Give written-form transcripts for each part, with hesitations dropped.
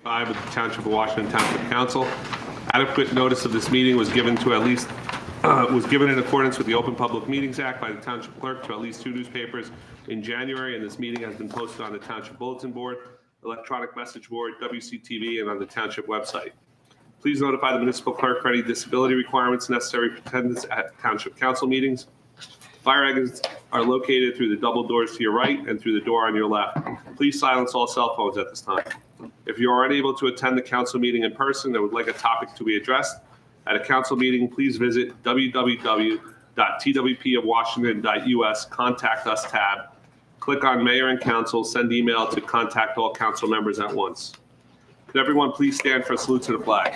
5 of the Township of Washington Township Council. Adequate notice of this meeting was given in accordance with the Open Public Meetings Act by the Township Clerk to at least 2 newspapers in January, and this meeting has been posted on the Township Bulletin Board, electronic message board, WCTV, and on the Township website. Please notify the municipal clerk for any disability requirements necessary for attendance at Township Council meetings. Fire exits are located through the double doors to your right and through the door on your left. Please silence all cell phones at this time. If you are unable to attend the council meeting in person and would like a topic to be addressed at a council meeting, please visit www.twpofwashington.us Contact Us tab. Click on Mayor and Council, send email to contact all council members at once. Could everyone please stand for a salute to the flag?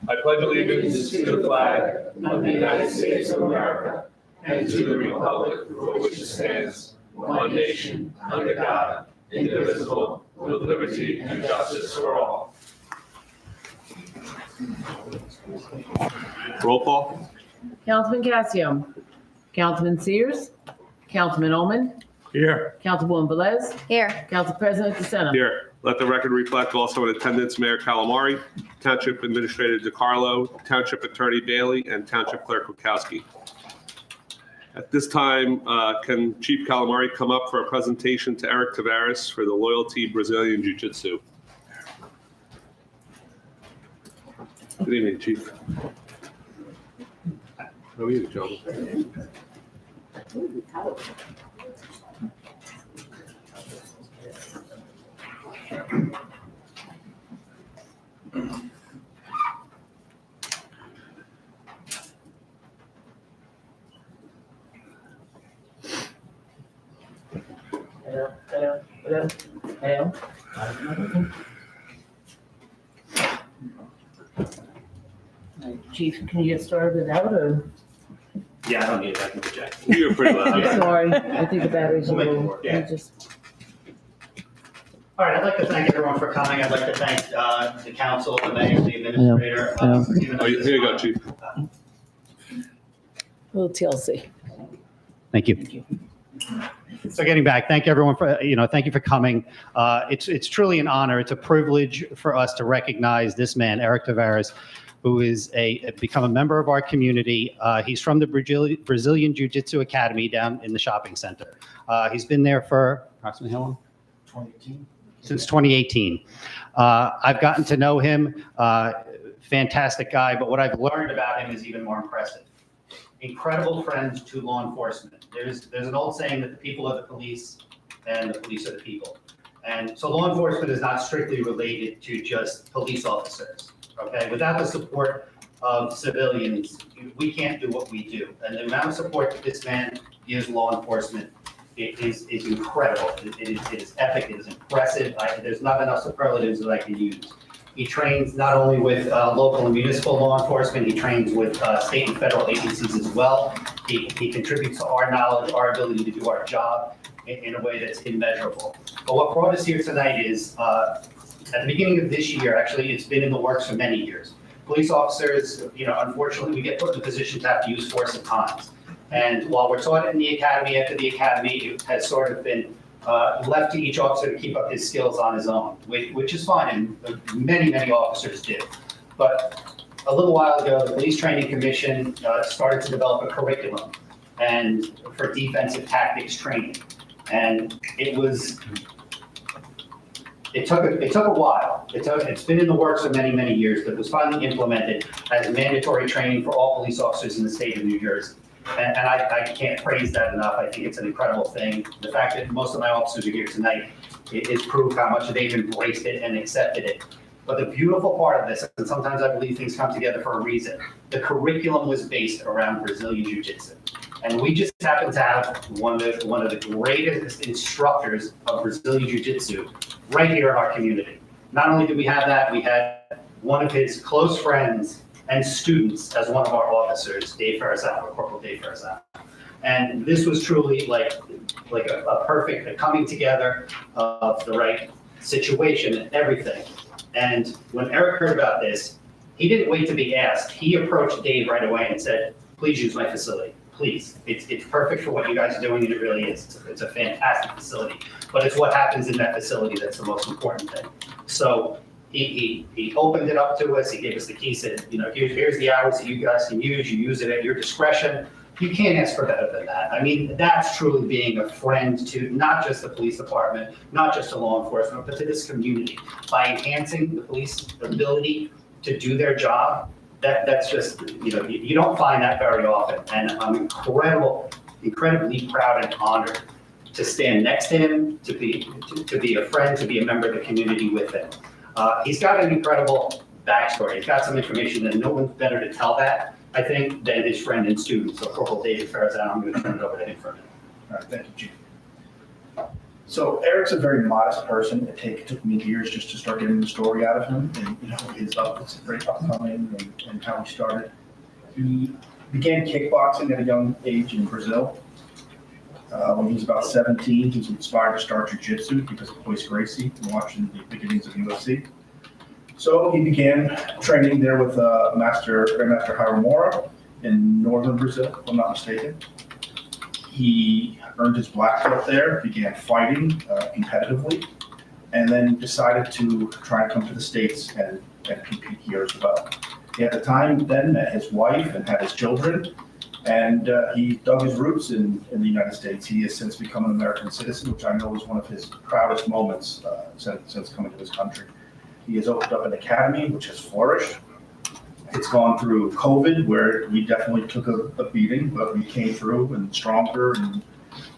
I pledge allegiance to the flag of the United States of America and to the republic for which it stands, one nation, under God, indivisible, with liberty and justice for all. Roll call. Councilman Casio. Councilman Sears. Councilman Ullman. Here. Councilwoman Velez. Here. Council President DeSena. Here. Let the record reflect also in attendance Mayor Calamari, Township Administrator DiCarlo, Township Attorney Bailey, and Township Clerk Wachowski. At this time, can Chief Calamari come up for a presentation to Eric Tavares for the Loyalty Brazilian Jiu-Jitsu? Good evening, Chief. How are you, gentlemen? Hello. Chief, can you get started out or? Yeah, I don't need it, I can project. You're pretty I'm loud. sorry, I think the battery's a We'll make it little, work, yeah. you just, All right, I'd like to thank everyone for coming. I'd like to thank the council, the mayor, the administrator. for giving us Oh, this here you go, Chief. little TLC. Thank you. So getting back, thank everyone for, thank you for coming. It's truly an honor. It's a privilege for us to recognize this man, Eric Tavares, who is become a member of our community. He's from the Brazilian Jiu-Jitsu Academy down in the shopping center. He's been there for approximately how long? 2018. Since 2018. I've gotten to know him, fantastic guy, but what I've learned about him is even more impressive. Incredible friends to law enforcement. There's an old saying that the people are the police and the police are the people. And so law enforcement is not strictly related to just police officers, okay? Without the support of civilians, we can't do what we do. And the amount of support that this man gives law enforcement is incredible. It is epic, it is impressive. There's not enough superlatives that I can use. He trains not only with local and municipal law enforcement, he trains with state and federal agencies as well. He contributes to our knowledge, our ability to do our job in a way that's immeasurable. But what brought us here tonight is, at the beginning of this year, actually, it's been in the works for many years. Police officers, unfortunately, we get put in a position to have to use force at times. And while we're taught in the academy, after the academy, it has sort of been left to each officer to keep up his skills on his own, which is fine, and many officers do. But a little while ago, the Police Training Commission started to develop a curriculum and for defensive tactics training. And it took a while. It's been in the works for many years, but it was finally implemented as mandatory training for all police officers in the state of New Jersey. And I can't praise that enough. I think it's an incredible thing. The fact that most of my officers are here tonight is proof how much they've embraced it and accepted it. But the beautiful part of this, and sometimes I believe things come together for a reason, the curriculum was based around Brazilian Jiu-Jitsu. And we just happen to have one of the greatest instructors of Brazilian Jiu-Jitsu right here in our community. Not only did we have that, we had one of his close friends and students as one of our officers, Corporal Dave Ferrazano. And this was truly like a perfect coming together of the right situation and everything. And when Eric heard about this, he didn't wait to be asked. He approached Dave right away and said, please use my facility, please. It's perfect for what you guys are doing, and it really is. It's a fantastic facility. But it's what happens in that facility that's the most important thing. So he opened it up to us. He gave us the key, said, here's the hours that you guys can use. You use it at your discretion. You can't ask for better than that. I mean, that's truly being a friend to not just the police department, not just to law enforcement, but to this community. By enhancing the police ability to do their job, that's just, you don't find that very often. And I'm incredibly proud and honored to stand next to him, to be a friend, to be a member of the community with him. He's got an incredible backstory. He's got some information that no one's better to tell that, I think, than his friend and student. So Corporal David Ferrazano, I'm going to turn it over to him for a minute. All right, thank you, Chief. So Eric's a very modest person. It took me years just to start getting the story out of him, and it's very upcoming and how he started. He began kickboxing at a young age in Brazil. When he was about 17, he was inspired to start jiu-jitsu because of Royce Gracie and watching the beginnings of UFC. So he began training there with Grandmaster Hiramura in northern Brazil, if I'm not mistaken. He earned his black belt there, began fighting competitively, and then decided to try and come to the States and compete here as well. He at the time then met his wife and had his children, and he dug his roots in the United States. He has since become an American citizen, which I know is one of his proudest moments since coming to this country. He has opened up an academy, which has flourished. It's gone through COVID, where we definitely took a beating, but we came through and stronger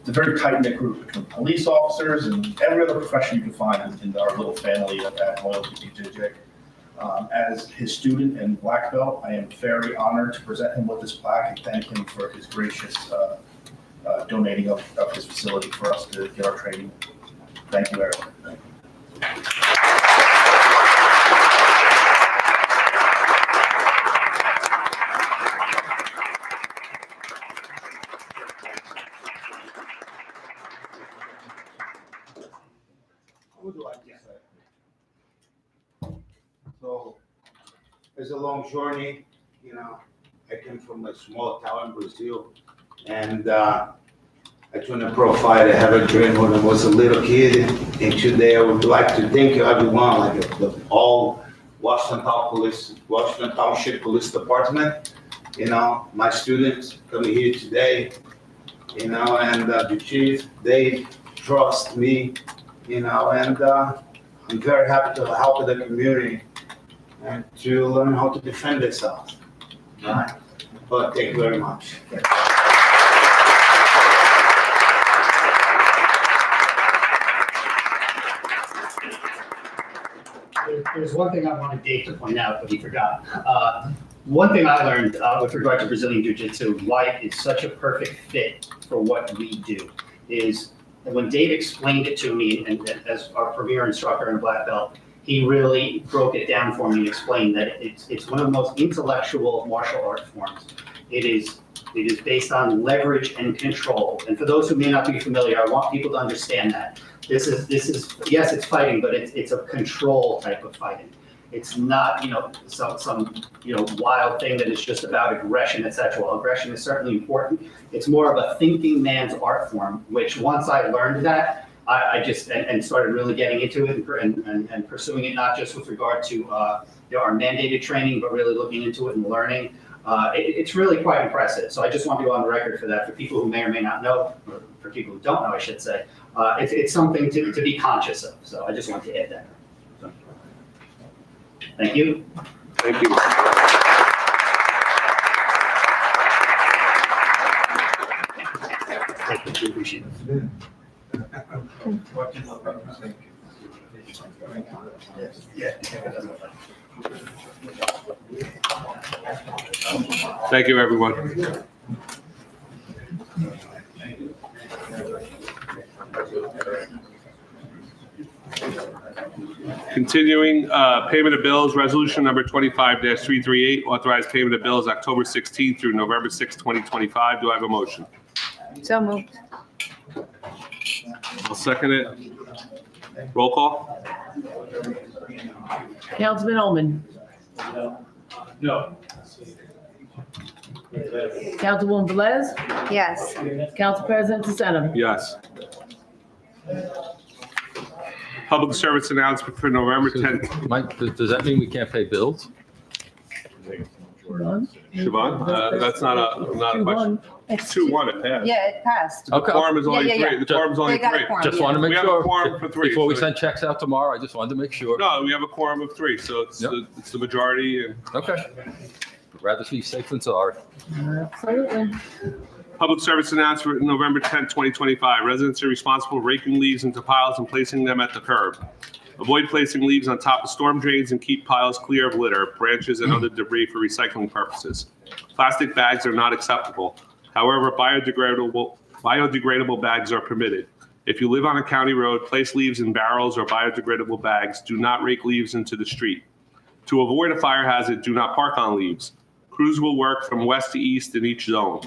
it's a very tight-knit group between police officers and every other profession you can find in our little family at Loyalty BJJ. As his student and black belt, I am very honored to present him with this plaque and thank him for his gracious donating of his facility for us to get our training. Thank you, everyone. Thank you. Would like to say. So, it's a long journey, you know. I came from a small town in Brazil, and I turned a profile. I have a dream when I was a little kid, and today I would like to thank you everyone, like the all Washington Township Police Department, you know, my students coming here today, you know, and the chief, they trust me. You know, and I'm very happy to help the community and to learn how to defend themselves. Right? But thank you very much. There's one thing I wanted Dave to point out, but he forgot. One thing I learned with regard to Brazilian Jiu-Jitsu, why it's such a perfect fit for what we do, is when Dave explained it to me, and as our premier instructor in black belt, he really broke it down for me and explained that it's one of the most intellectual martial art forms. It is based on leverage and control. And for those who may not be familiar, I want people to understand that. This is yes, it's fighting, but it's a control type of fighting. It's not, some wild thing that is just about aggression, etc. Well, aggression is certainly important. It's more of a thinking man's art form, which once I learned that, I just started really getting into it and pursuing it, not just with regard to our mandated training, but really looking into it and learning. It's really quite impressive. So I just want to go on the record for that, for people who may or may not know, or for people who don't know, I should say. It's something to be conscious of. So I just want to add that. So. Thank you. Thank you. Appreciate it. Thank you, everyone. Continuing, payment of bills, resolution number 25-338, authorized payment of bills October 16th through November 6th, 2025. Do I have a motion? So moved. I'll second it. Roll call? Councilman Ullman. No. Councilwoman Velez. Yes. Council President DeSena. Yes. Public service announcement for November 10th. Mike, does that mean we can't pay bills? Siobhan, that's not a question. It's 2-1, it passed. Yeah, it passed. The quorum is only Yeah. three. The quorum's only They got a three. quorum. Just Yeah. want to make We have a sure. quorum for three. Before we so- send checks out tomorrow, I just wanted to make sure. No, we have a quorum of three, so it's Yep. it's the majority. And Okay. Rather be safe than sorry. Absolutely. public service announcement, November 10th, 2025. Residents are responsible for raking leaves into piles and placing them at the curb. Avoid placing leaves on top of storm drains and keep piles clear of litter, branches, and other debris for recycling purposes. Plastic bags are not acceptable. However, biodegradable bags are permitted. If you live on a county road, place leaves in barrels or biodegradable bags. Do not rake leaves into the street. To avoid a fire hazard, do not park on leaves. Crews will work from west to east in each zone.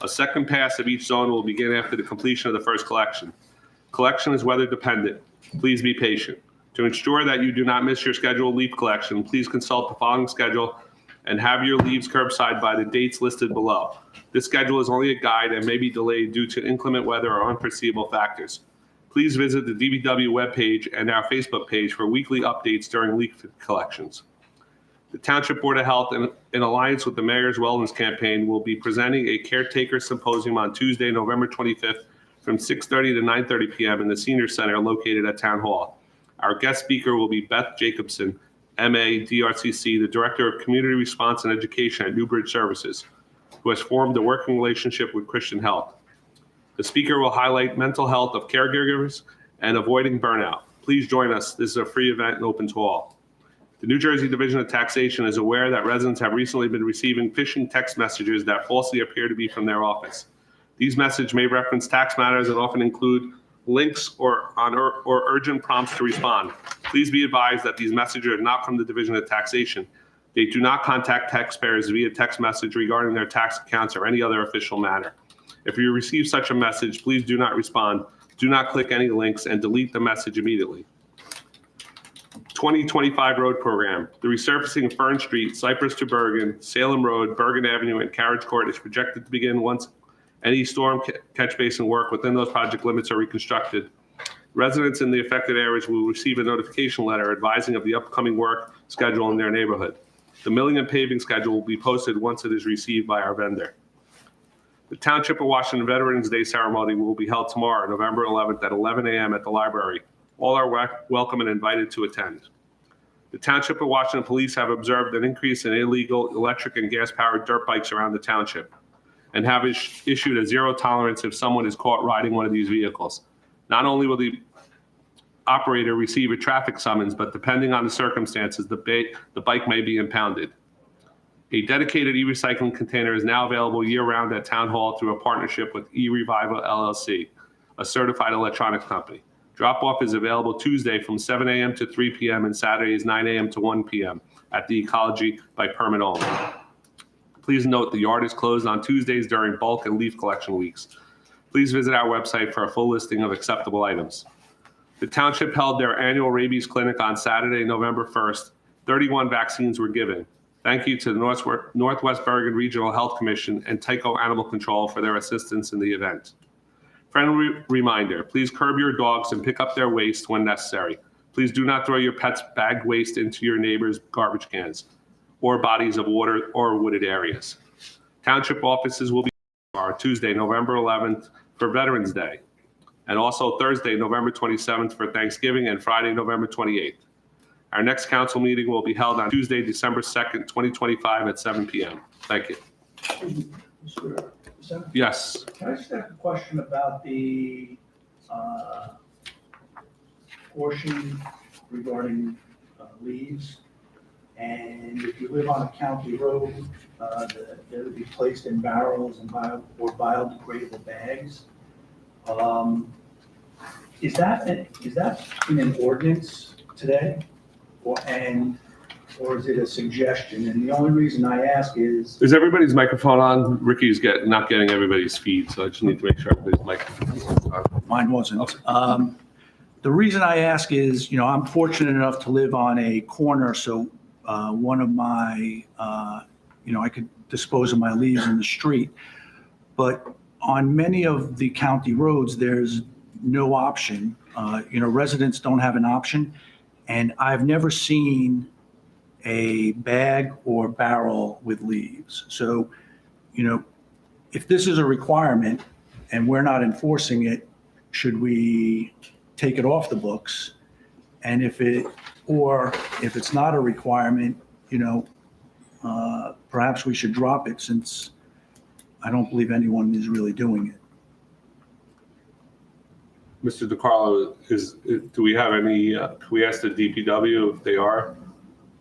A second pass of each zone will begin after the completion of the first collection. Collection is weather dependent. Please be patient. To ensure that you do not miss your scheduled leaf collection, please consult the following schedule and have your leaves curbside by the dates listed below. This schedule is only a guide and may be delayed due to inclement weather or unforeseeable factors. Please visit the DBW webpage and our Facebook page for weekly updates during leaf collections. The Township Board of Health, in alliance with the Mayor's Wellness Campaign, will be presenting a caretaker symposium on Tuesday, November 25th from 6:30 to 9:30 p.m. in the Senior Center located at Town Hall. Our guest speaker will be Beth Jacobson, MA, DRCC, the Director of Community Response and Education at Newbridge Services, who has formed a working relationship with Christian Health. The speaker will highlight mental health of caregivers and avoiding burnout. Please join us. This is a free event and open to all. The New Jersey Division of Taxation is aware that residents have recently been receiving phishing text messages that falsely appear to be from their office. These messages may reference tax matters and often include links or urgent prompts to respond. Please be advised that these messages are not from the Division of Taxation. They do not contact taxpayers via text message regarding their tax accounts or any other official matter. If you receive such a message, please do not respond. Do not click any links and delete the message immediately. 2025 road program. The resurfacing of Fern Street, Cypress to Bergen, Salem Road, Bergen Avenue, and Carriage Court is projected to begin once any storm catch basin work within those project limits are reconstructed. Residents in the affected areas will receive a notification letter advising of the upcoming work schedule in their neighborhood. The milling and paving schedule will be posted once it is received by our vendor. The Township of Washington Veterans Day ceremony will be held tomorrow, November 11th at 11 a.m. at the library. All are welcome and invited to attend. The Township of Washington Police have observed an increase in illegal electric and gas-powered dirt bikes around the township and have issued a zero tolerance if someone is caught riding one of these vehicles. Not only will the operator receive a traffic summons, but depending on the circumstances, the bike may be impounded. A dedicated e-recycling container is now available year-round at Town Hall through a partnership with eRevival LLC, a certified electronics company. Drop-off is available Tuesday from 7 a.m. to 3 p.m. and Saturdays 9 a.m. to 1 p.m. at the Ecology by permit only. Please note the yard is closed on Tuesdays during bulk and leaf collection weeks. Please visit our website for a full listing of acceptable items. The township held their annual rabies clinic on Saturday, November 1st. 31 vaccines were given. Thank you to the Northwest Bergen Regional Health Commission and Tyco Animal Control for their assistance in the event. Friendly reminder, please curb your dogs and pick up their waste when necessary. Please do not throw your pet's bagged waste into your neighbor's garbage cans or bodies of water or wooded areas. Township offices will be Tuesday, November 11th for Veterans Day, and also Thursday, November 27th for Thanksgiving and Friday, November 28th. Our next council meeting will be held on Tuesday, December 2nd, 2025 at 7 p.m. Thank you. Mr. Senator, Yes. can I just ask a question about the portion regarding leaves? And if you live on a county road, they would be placed in barrels and biodegradable bags. Is that in an ordinance today? Or is it a suggestion? And the only reason I ask is, Is everybody's microphone on? Ricky's not getting everybody's feed, so I just need to make sure everybody's microphone is on. mine wasn't. The reason I ask is, I'm fortunate enough to live on a corner, so one of my, I could dispose of my leaves in the street. But on many of the county roads, there's no option. Residents don't have an option. And I've never seen a bag or barrel with leaves. So, if this is a requirement and we're not enforcing it, should we take it off the books? And if it's not a requirement, perhaps we should drop it, since I don't believe anyone is really doing it. Mr. DiCarlo, do we have any, can we ask the DPW if they are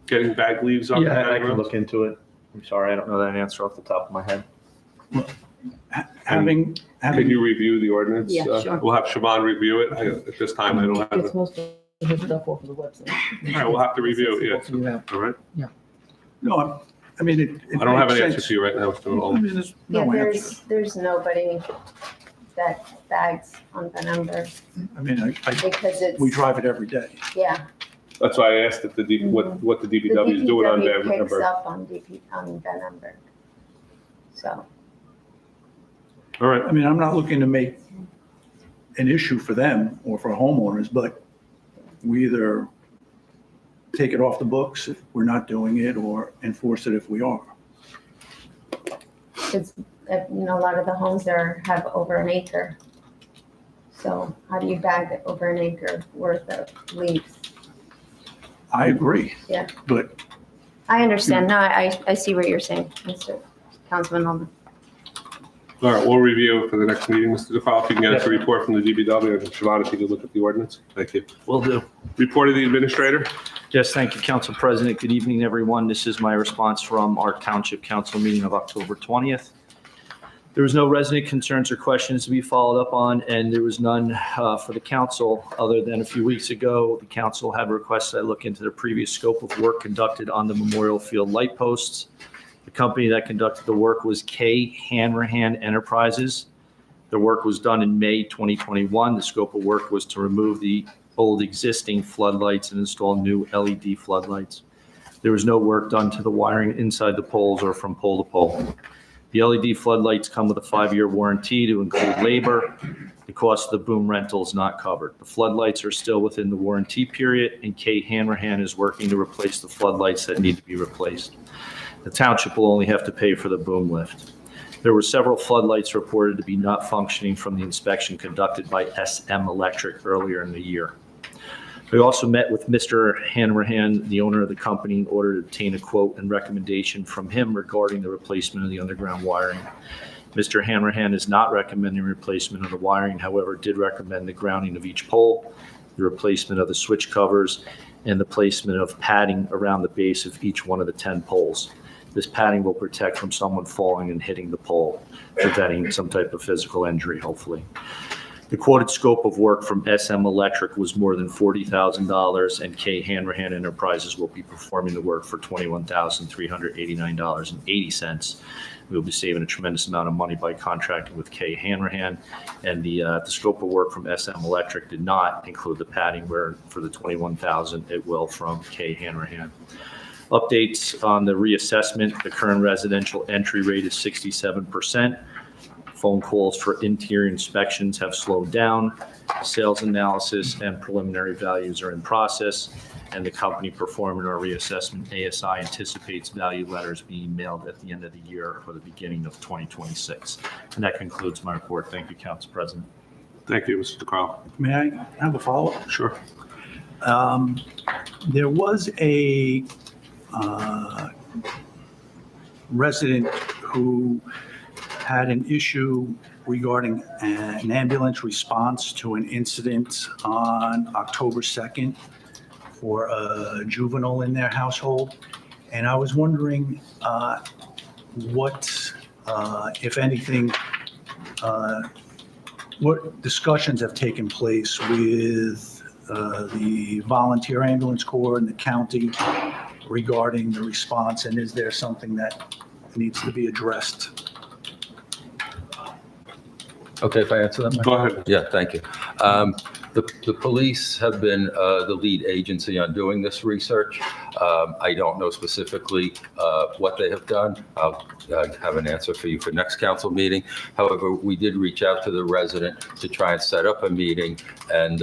getting bag leaves on the Yeah, I county can roads? look into it. I'm sorry, I don't know that answer off the top of my head. Having Can you review the ordinance? Yeah, sure. We'll have Siobhan review it. At this time, I don't have It's it. most of his stuff off of the website. All right, we'll have to review it, yeah. All right. No, I mean, it I don't have an makes answer sense. to you right now, Mr. I Malone. mean, there's Yeah, no answer. there's nobody that bags on the number I mean, because it's, we drive it every day. yeah. That's why I asked if what the The DPW is doing on DPW that picks number. up on the number. So, All right. I mean, I'm not looking to make an issue for them or for homeowners, but we either take it off the books if we're not doing it, or enforce it if we are. it's, a lot of the homes there have over an acre. So how do you bag over an acre worth of leaves? I agree. Yeah. But I understand. No, I see what you're saying, Mr. Councilman Holman. All right, we'll review it for the next meeting, Mr. DeCarlo. If you can get us a report from the DBW, and Siobhan, if you could look at the ordinance. Thank you. Will do. Report of the administrator. Yes, thank you, Council President. Good evening, everyone. This is my response from our Township Council meeting of October 20th. There was no resident concerns or questions to be followed up on, and there was none for the council, other than a few weeks ago, the council had requested I look into the previous scope of work conducted on the Memorial Field light posts. The company that conducted the work was K. Hanrahan Enterprises. The work was done in May 2021. The scope of work was to remove the old existing floodlights and install new LED floodlights. There was no work done to the wiring inside the poles or from pole to pole. The LED floodlights come with a 5-year warranty to include labor. The cost of the boom rental is not covered. The floodlights are still within the warranty period, and K. Hanrahan is working to replace the floodlights that need to be replaced. The township will only have to pay for the boom lift. There were several floodlights reported to be not functioning from the inspection conducted by SM Electric earlier in the year. We also met with Mr. Hanrahan, the owner of the company, in order to obtain a quote and recommendation from him regarding the replacement of the underground wiring. Mr. Hanrahan is not recommending replacement of the wiring, however, did recommend the grounding of each pole, the replacement of the switch covers, and the placement of padding around the base of each one of the 10 poles. This padding will protect from someone falling and hitting the pole, preventing some type of physical injury, hopefully. The quoted scope of work from SM Electric was more than $40,000, and K. Hanrahan Enterprises will be performing the work for $21,389.80. We'll be saving a tremendous amount of money by contracting with K. Hanrahan, and the scope of work from SM Electric did not include the padding, where for the $21,000 it will from K. Hanrahan. Updates on the reassessment: the current residential entry rate is 67%. Phone calls for interior inspections have slowed down. Sales analysis and preliminary values are in process, and the company performing our reassessment, ASI, anticipates value letters being mailed at the end of the year or the beginning of 2026. And that concludes my report. Thank you, Council President. Thank you, Mr. DeCarlo. May I have a follow-up? Sure. There was a resident who had an issue regarding an ambulance response to an incident on October 2nd for a juvenile in their household. And I was wondering what, if anything, what discussions have taken place with the volunteer ambulance corps and the county regarding the response, and is there something that needs to be addressed? Okay, if I answer that, Mike? Go ahead. Yeah, thank you. The police have been the lead agency on doing this research. I don't know specifically what they have done. I'll have an answer for you for next council meeting. However, we did reach out to the resident to try and set up a meeting, and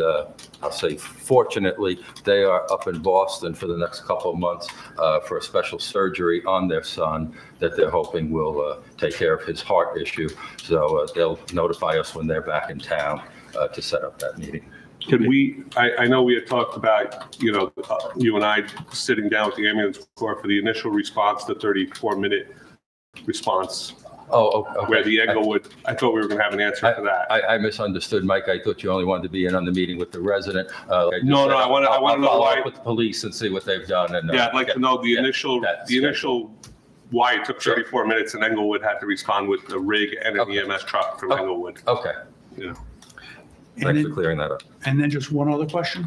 I'll say fortunately, they are up in Boston for the next couple of months for a special surgery on their son that they're hoping will take care of his heart issue. So they'll notify us when they're back in town to set up that meeting. Can we, I know we had talked about, you and I sitting down with the ambulance corps for the initial response, the 34-minute response. Oh, okay. Where the Englewood, I thought we were going to have an answer for that. I misunderstood, Mike. I thought you only wanted to be in on the meeting with the resident. No, I want to know follow why. up with the police and see what they've done. And Yeah, I'd like to know the yeah, initial, why it took 34 minutes and Englewood had to respond with a rig and an Okay. EMS truck from Englewood. Okay, Yeah. thanks for clearing that up. And then just one other question.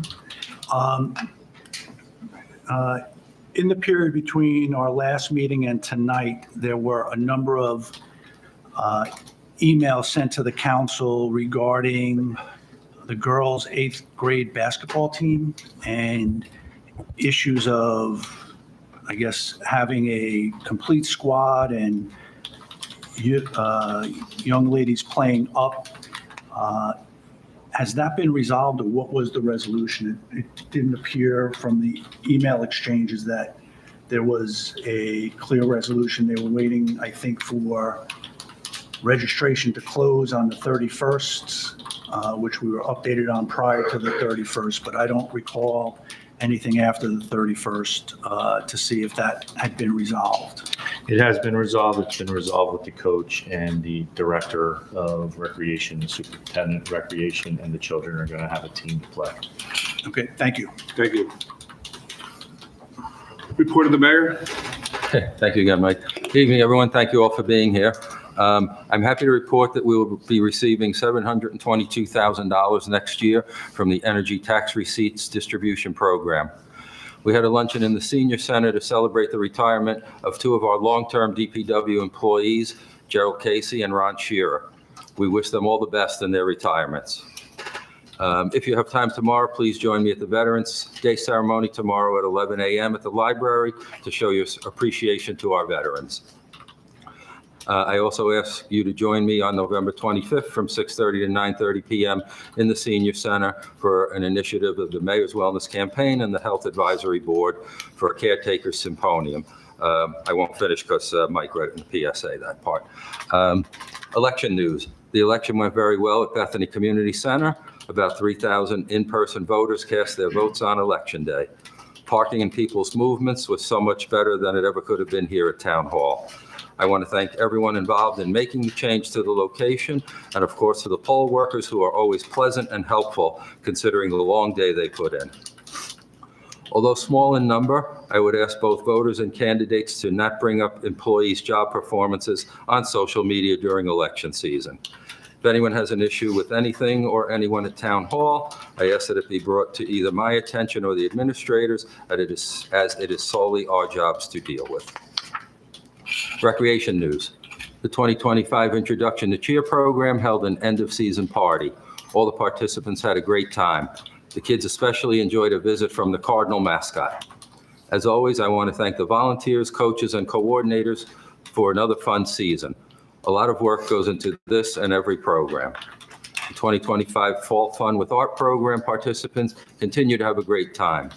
In the period between our last meeting and tonight, there were a number of emails sent to the council regarding the girls' 8th grade basketball team and issues of, I guess, having a complete squad and young ladies playing up. Has that been resolved, or what was the resolution? It didn't appear from the email exchanges that there was a clear resolution. They were waiting, I think, for registration to close on the 31st, which we were updated on prior to the 31st, but I don't recall anything after the 31st to see if that had been resolved. It has been resolved. It's been resolved with the coach and the director of recreation, the superintendent of recreation, and the children are going to have a team to play. Okay, thank you. Thank you. Report of the mayor. Thank you again, Mike. Good evening, everyone. Thank you all for being here. I'm happy to report that we will be receiving $722,000 next year from the Energy Tax Receipts Distribution Program. We had a luncheon in the Senior Center to celebrate the retirement of two of our long-term DPW employees, Gerald Casey and Ron Shearer. We wish them all the best in their retirements. If you have time tomorrow, please join me at the Veterans Day ceremony tomorrow at 11 a.m. at the library to show your appreciation to our veterans. I also ask you to join me on November 25th from 6:30 to 9:30 p.m. in the Senior Center for an initiative of the Mayor's Wellness Campaign and the Health Advisory Board for a Caretaker Symposium. I won't finish because Mike read it in the PSA, that part. Election news. The election went very well at Bethany Community Center. About 3,000 in-person voters cast their votes on Election Day. Parking and people's movements was so much better than it ever could have been here at Town Hall. I want to thank everyone involved in making the change to the location, and of course to the poll workers who are always pleasant and helpful considering the long day they put in. Although small in number, I would ask both voters and candidates to not bring up employees' job performances on social media during election season. If anyone has an issue with anything or anyone at Town Hall, I ask that it be brought to either my attention or the administrators, as it is solely our jobs to deal with. Recreation news. The 2025 Introduction to Cheer program held an end-of-season party. All the participants had a great time. The kids especially enjoyed a visit from the Cardinal mascot. As always, I want to thank the volunteers, coaches, and coordinators for another fun season. A lot of work goes into this and every program. The 2025 Fall Fun with Art program participants continue to have a great time.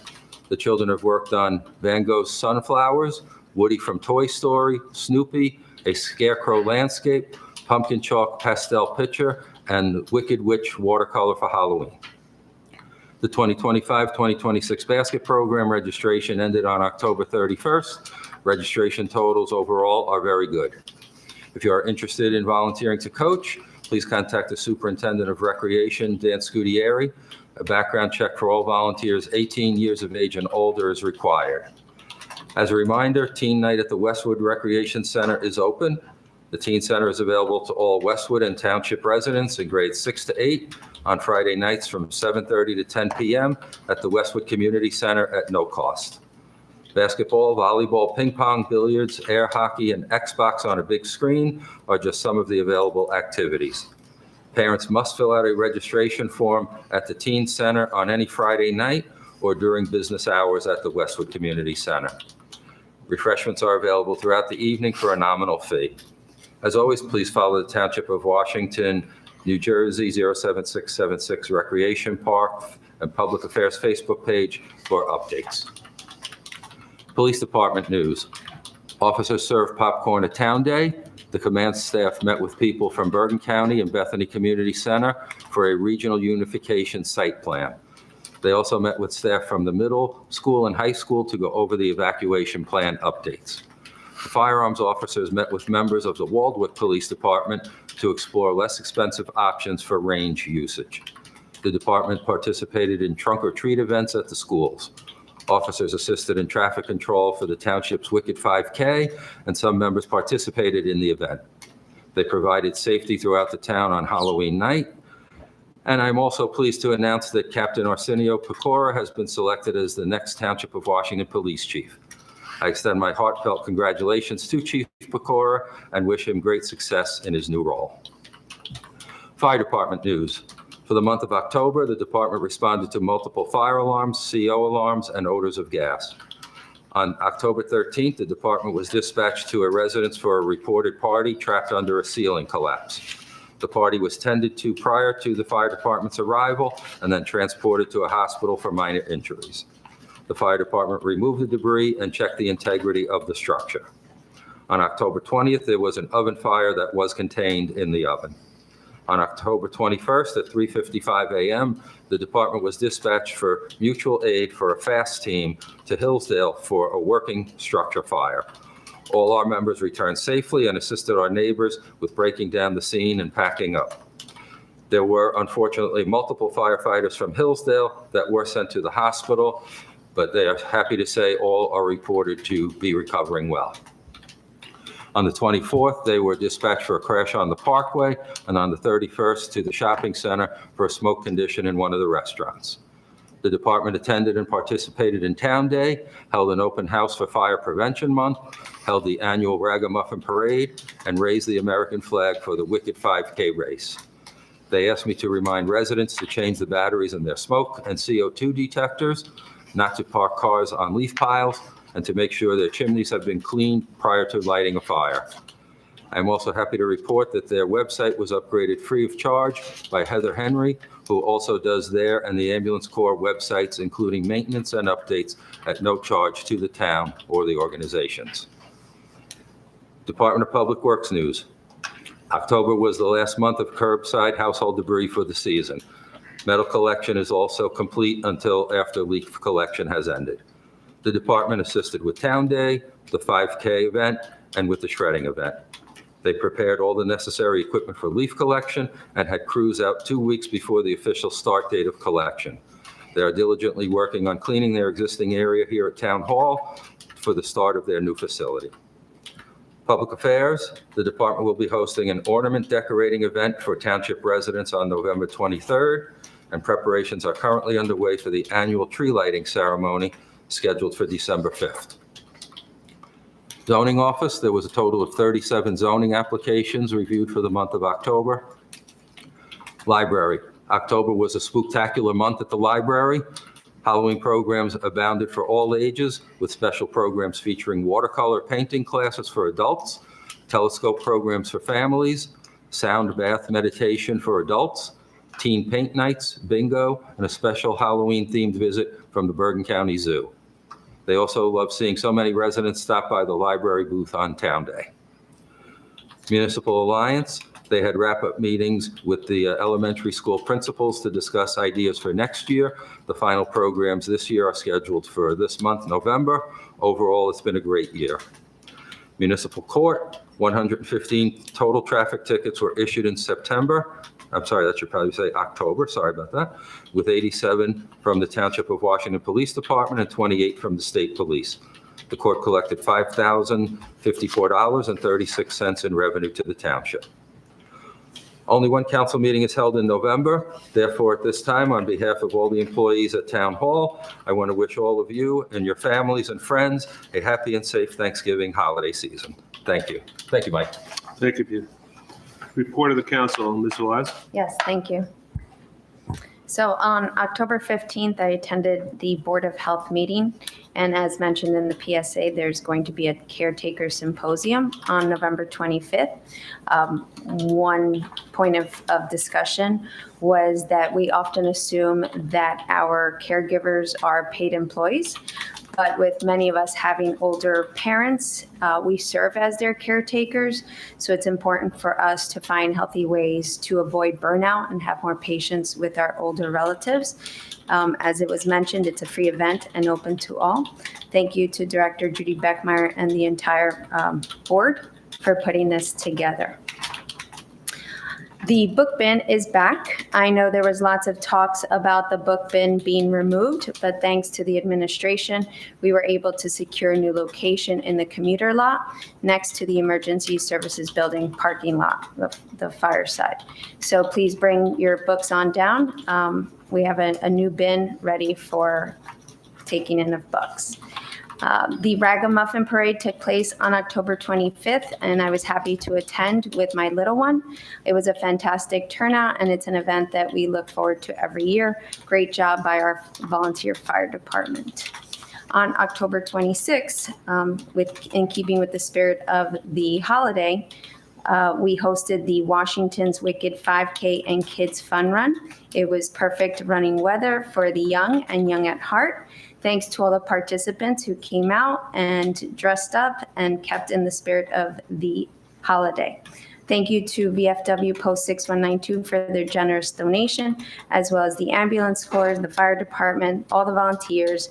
The children have worked on Van Gogh's Sunflowers, Woody from Toy Story, Snoopy, a Scarecrow landscape, Pumpkin Chalk pastel picture, and Wicked Witch watercolor for Halloween. The 2025-2026 basket program registration ended on October 31st. Registration totals overall are very good. If you are interested in volunteering to coach, please contact the Superintendent of Recreation, Dan Scudieri. A background check for all volunteers 18 years of age and older is required. As a reminder, Teen Night at the Westwood Recreation Center is open. The Teen Center is available to all Westwood and Township residents in grades 6 to 8 on Friday nights from 7:30 to 10 p.m. at the Westwood Community Center at no cost. Basketball, volleyball, ping pong, billiards, air hockey, and Xbox on a big screen are just some of the available activities. Parents must fill out a registration form at the Teen Center on any Friday night or during business hours at the Westwood Community Center. Refreshments are available throughout the evening for a nominal fee. As always, please follow the Township of Washington, New Jersey 07676 Recreation Park and Public Affairs Facebook page for updates. Police Department news. Officers served popcorn at Town Day. The command staff met with people from Bergen County and Bethany Community Center for a regional unification site plan. They also met with staff from the middle school and high school to go over the evacuation plan updates. The firearms officers met with members of the Waldwick Police Department to explore less expensive options for range usage. The department participated in trunk or treat events at the schools. Officers assisted in traffic control for the township's Wicked 5K, and some members participated in the event. They provided safety throughout the town on Halloween night. And I'm also pleased to announce that Captain Arsenio Pecora has been selected as the next Township of Washington Police Chief. I extend my heartfelt congratulations to Chief Pecora and wish him great success in his new role. Fire Department news. For the month of October, the department responded to multiple fire alarms, CO alarms, and odors of gas. On October 13th, the department was dispatched to a residence for a reported party trapped under a ceiling collapse. The party was tended to prior to the fire department's arrival and then transported to a hospital for minor injuries. The fire department removed the debris and checked the integrity of the structure. On October 20th, there was an oven fire that was contained in the oven. On October 21st at 3:55 a.m., the department was dispatched for mutual aid for a fast team to Hillsdale for a working structure fire. All our members returned safely and assisted our neighbors with breaking down the scene and packing up. There were unfortunately multiple firefighters from Hillsdale that were sent to the hospital, but they are happy to say all are reported to be recovering well. On the 24th, they were dispatched for a crash on the Parkway, and on the 31st to the shopping center for a smoke condition in one of the restaurants. The department attended and participated in Town Day, held an open house for Fire Prevention Month, held the annual Ragamuffin Parade, and raised the American flag for the Wicked 5K race. They asked me to remind residents to change the batteries in their smoke and CO2 detectors, not to park cars on leaf piles, and to make sure their chimneys have been cleaned prior to lighting a fire. I'm also happy to report that their website was upgraded free of charge by Heather Henry, who also does their and the Ambulance Corps websites, including maintenance and updates at no charge to the town or the organizations. Department of Public Works news. October was the last month of curbside household debris for the season. Metal collection is also complete until after leaf collection has ended. The department assisted with Town Day, the 5K event, and with the shredding event. They prepared all the necessary equipment for leaf collection and had crews out 2 weeks before the official start date of collection. They are diligently working on cleaning their existing area here at Town Hall for the start of their new facility. Public Affairs, the department will be hosting an ornament decorating event for township residents on November 23rd, and preparations are currently underway for the annual tree lighting ceremony scheduled for December 5th. Zoning Office, there was a total of 37 zoning applications reviewed for the month of October. Library, October was a spooktacular month at the library. Halloween programs abounded for all ages, with special programs featuring watercolor painting classes for adults, telescope programs for families, sound bath meditation for adults, teen paint nights, bingo, and a special Halloween-themed visit from the Bergen County Zoo. They also love seeing so many residents stop by the library booth on Town Day. Municipal Alliance, they had wrap-up meetings with the elementary school principals to discuss ideas for next year. The final programs this year are scheduled for this month, November. Overall, it's been a great year. Municipal Court, 115 total traffic tickets were issued in September. I'm sorry, that should probably say October, sorry about that, with 87 from the Township of Washington Police Department and 28 from the state police. The court collected $5,054.36 in revenue to the township. Only one council meeting is held in November. Therefore, at this time, on behalf of all the employees at Town Hall, I want to wish all of you and your families and friends a happy and safe Thanksgiving holiday season. Thank you. Thank you, Mike. Thank you, Peter. Report of the council, Ms. Velaz. Yes, thank you. So on October 15th, I attended the Board of Health meeting. And as mentioned in the PSA, there's going to be a caretaker symposium on November 25th. One point of discussion was that we often assume that our caregivers are paid employees. But with many of us having older parents, we serve as their caretakers. So it's important for us to find healthy ways to avoid burnout and have more patience with our older relatives. As it was mentioned, it's a free event and open to all. Thank you to Director Judy Beckmeyer and the entire board for putting this together. The book bin is back. I know there was lots of talks about the book bin being removed, but thanks to the administration, we were able to secure a new location in the commuter lot next to the Emergency Services Building parking lot, the fire side. So please bring your books on down. We have a new bin ready for taking in of books. The Ragamuffin Parade took place on October 25th, and I was happy to attend with my little one. It was a fantastic turnout, and it's an event that we look forward to every year. Great job by our volunteer fire department. On October 26th, in keeping with the spirit of the holiday, we hosted the Washington's Wicked 5K and Kids Fun Run. It was perfect running weather for the young and young at heart. Thanks to all the participants who came out and dressed up and kept in the spirit of the holiday. Thank you to VFW Post 6192 for their generous donation, as well as the ambulance corps, the fire department, all the volunteers.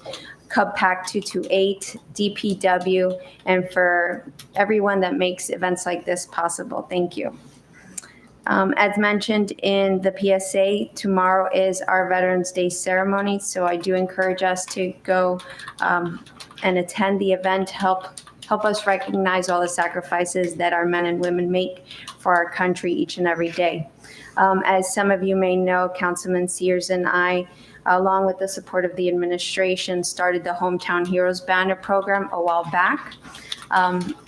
Cub Pack 228, DPW, and for everyone that makes events like this possible. Thank you. As mentioned in the PSA, tomorrow is our Veterans Day ceremony, so I do encourage us to go and attend the event, help us recognize all the sacrifices that our men and women make for our country each and every day. As some of you may know, Councilman Sears and I, along with the support of the administration, started the Hometown Heroes banner program a while back.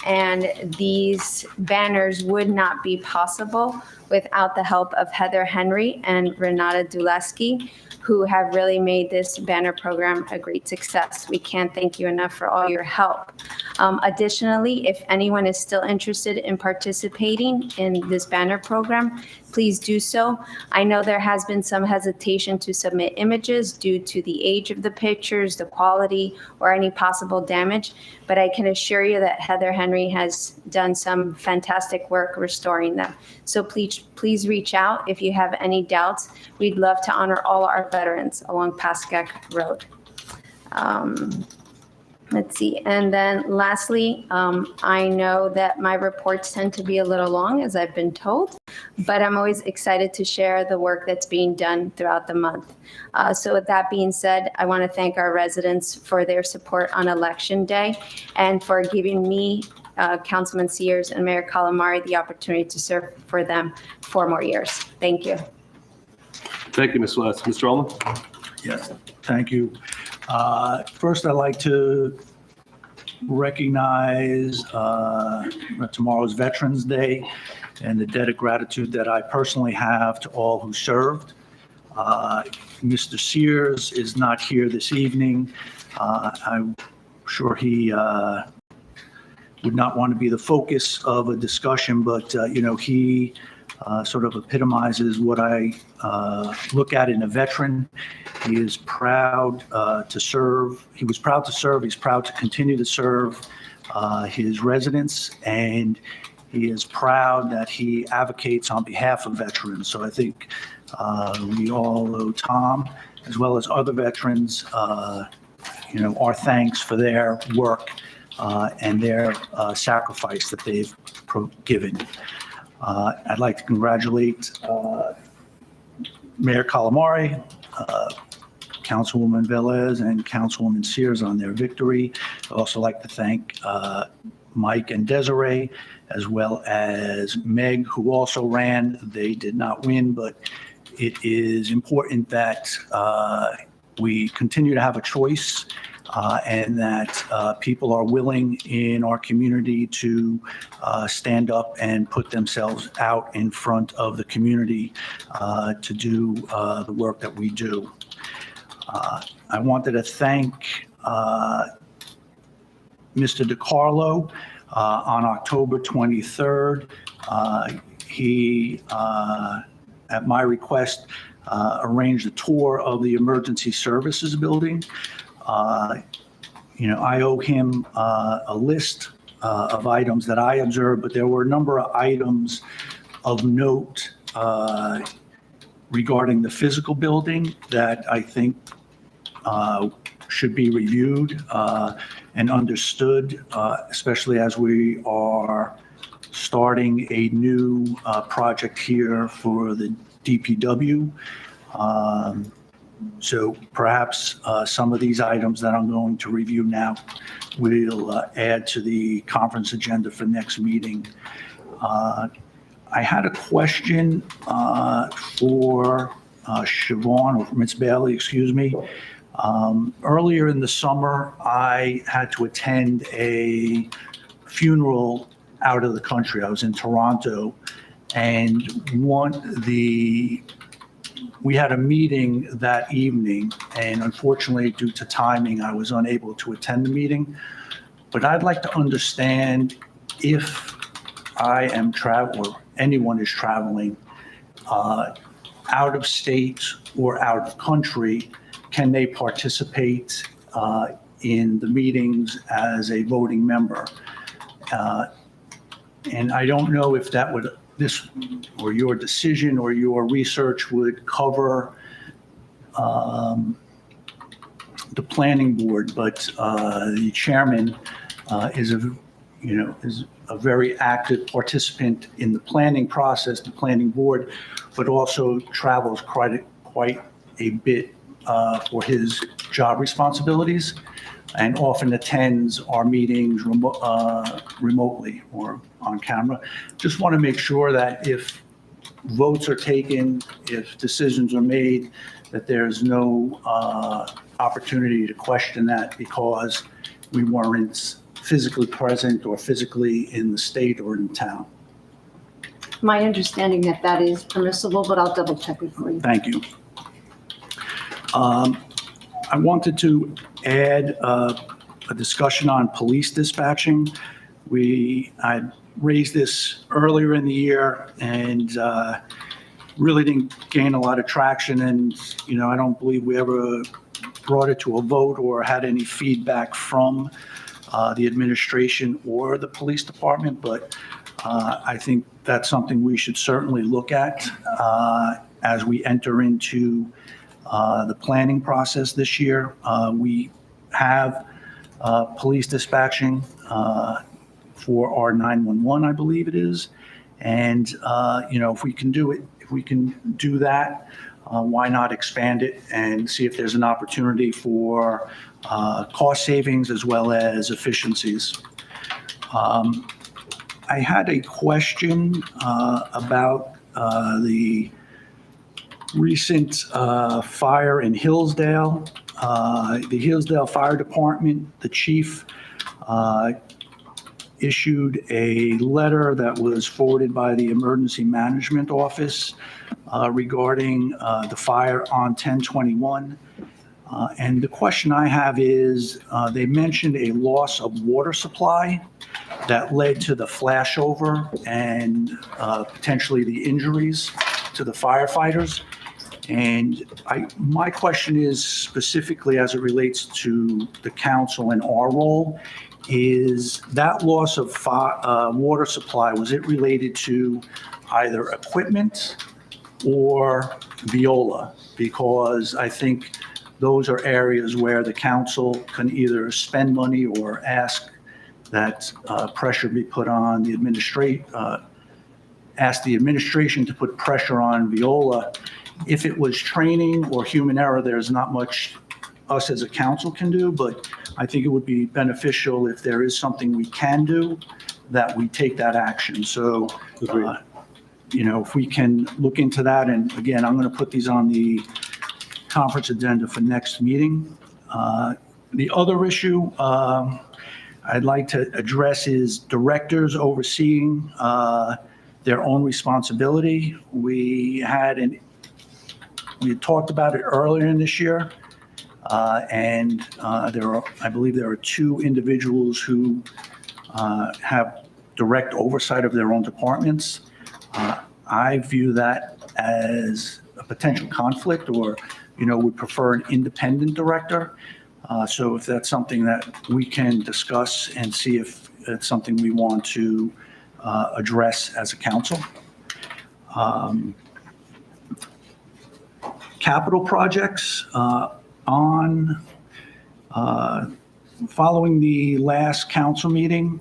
And these banners would not be possible without the help of Heather Henry and Renata Dulesky, who have really made this banner program a great success. We can't thank you enough for all your help. Additionally, if anyone is still interested in participating in this banner program, please do so. I know there has been some hesitation to submit images due to the age of the pictures, the quality, or any possible damage, but I can assure you that Heather Henry has done some fantastic work restoring them. So please reach out if you have any doubts. We'd love to honor all our veterans along Pascack Road. Let's see. And then lastly, I know that my reports tend to be a little long, as I've been told, but I'm always excited to share the work that's being done throughout the month. So with that being said, I want to thank our residents for their support on Election Day and for giving me, Councilman Sears and Mayor Calamari, the opportunity to serve for them 4 more years. Thank you. Thank you, Ms. West. Mr. Ullman? Yes, thank you. First, I'd like to recognize tomorrow's Veterans Day and the debt of gratitude that I personally have to all who served. Mr. Sears is not here this evening. I'm sure he would not want to be the focus of a discussion, but he sort of epitomizes what I look at in a veteran. He is proud to serve. He was proud to serve. He's proud to continue to serve his residents, and he is proud that he advocates on behalf of veterans. So I think we all owe Tom, as well as other veterans, our thanks for their work and their sacrifice that they've given. I'd like to congratulate Mayor Calamari, Councilwoman Velez, and Councilwoman Sears on their victory. I'd also like to thank Mike and Desiree, as well as Meg, who also ran. They did not win, but it is important that we continue to have a choice and that people are willing in our community to stand up and put themselves out in front of the community to do the work that we do. I wanted to thank Mr. DiCarlo on October 23rd. He, at my request, arranged a tour of the emergency services building. I owe him a list of items that I observed, but there were a number of items of note regarding the physical building that I think should be reviewed and understood, especially as we are starting a new project here for the DPW. So perhaps some of these items that I'm going to review now will add to the conference agenda for next meeting. I had a question for Siobhan, or Ms. Bailey, excuse me. Earlier in the summer, I had to attend a funeral out of the country. I was in Toronto, and we had a meeting that evening, and unfortunately, due to timing, I was unable to attend the meeting. But I'd like to understand if I am traveling, or anyone is traveling out of state or out of country, can they participate in the meetings as a voting member? And I don't know if that would, this, or your decision or your research would cover the planning board, but the chairman is a very active participant in the planning process, the planning board, but also travels quite a bit for his job responsibilities, and often attends our meetings remotely or on camera. Just want to make sure that if votes are taken, if decisions are made, that there's no opportunity to question that because we weren't physically present or physically in the state or in town. My understanding that is permissible, but I'll double check it for you. Thank you. I wanted to add a discussion on police dispatching. I raised this earlier in the year and really didn't gain a lot of traction, and I don't believe we ever brought it to a vote or had any feedback from the administration or the police department, but I think that's something we should certainly look at as we enter into the planning process this year. We have police dispatching for our 911, I believe it is. And, if we can do that, why not expand it and see if there's an opportunity for cost savings as well as efficiencies. I had a question about the recent fire in Hillsdale. The Hillsdale Fire Department, the chief issued a letter that was forwarded by the Emergency Management Office regarding the fire on 1021. And the question I have is, they mentioned a loss of water supply that led to the flashover and potentially the injuries to the firefighters. And my question is specifically as it relates to the council and our role, is that loss of water supply, was it related to either equipment or viola? Because I think those are areas where the council can either spend money or ask that pressure be put on the ask the administration to put pressure on viola. If it was training or human error, there's not much us as a council can do, but I think it would be beneficial if there is something we can do, that we take that action. So, if we can look into that, and again, I'm going to put these on the conference agenda for next meeting. The other issue I'd like to address is directors overseeing their own responsibility. We had talked about it earlier in this year, and I believe there are 2 individuals who have direct oversight of their own departments. I view that as a potential conflict, or would prefer an independent director. So if that's something that we can discuss and see if it's something we want to address as a council. Capital projects following the last council meeting,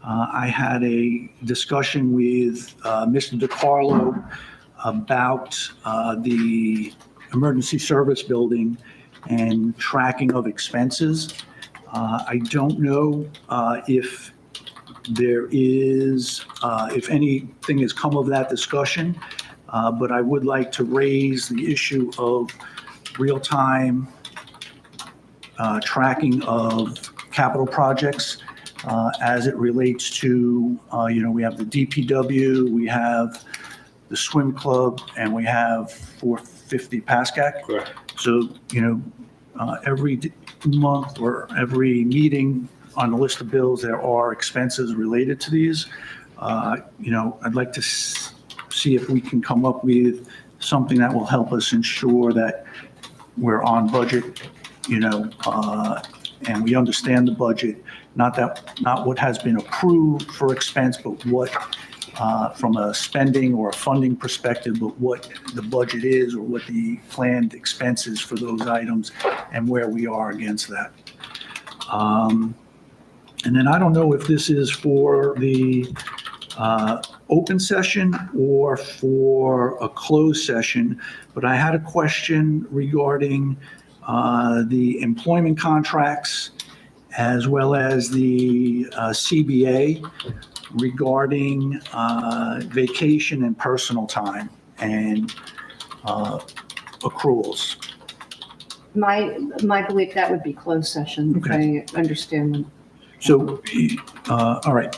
I had a discussion with Mr. DiCarlo about the emergency service building and tracking of expenses. I don't know if there is, if anything has come of that discussion, but I would like to raise the issue of real-time tracking of capital projects as it relates to, we have the DPW, we have the swim club, and we have 450 Pascack. Correct. So, every month or every meeting on the list of bills, there are expenses related to these. I'd like to see if we can come up with something that will help us ensure that we're on budget, and we understand the budget, not what has been approved for expense, but what from a spending or a funding perspective, but what the budget is or what the planned expenses for those items and where we are against that. And then I don't know if this is for the open session or for a closed session, but I had a question regarding the employment contracts as well as the CBA regarding vacation and personal time and accruals. My belief, that would be closed session. Okay. I understand. So, all right.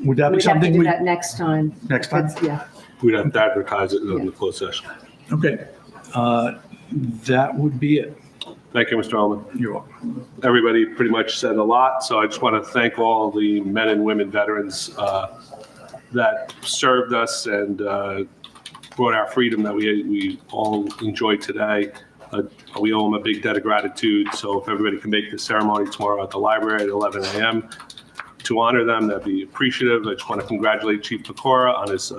Would that be We'd have to something do we, that next time. next time? Yeah. We'd have to advertise it in the closed session. Okay. That would be it. Thank you, Mr. Ullman. You're welcome. Everybody pretty much said a lot, so I just want to thank all the men and women veterans that served us and brought our freedom that we all enjoy today. We owe them a big debt of gratitude, so if everybody can make the ceremony tomorrow at the library at 11 a.m. to honor them, that'd be appreciative. I just want to congratulate Chief Pecora on his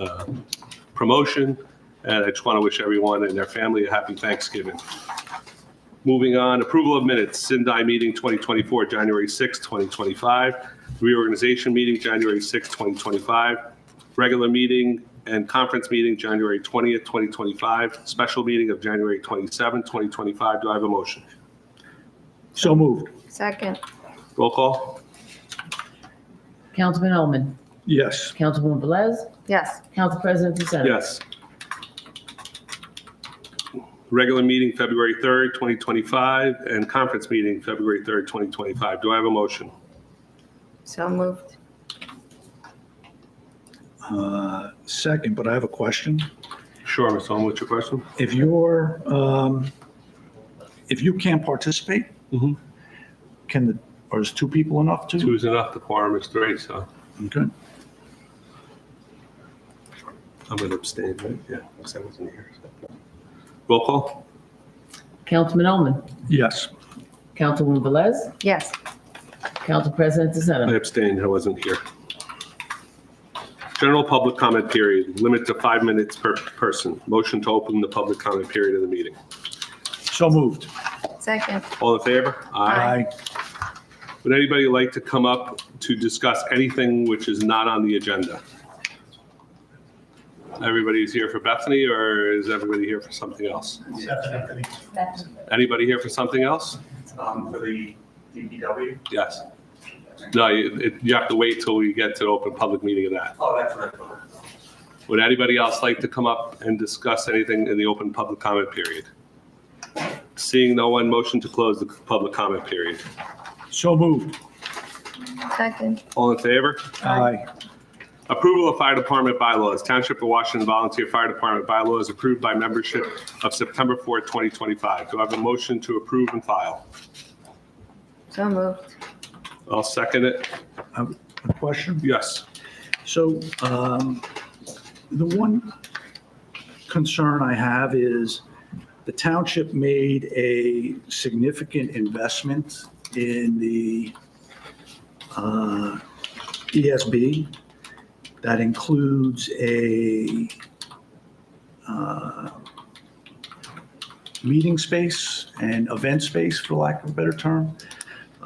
promotion, and I just want to wish everyone and their family a happy Thanksgiving. Moving on, approval of minutes, Sindai meeting 2024, January 6, 2025. Reorganization meeting, January 6, 2025. Regular meeting and conference meeting, January 20th, 2025. Special meeting of January 27, 2025. Do I have a motion? So moved. Second. Roll call? Councilman Ullman, Yes. Councilwoman Velez, Yes. Council President DeSenza. Yes. Regular meeting, February 3rd, 2025, and conference meeting, February 3rd, 2025. Do I have a motion? So moved. Second, but I have a question. Sure, Ms. Ullman, what's your question? If you can't participate, Mhm. or is two people enough to? Two is enough, the quorum is three, so Okay. I'm going to abstain, right? Yeah, because I wasn't here. Roll call? Councilman Ullman, Yes. Councilwoman Velez, Yes. Council President I DeSenza. abstained, I wasn't here. General public comment period, limit to 5 minutes per person. Motion to open the public comment period of the meeting. So moved. Second. All in favor? Aye. Would anybody like to come up to discuss anything which is not on the agenda? Everybody's here for Bethany, or is everybody here for something else? Anybody here for something else? For the DPW? Yes. No, you have to wait till we get to the open public meeting of that. Oh, that's what I thought. Would anybody else like to come up and discuss anything in the open public comment period? Seeing no one, motion to close the public comment period. So moved. Second. All in favor? Aye. Approval of fire department bylaws. Township of Washington Volunteer Fire Department bylaws approved by membership of September 4th, 2025. Do I have a motion to approve and file? So moved. I'll second it. A question? Yes. So the one concern I have is the township made a significant investment in the ESB. That includes a meeting space and event space, for lack of a better term,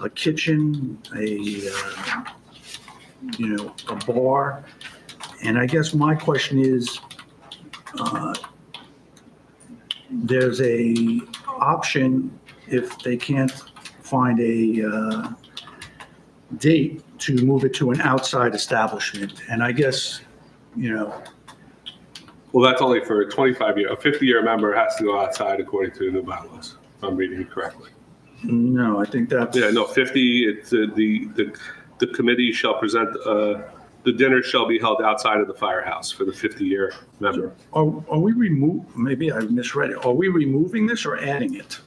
a kitchen, a bar. And I guess my question is, there's a option if they can't find a date to move it to an outside establishment. And I guess, Well, that's only for a 25-year. A 50-year member has to go outside according to the new bylaws, if I'm reading it correctly. no, I think that's. Yeah, no, 50, it's the committee shall present, the dinner shall be held outside of the firehouse for the 50-year member. Are we maybe I misread it. Are we removing this or adding it?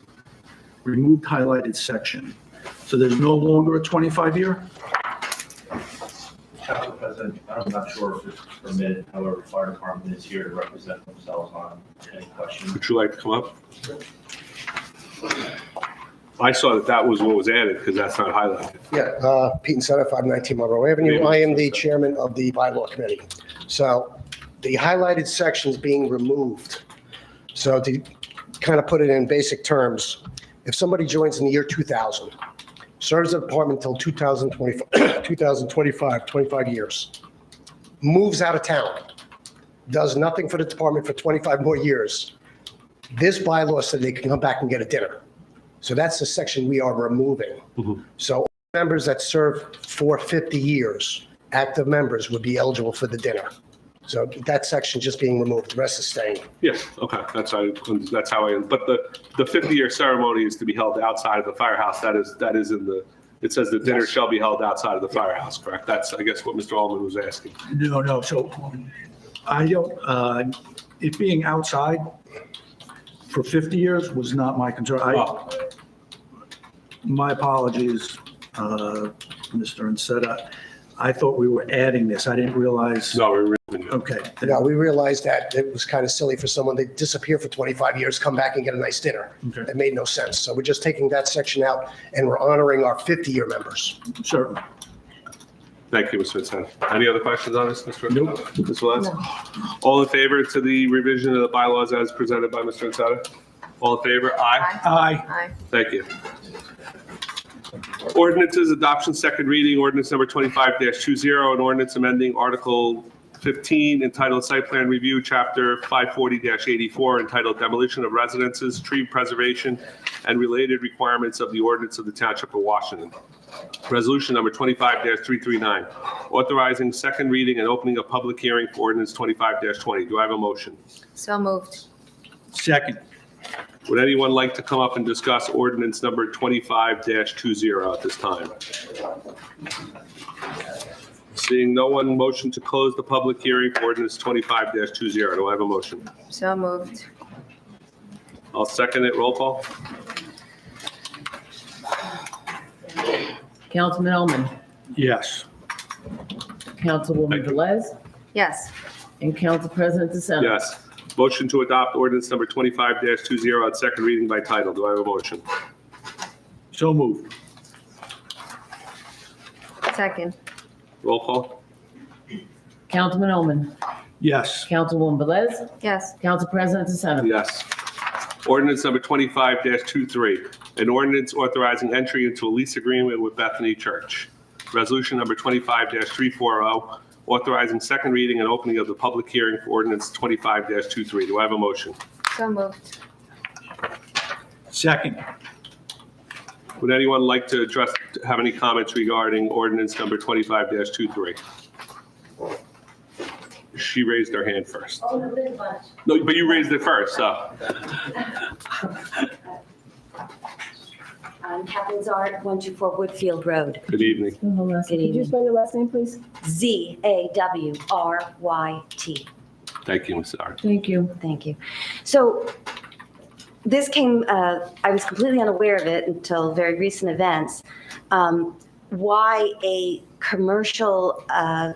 Removed highlighted section. So there's no longer a 25-year? Council President, I'm not sure if it's permitted, however, the fire department is here to represent themselves on any questions. Would you like to come up? I saw that was what was added because that's not highlighted. Yeah, Pete and Center, 519 Marlborough Avenue. I am the chairman of the bylaw committee. So the highlighted section's being removed. So to kind of put it in basic terms, if somebody joins in the year 2000, serves the department until 2025, 25 years, moves out of town, does nothing for the department for 25 more years, this bylaw said they can come back and get a dinner. So that's the section we are removing. So members that serve for 50 years, active members would be eligible for the dinner. So that section just being removed, the rest is staying. Yes, okay, that's how I, but the 50-year ceremony is to be held outside of the firehouse. That is in the, it says the dinner Yes. shall be held outside of the firehouse, correct? That's, I guess, what Mr. Allman was asking. No, so I don't, it being outside for 50 years was not my concern. My apologies, Mr. Enseta. I thought we were adding this. I didn't realize. No, we're removing it. Okay. Now, we realized that it was kind of silly for someone to disappear for 25 years, come back and get a nice dinner. Okay. It made no sense. So we're just taking that section out and we're honoring our 50-year members. Certainly. Thank you, Mr. Vincent. Any other questions on this, Mr. Nope. Ms. Velez? All in favor to the revision of the bylaws as presented by Mr. Enseta? All in favor? Aye. Aye. Aye. Thank you. Ordinances, adoption, second reading, ordinance number 25-20, an ordinance amending Article 15 entitled Site Plan Review, Chapter 540-84 entitled Demolition of Residences, Tree Preservation, and Related Requirements of the Ordinance of the Township of Washington. Resolution number 25-339, authorizing second reading and opening a public hearing for ordinance 25-20. Do I have a motion? So moved. Second. Would anyone like to come up and discuss ordinance number 25-20 at this time? Seeing no one, motion to close the public hearing for ordinance 25-20. Do I have a motion? So moved. I'll second it. Roll call. Councilman Ullman, Yes. Councilwoman Velez, Yes. and Council President DeSena. Yes. Motion to adopt ordinance number 25-20 on second reading by title. Do I have a motion? So moved. Second. Roll call. Councilman Ullman, Yes. Councilwoman Velez, Yes. Council President DeSena. Yes. Ordinance number 25-23, an ordinance authorizing entry into a lease agreement with Bethany Church. Resolution number 25-340, authorizing second reading and opening of the public hearing for ordinance 25-23. Do I have a motion? So moved. Second. Would anyone like to have any comments regarding ordinance number 25-23? She raised her hand first. Oh, no, there's a bunch. No, but you raised it first, so. Captain Zard, 124 Woodfield Road. Good evening. Good evening. spell your last name, please? Zawryt. Thank you, Ms. Art. Thank you. Thank you. So this came, I was completely unaware of it until very recent events. Why a commercial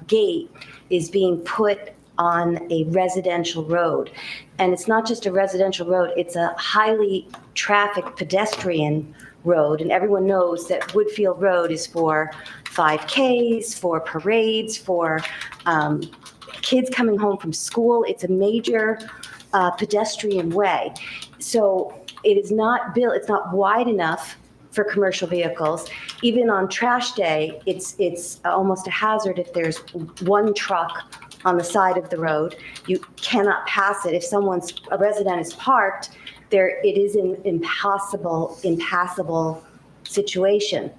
gate is being put on a residential road. And it's not just a residential road, it's a highly trafficked pedestrian road. And everyone knows that Woodfield Road is for 5Ks, for parades, for kids coming home from school. It's a major pedestrian way. So it is not built, it's not wide enough for commercial vehicles. Even on trash day, it's almost a hazard if there's one truck on the side of the road. You cannot pass it. If a resident is parked, it is an impassable situation.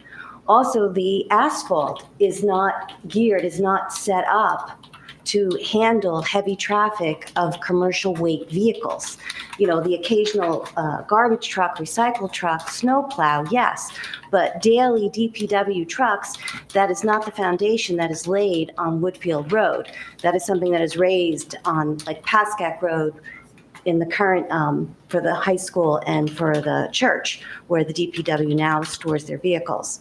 Also, the asphalt is not geared, is not set up to handle heavy traffic of commercial weight vehicles. You know, the occasional garbage truck, recycle truck, snow plow, yes, but daily DPW trucks, that is not the foundation that is laid on Woodfield Road. That is something that is raised on like Pascack Road in the current, for the high school and for the church, where the DPW now stores their vehicles.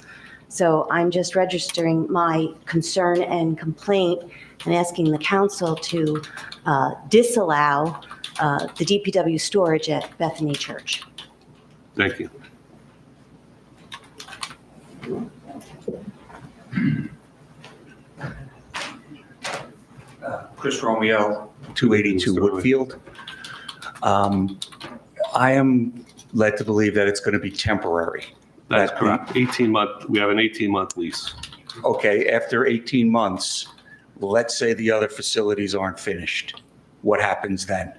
So I'm just registering my concern and complaint and asking the council to disallow the DPW storage at Bethany Church. Thank you. Chris Romeo, 282 Woodfield. I am led to believe that it's going to be temporary. That's correct. 18-month, we have an 18-month lease. Okay, after 18 months, let's say the other facilities aren't finished. What happens then?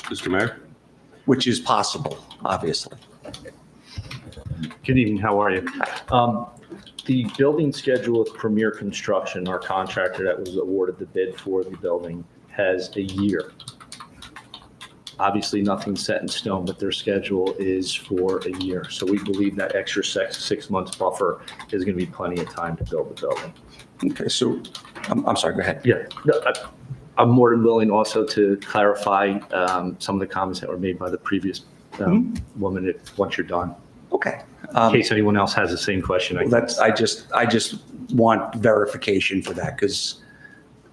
Mr. Mayor? Which is possible, obviously. Good evening, how are you? The building schedule with Premier Construction, our contractor that was awarded the bid for the building, has a year. Obviously, nothing's set in stone, but their schedule is for a year. So we believe that extra 6 months buffer is going to be plenty of time to build the building. Okay, so, I'm sorry, go ahead. Yeah, no, I'm more than willing also to clarify some of the comments that were made by the previous woman once you're done. Okay. In case anyone else has the same question. I just want verification for that because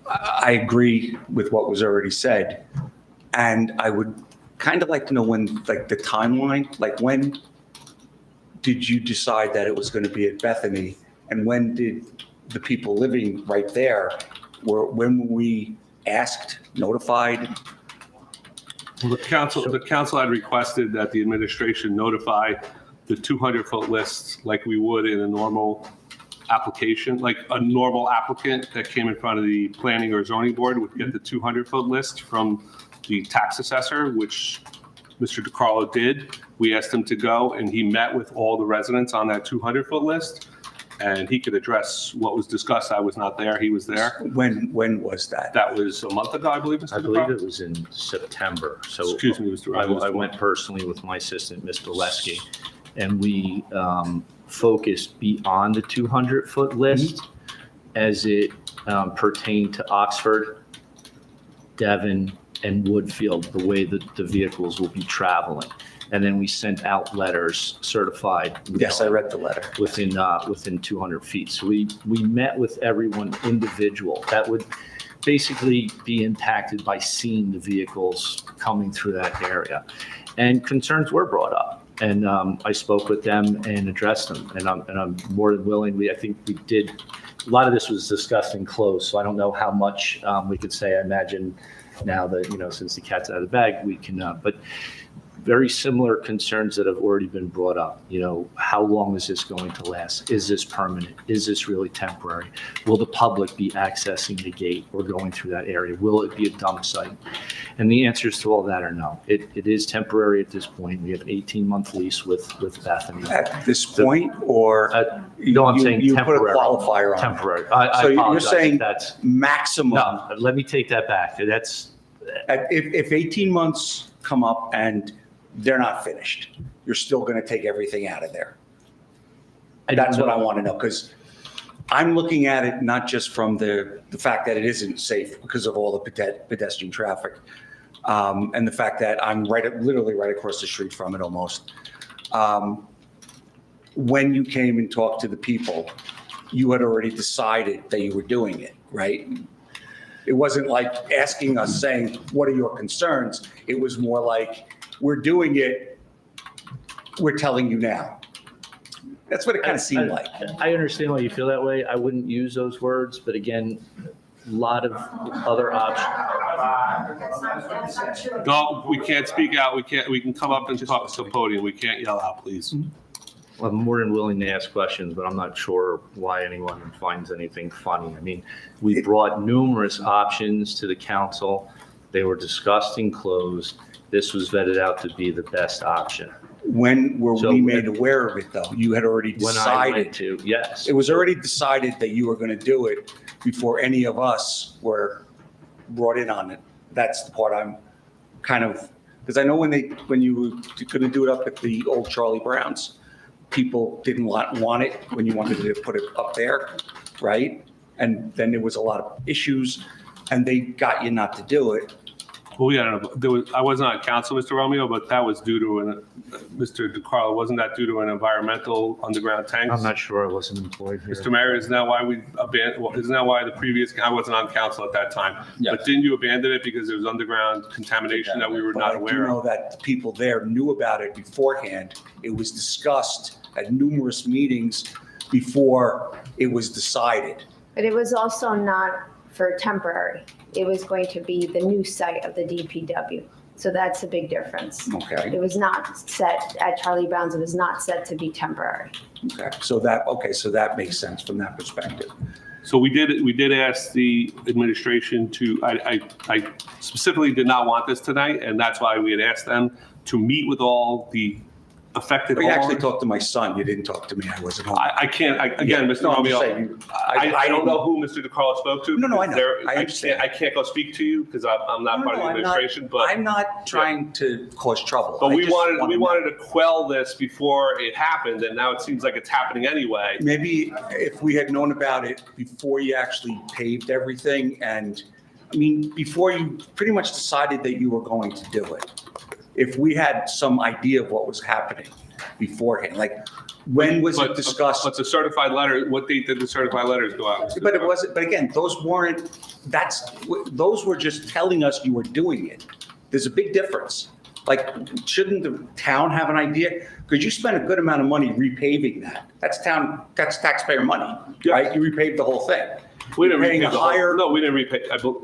I agree with what was already said. And I would kind of like to know when, like the timeline, like when did you decide that it was going to be at Bethany? And when did the people living right there, when were we asked, notified? Well, the council had requested that the administration notify the 200-foot list like we would in a normal application, like a normal applicant that came in front of the planning or zoning board would get the 200-foot list from the tax assessor, which Mr. DiCarlo did. We asked him to go and he met with all the residents on that 200-foot list and he could address what was discussed. I was not there, he was there. When was that? That was a month ago, I believe, Mr. I believe DiCarlo? it was in September. So Excuse me, Mr. Rogers. I went personally with my assistant, Mr. Lesky, and we focused beyond the 200-foot list as it pertained to Oxford, Devon, and Woodfield, the way that the vehicles will be traveling. And then we sent out letters certified. Yes, I read the letter. Within 200 feet. So we met with everyone individual. That would basically be impacted by seeing the vehicles coming through that area. And concerns were brought up. And I spoke with them and addressed them. And I'm more than willingly, I think we did, a lot of this was discussed in closed, so I don't know how much we could say. I imagine now that, since the cat's out of the bag, we can, but very similar concerns that have already been brought up. How long is this going to last? Is this permanent? Is this really temporary? Will the public be accessing the gate or going through that area? Will it be a dump site? And the answers to all that are no. It is temporary at this point. We have an 18-month lease with Bethany. At this point, or? No, I'm saying you temporary. put a qualifier on it. Temporary. So you're apologize saying if that's maximum? No, let me take that back. That's If 18 months come up and they're not finished, you're still going to take everything out of there. That's what I want to know, because I'm looking at it not just from the fact that it isn't safe because of all the pedestrian traffic, and the fact that I'm literally right across the street from it almost. When you came and talked to the people, you had already decided that you were doing it, right? It wasn't like asking us saying, what are your concerns? It was more like, we're doing it, we're telling you now. That's what it kind of seemed like. I understand why you feel that way. I wouldn't use those words, but again, a lot of other options. No, we can't speak out. We can come up and talk to the podium. We can't yell out, please. I'm more than willing to ask questions, but I'm not sure why anyone finds anything funny. I mean, we brought numerous options to the council. They were discussed and closed. This was vetted out to be the best option. When were we made aware of it, though? You had already When I went decided. to, yes. It was already decided that you were going to do it before any of us were brought in on it. That's the part I'm kind of, because I know when you were going to do it up at the old Charlie Brown's, people didn't want it when you wanted to put it up there, right? And then there was a lot of issues, and they got you not to do it. Well, yeah, I wasn't on council, Mr. Romeo, but that was due to Mr. DiCarlo, wasn't that due to an environmental underground tank? I'm not sure. I wasn't employed here. Mr. Mayor, isn't that why the previous, I wasn't on council at that time. Yes. But didn't you abandon it because there was underground contamination that we were not But I aware do of? know that the people there knew about it beforehand. It was discussed at numerous meetings before it was decided. But it was also not for temporary. It was going to be the new site of the DPW. So that's a big difference. Okay, It was not set at Charlie Brown's, it was not set to be temporary. okay. So that makes sense from that perspective. So we did ask the administration to, I specifically did not want this tonight, and that's why we had asked them to meet with all the affected But you actually homeowners. talked to my son. You didn't talk to me. I wasn't home. I can't, again, Mr. No, I'm just Romeo, saying, I don't know who Mr. DeCarlo spoke to. No, I know. There- I understand. I can't go speak to you because I'm not part of the I'm not- administration, but. I'm not trying to cause trouble. But I we just wanted wanna- to quell this before it happened, and now it seems like it's happening anyway. Maybe if we had known about it before you actually paved everything and, I mean, before you pretty much decided that you were going to do it. If we had some idea of what was happening beforehand, like when was it discussed? But the certified letter, what date did the certified letters go out? But it wasn't, but again, those were just telling us you were doing it. There's a big difference. Like, shouldn't the town have an idea? Because you spent a good amount of money repaving that. That's taxpayer money, right? You repaved the whole thing. We didn't Paying repay a the whole, higher- no, we didn't repay.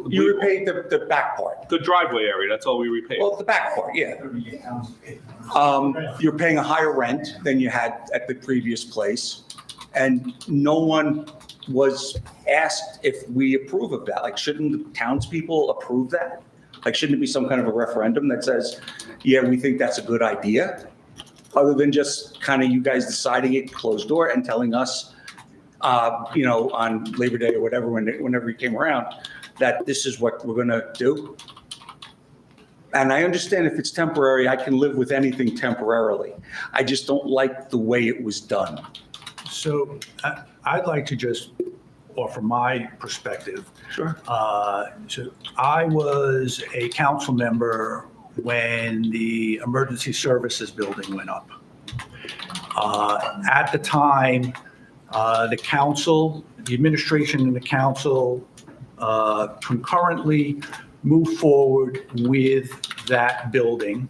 You repaved the back part. The driveway area, that's all we repaid. Well, the back part, yeah. You're paying a higher rent than you had at the previous place, and no one was asked if we approve of that. Like, shouldn't the townspeople approve that? Like, shouldn't it be some kind of a referendum that says, yeah, we think that's a good idea? Other than just kind of you guys deciding it closed door and telling us, on Labor Day or whatever, whenever it came around, that this is what we're gonna do. And I understand if it's temporary, I can live with anything temporarily. I just don't like the way it was done. So I'd like to just offer my perspective. Sure. So I was a council member when the emergency services building went up. At the time, the council, the administration and the council concurrently moved forward with that building.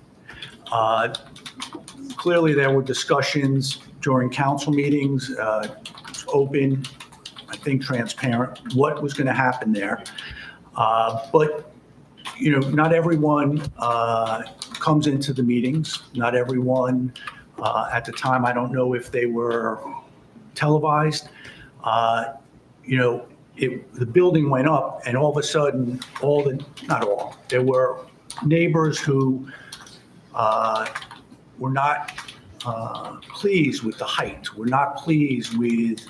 Clearly, there were discussions during council meetings, open, I think transparent, what was going to happen there. But, not everyone comes into the meetings. Not everyone, at the time, I don't know if they were televised. The building went up and all of a sudden, there were neighbors who were not pleased with the height, were not pleased with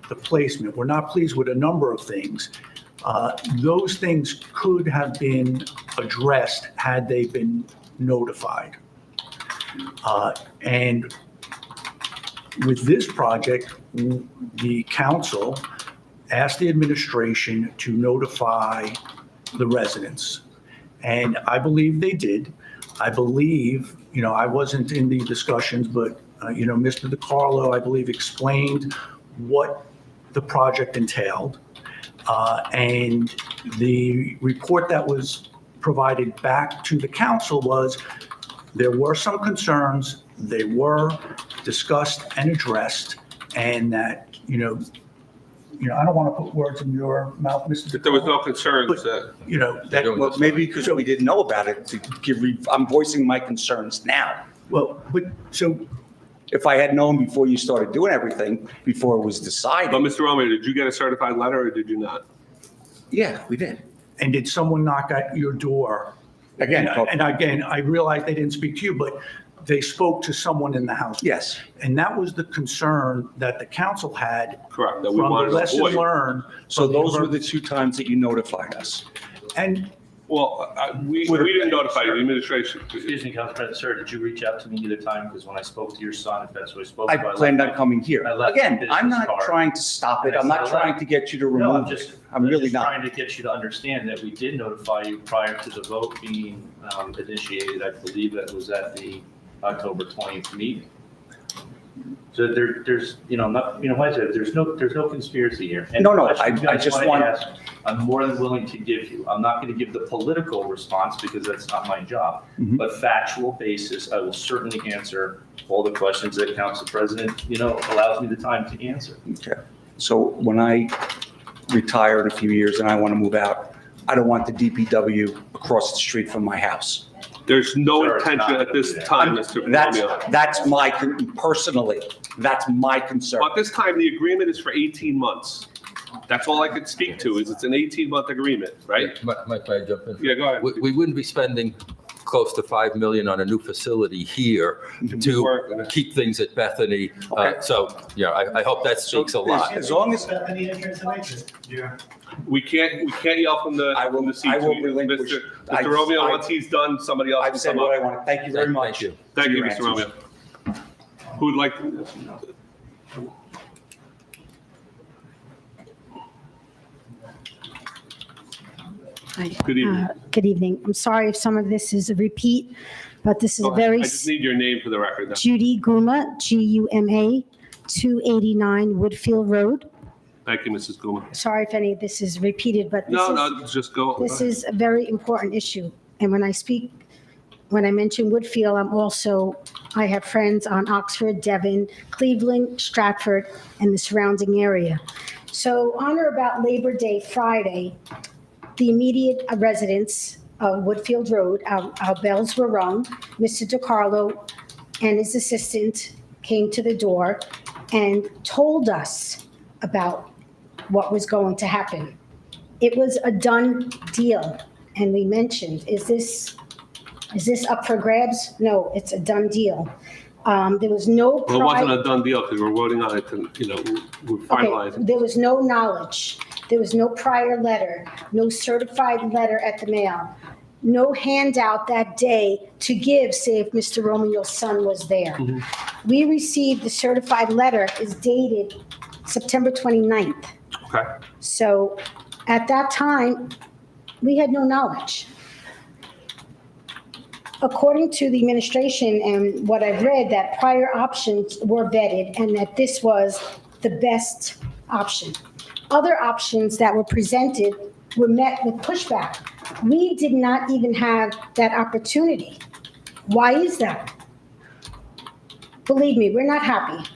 the placement, were not pleased with a number of things. Those things could have been addressed had they been notified. And with this project, the council asked the administration to notify the residents. And I believe they did. I believe, I wasn't in the discussions, but, Mr. DeCarlo, I believe, explained what the project entailed. And the report that was provided back to the council was there were some concerns, they were discussed and addressed, and that, I don't want to put words in your mouth, Mr. That there was no concerns that. Well, maybe because we didn't know about it, I'm voicing my concerns now. Well, but so. If I had known before you started doing everything, before it was decided. But Mr. Romeo, did you get a certified letter or did you not? Yeah, we did. And did someone knock at your door? Again. And again, I realize they didn't speak to you, but they spoke to someone in the house. Yes. And that was the concern that the council had. Correct, that we From wanted the to lesson avoid. learned. So from those were the two times that you notified us. And Well, we didn't notify you, the administration. Excuse me, Council President, sir, did you reach out to me either time? Because when I spoke to your son, if that's what I spoke I to. planned on coming here. I left Again, the I'm business not card. trying to stop it. And I I'm not said I trying left. to get you to No, remove it. I'm really not. trying to get you to understand that we did notify you prior to the vote being initiated. I believe that was at the October 20th meeting. So there's, like I said, there's no conspiracy here. And No, the question you I guys just wanted want- to ask, I'm more than willing to give you. I'm not going to give the political response because that's not my job. Mhm. But factual basis, I will certainly answer all the questions that Council President, allows me the time to answer. Okay. So when I retire in a few years and I want to move out, I don't want the DPW across the street from my house. There's no Sir, it's intention not at this gonna be time, Mr. Romeo. That's my, personally, that's my concern. But this time, the agreement is for 18 months. That's all I could speak to, is it's an 18-month agreement, right? Might I jump in? Yeah, go ahead. We wouldn't be spending close to $5 million on a new facility here to keep things at Bethany. So, yeah, I hope that speaks a lot. As long as, We can't yell from the, from the seats. I will relinquish. Mr. Romeo, once he's done, somebody else I've will said come what I up. want. Thank you very much. Thank you. Thank you, Your Mr. answers. Romeo. Who would like to? Good evening. Good evening. I'm sorry if some of this is a repeat, but this is Go a ahead. very I just need your name for the record. Judy Guma, Guma, 289 Woodfield Road. Thank you, Mrs. Guma. Sorry if any of this is repeated, but No, just go. this is a very important issue. And when I mention Woodfield, I have friends on Oxford, Devon, Cleveland, Stratford, and the surrounding area. So on or about Labor Day Friday, the immediate residents of Woodfield Road, our bells were rung. Mr. DiCarlo and his assistant came to the door and told us about what was going to happen. It was a done deal. And we mentioned, is this up for grabs? No, it's a done deal. There was no Well, it wasn't a done deal because we're voting on it to, we're finalizing. Okay, there was no knowledge. There was no prior letter, no certified letter at the mail, no handout that day to give, say if Mr. Romeo's son was there. We received the certified letter, is dated September 29th. Okay. So at that time, we had no knowledge. According to the administration and what I've read, that prior options were vetted and that this was the best option. Other options that were presented were met with pushback. We did not even have that opportunity. Why is that? Believe me, we're not happy.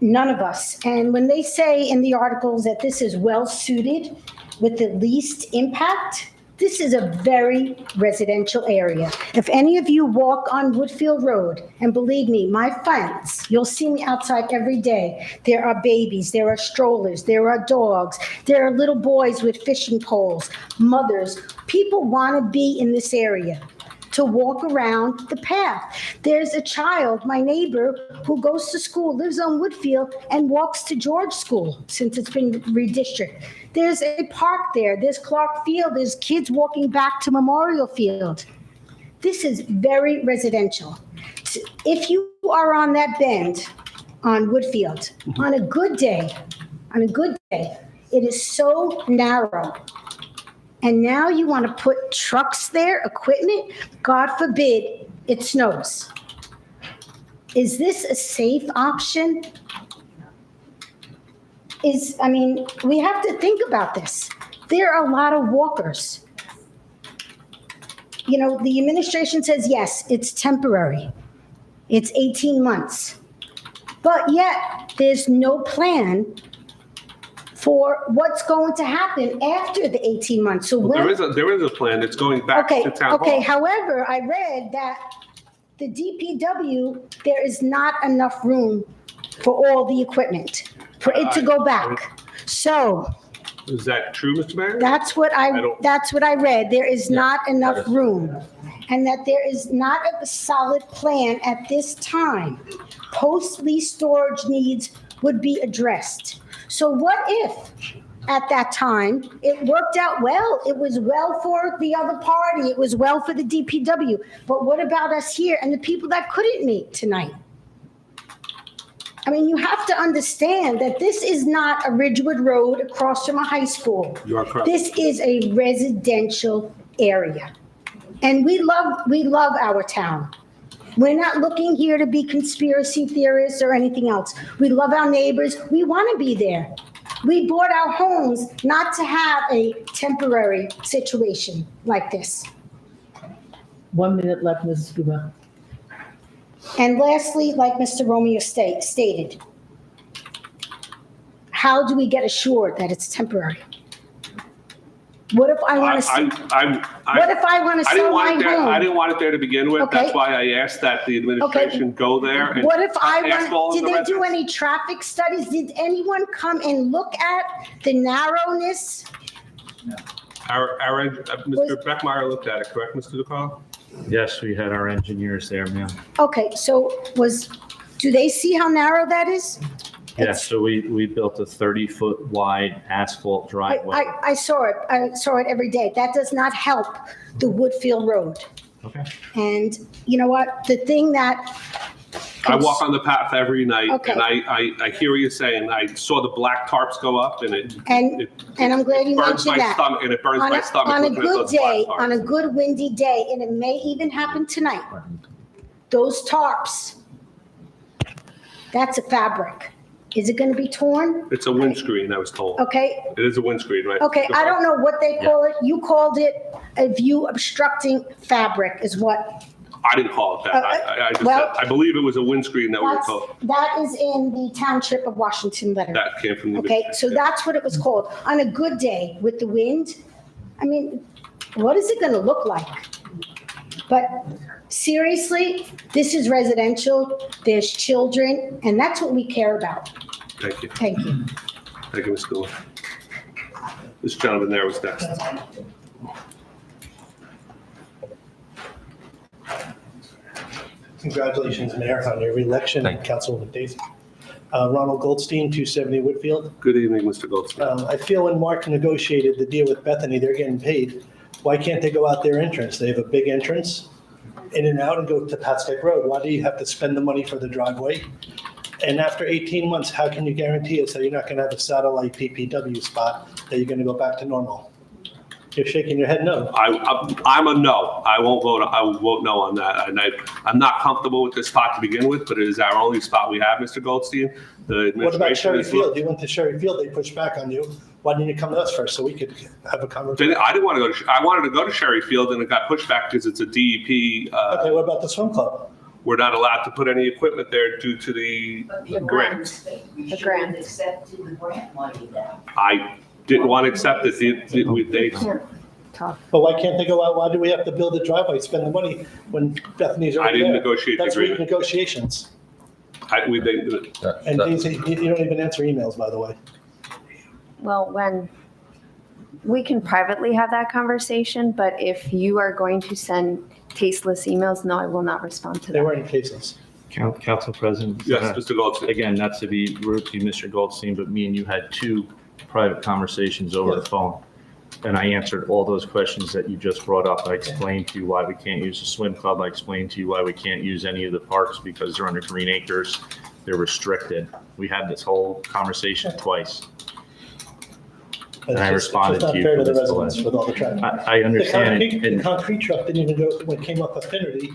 None of us. And when they say in the articles that this is well suited with the least impact, this is a very residential area. If any of you walk on Woodfield Road, and believe me, my friends, you'll see me outside every day. There are babies, there are strollers, there are dogs, there are little boys with fishing poles, mothers. People want to be in this area to walk around the path. There's a child, my neighbor, who goes to school, lives on Woodfield, and walks to George School since it's been redistricted. There's a park there. There's Clark Field. There's kids walking back to Memorial Field. This is very residential. If you are on that bend on Woodfield, on a good day, it is so narrow. And now you want to put trucks there, equipment? God forbid it snows. Is this a safe option? We have to think about this. There are a lot of walkers. The administration says, yes, it's temporary. It's 18 months. But yet, there's no plan for what's going to happen after the 18 months. So There is a plan. It's going back to town hall. Okay, however, I read that the DPW, there is not enough room for all the equipment, for it to go back. So Is that true, Mr. Mayor? that's what I read. There is not enough room. And that there is not a solid plan at this time. Post-lease storage needs would be addressed. So what if at that time it worked out well? It was well for the other party. It was well for the DPW. But what about us here and the people that couldn't meet tonight? You have to understand that this is not a Ridgewood Road across from a high school. You are correct. This is a residential area. And we love our town. We're not looking here to be conspiracy theorists or anything else. We love our neighbors. We want to be there. We bought our homes not to have a temporary situation like this. 1 minute left, Mrs. Guma. And lastly, like Mr. Romeo stated, how do we get assured that it's temporary? What if I want to, what if I want to I didn't sell my want it there, I home? didn't want it there to begin with. Okay. That's why I asked that the administration go there and What if ask all of did the they do residents. any traffic studies? Did anyone come and look at the narrowness? Mr. Beckmeyer looked at it, correct, Mr. DeCarlo? Yes, we had our engineers there, ma'am. Okay, so do they see how narrow that is? Yes, so we built a 30-foot wide asphalt driveway. I saw it. I saw it every day. That does not help the Woodfield Road. Okay. And you know what? The thing that. I walk on the path every night, Okay. and I hear what you're saying. I saw the black tarps go up, and it And I'm glad you burns mentioned my that. stomach, and it burns my stomach. On a looking at good those black day, tarps. on a good windy day, and it may even happen tonight, those tarps, that's a fabric. Is it going to be torn? It's a windscreen, I was told. Okay, It is a windscreen, right? okay, I don't know what they call it. You called it a view obstructing fabric is what, I didn't call it that. I just well, said, I believe it was a windscreen that we were that's, told. that is in the Township of Washington letter. That came from the. Okay, so that's what it was called. On a good day with the wind, I mean, what is it gonna look like? But seriously, this is residential, there's children, and that's what we care about. Thank you. Thank you. Thank you, Ms. Gould. This gentleman there was next. Congratulations, Mayor, on your reelection, Thank you. Councilwoman Daisy. Ronald Goldstein, 270 Whitfield. Good evening, Mr. Goldstein. I feel when Mark negotiated the deal with Bethany, they're getting paid. Why can't they go out their entrance? They have a big entrance in and out and go to Pascack Road. Why do you have to spend the money for the driveway? And after 18 months, how can you guarantee us that you're not going to have a satellite PPW spot, that you're going to go back to normal? You're shaking your head no. I'm a no. I won't vote no on that. And I'm not comfortable with this spot to begin with, but it is our only spot we have, Mr. Goldstein. The What about administration Sherry is. Field? You went to Sherry Field, they pushed back on you. Why didn't you come to us first so we could have a conversation? I didn't want to go to, I wanted to go to Sherry Field and it got pushed back because it's a DEP. Okay, what about the swim club? We're not allowed to put any equipment there due to the grant. The grant. Accepted the grant money now. I didn't want to accept it. They, Tough. But why can't they go out? Why do we have to build a driveway, spend the money when Bethany's I already didn't there? negotiate the That's weak agreement. negotiations. That- And that- Daisy, you don't even answer emails, by the way. Well, when, we can privately have that conversation, but if you are going to send tasteless emails, no, I will not respond to They that. weren't cases. Council President. Yes, Mr. Goldstein. Again, not to be rude to you, Mr. Goldstein, but me and you had two private conversations over the Yes. phone. And I answered all those questions that you just brought up. I explained to you why we can't use the swim club. I explained to you why we can't use any of the parks because they're under green acres. They're restricted. We had this whole conversation twice. But And I it's just responded not to you fair for to the this residents delay. with all the traffic. I understand. The And concrete truck didn't even go, when it came up Affinity,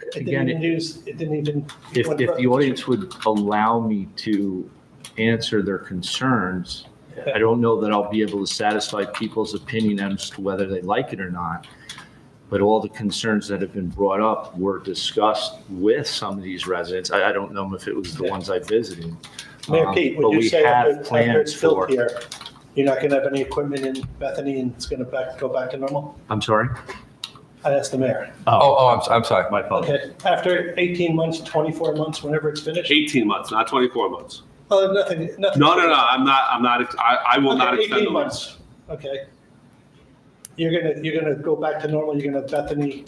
it Again, didn't even use, it didn't even. if the audience would allow me to answer their concerns, I don't know that I'll be able to satisfy people's opinion as to whether they like it or not. But all the concerns that have been brought up were discussed with some of these residents. I don't know if it was the ones I visited. Mayor Pete, But would you we say have after plans it's built for, here, you're not gonna have any equipment in Bethany and it's gonna go back to normal? I'm sorry? I asked the mayor. I'm sorry. My fault. Okay, after 18 months, 24 months, whenever it's finished? 18 months, not 24 months. Oh, nothing. No, I'm not, I will not Okay, extend 18 the months, okay. You're gonna go back to normal, you're gonna Bethany,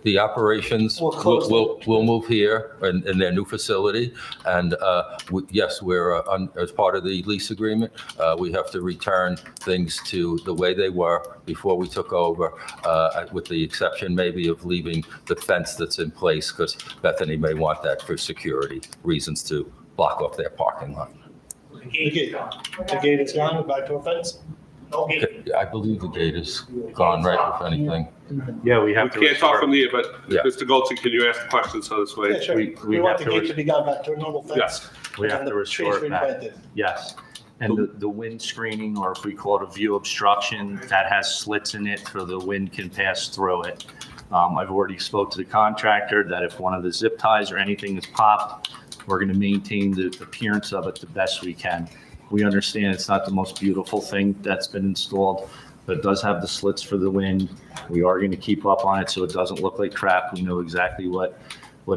The operations We'll close will move here in their new facility. And yes, we're, as part of the lease agreement, we have to return things to the way they were before we took over, with the exception maybe of leaving the fence that's in place, because Bethany may want that for security reasons to block off their parking lot. the gate is gone, back to a fence? I believe the gate is gone, right, if anything. Yeah, we We have to. can't talk restore- from the, but Yeah. Mr. Goldstein, can you ask the question so this way? Yeah, sure. we We want have the to gate to be gone back to a normal fence. Yes. We have and to the restore trees it back. replanted. Yes. And the wind screening, or if we call it a view obstruction, that has slits in it so the wind can pass through it. I've already spoke to the contractor that if one of the zip ties or anything is popped, we're going to maintain the appearance of it the best we can. We understand it's not the most beautiful thing that's been installed, but it does have the slits for the wind. We are going to keep up on it so it doesn't look like crap. We know exactly what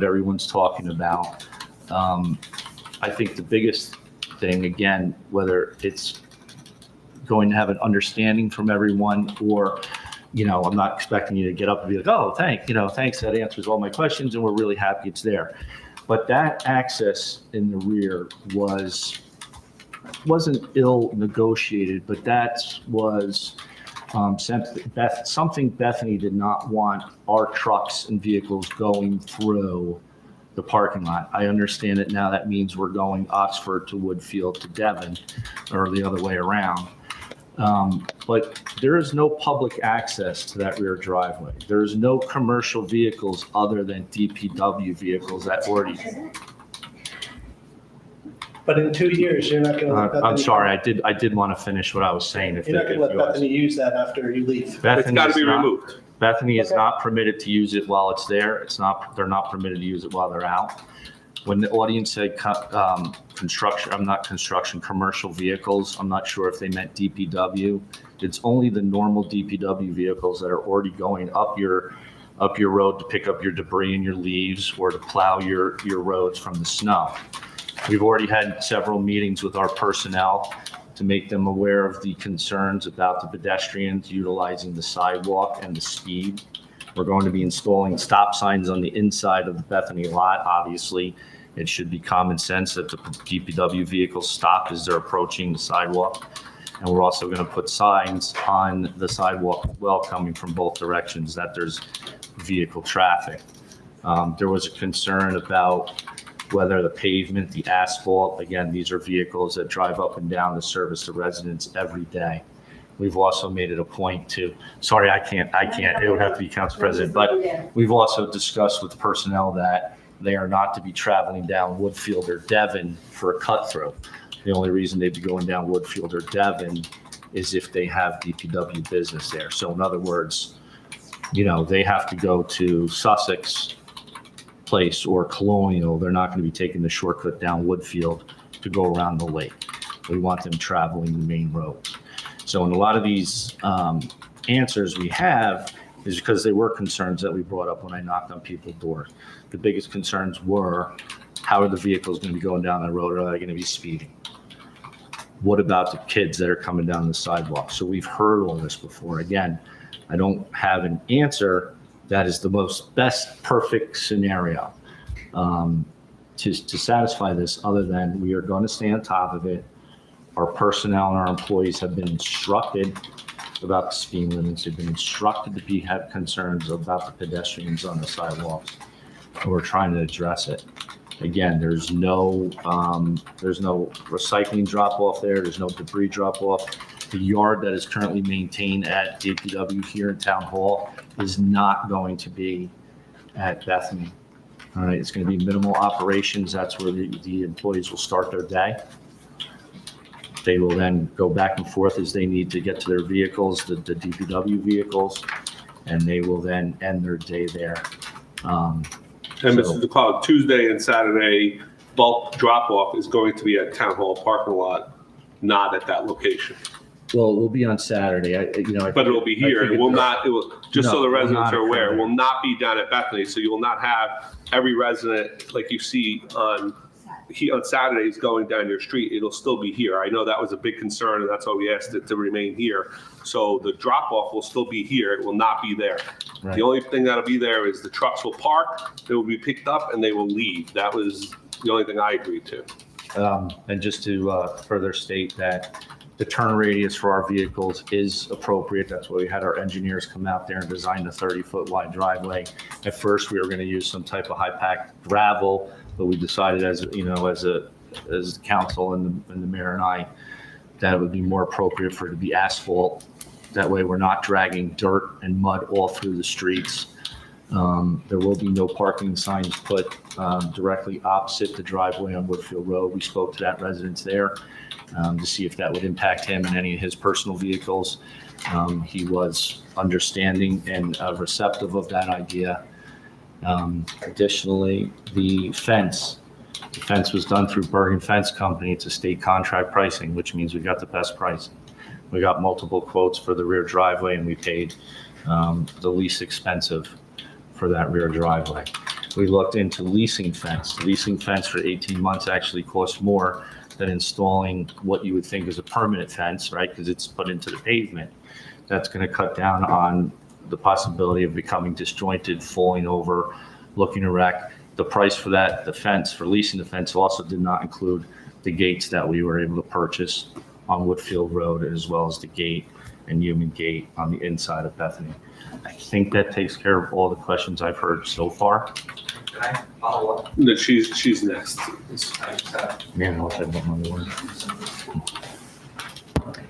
everyone's talking about. I think the biggest thing, again, whether it's going to have an understanding from everyone or, I'm not expecting you to get up and be like, oh, thanks, that answers all my questions and we're really happy it's there. But that access in the rear wasn't ill negotiated, but that was something Bethany did not want our trucks and vehicles going through the parking lot. I understand it now. That means we're going Oxford to Woodfield to Devon or the other way around. But there is no public access to that rear driveway. There is no commercial vehicles other than DPW vehicles that already. But in 2 years, you're not going to let Bethany. I'm sorry, I did want to finish what I was saying. You're not going to let Bethany use that after you leave. It's got to be removed. Bethany is not permitted to use it while it's there. They're not permitted to use it while they're out. When the audience said commercial vehicles, I'm not sure if they meant DPW. It's only the normal DPW vehicles that are already going up your road to pick up your debris and your leaves or to plow your roads from the snow. We've already had several meetings with our personnel to make them aware of the concerns about the pedestrians utilizing the sidewalk and the speed. We're going to be installing stop signs on the inside of the Bethany lot. Obviously, it should be common sense that the DPW vehicles stop as they're approaching the sidewalk. And we're also going to put signs on the sidewalk as well, coming from both directions, that there's vehicle traffic. There was a concern about whether the pavement, the asphalt, again, these are vehicles that drive up and down to service the residents every day. We've also made it a point to, sorry, I can't, it would have to be Council President, but we've also discussed with personnel that they are not to be traveling down Woodfield or Devon for a cut through. The only reason they'd be going down Woodfield or Devon is if they have DPW business there. So in other words, they have to go to Sussex Place or Colonial. They're not going to be taking the shortcut down Woodfield to go around the lake. We want them traveling the main roads. So in a lot of these answers we have is because they were concerns that we brought up when I knocked on people's doors. The biggest concerns were, how are the vehicles going to be going down the road? Are they going to be speeding? What about the kids that are coming down the sidewalk? So we've heard all this before. Again, I don't have an answer that is the best perfect scenario to satisfy this, other than we are going to stay on top of it. Our personnel and our employees have been instructed about the speed limits. They've been instructed to have concerns about the pedestrians on the sidewalks. And we're trying to address it. Again, there's no recycling drop off there. There's no debris drop off. The yard that is currently maintained at DPW here in Town Hall is not going to be at Bethany. All right, it's going to be minimal operations. That's where the employees will start their day. They will then go back and forth as they need to get to their vehicles, the DPW vehicles, and they will then end their day there. And Mr. DeCloud, Tuesday and Saturday bulk drop-off is going to be at Town Hall parking lot, not at that location. Well, it will be on Saturday. But it will be here. It will not, just so the residents are aware, it occur. will not be down at Bethany. So you will not have every resident like you see on Saturdays going down your street. It'll still be here. I know that was a big concern, and that's why we asked it to remain here. So the drop-off will still be here. It will not be there. Right. The only thing that'll be there is the trucks will park, they will be picked up, and they will leave. That was the only thing I agreed to. And just to further state that the turn radius for our vehicles is appropriate. That's why we had our engineers come out there and design the 30-foot wide driveway. At first, we were going to use some type of high-packed gravel, but we decided as the council and the mayor and I, that it would be more appropriate for it to be asphalt. That way we're not dragging dirt and mud all through the streets. There will be no parking signs put directly opposite the driveway on Woodfield Road. We spoke to that resident there to see if that would impact him and any of his personal vehicles. He was understanding and receptive of that idea. Additionally, the fence The fence was done through Bergen Fence Company. It's a state contract pricing, which means we got the best pricing. We got multiple quotes for the rear driveway, and we paid the least expensive for that rear driveway. We looked into leasing fence. Leasing fence for 18 months actually costs more than installing what you would think is a permanent fence, right? Because it's put into the pavement. That's going to cut down on the possibility of becoming disjointed, falling over, looking to wreck. The price for that, the fence, for leasing the fence also did not include the gates that we were able to purchase on Woodfield Road, as well as the gate and Human Gate on the inside of Bethany. I think that takes care of all the questions I've heard so far. Can I follow up? No, she's next. Man, I wish I'd done my word.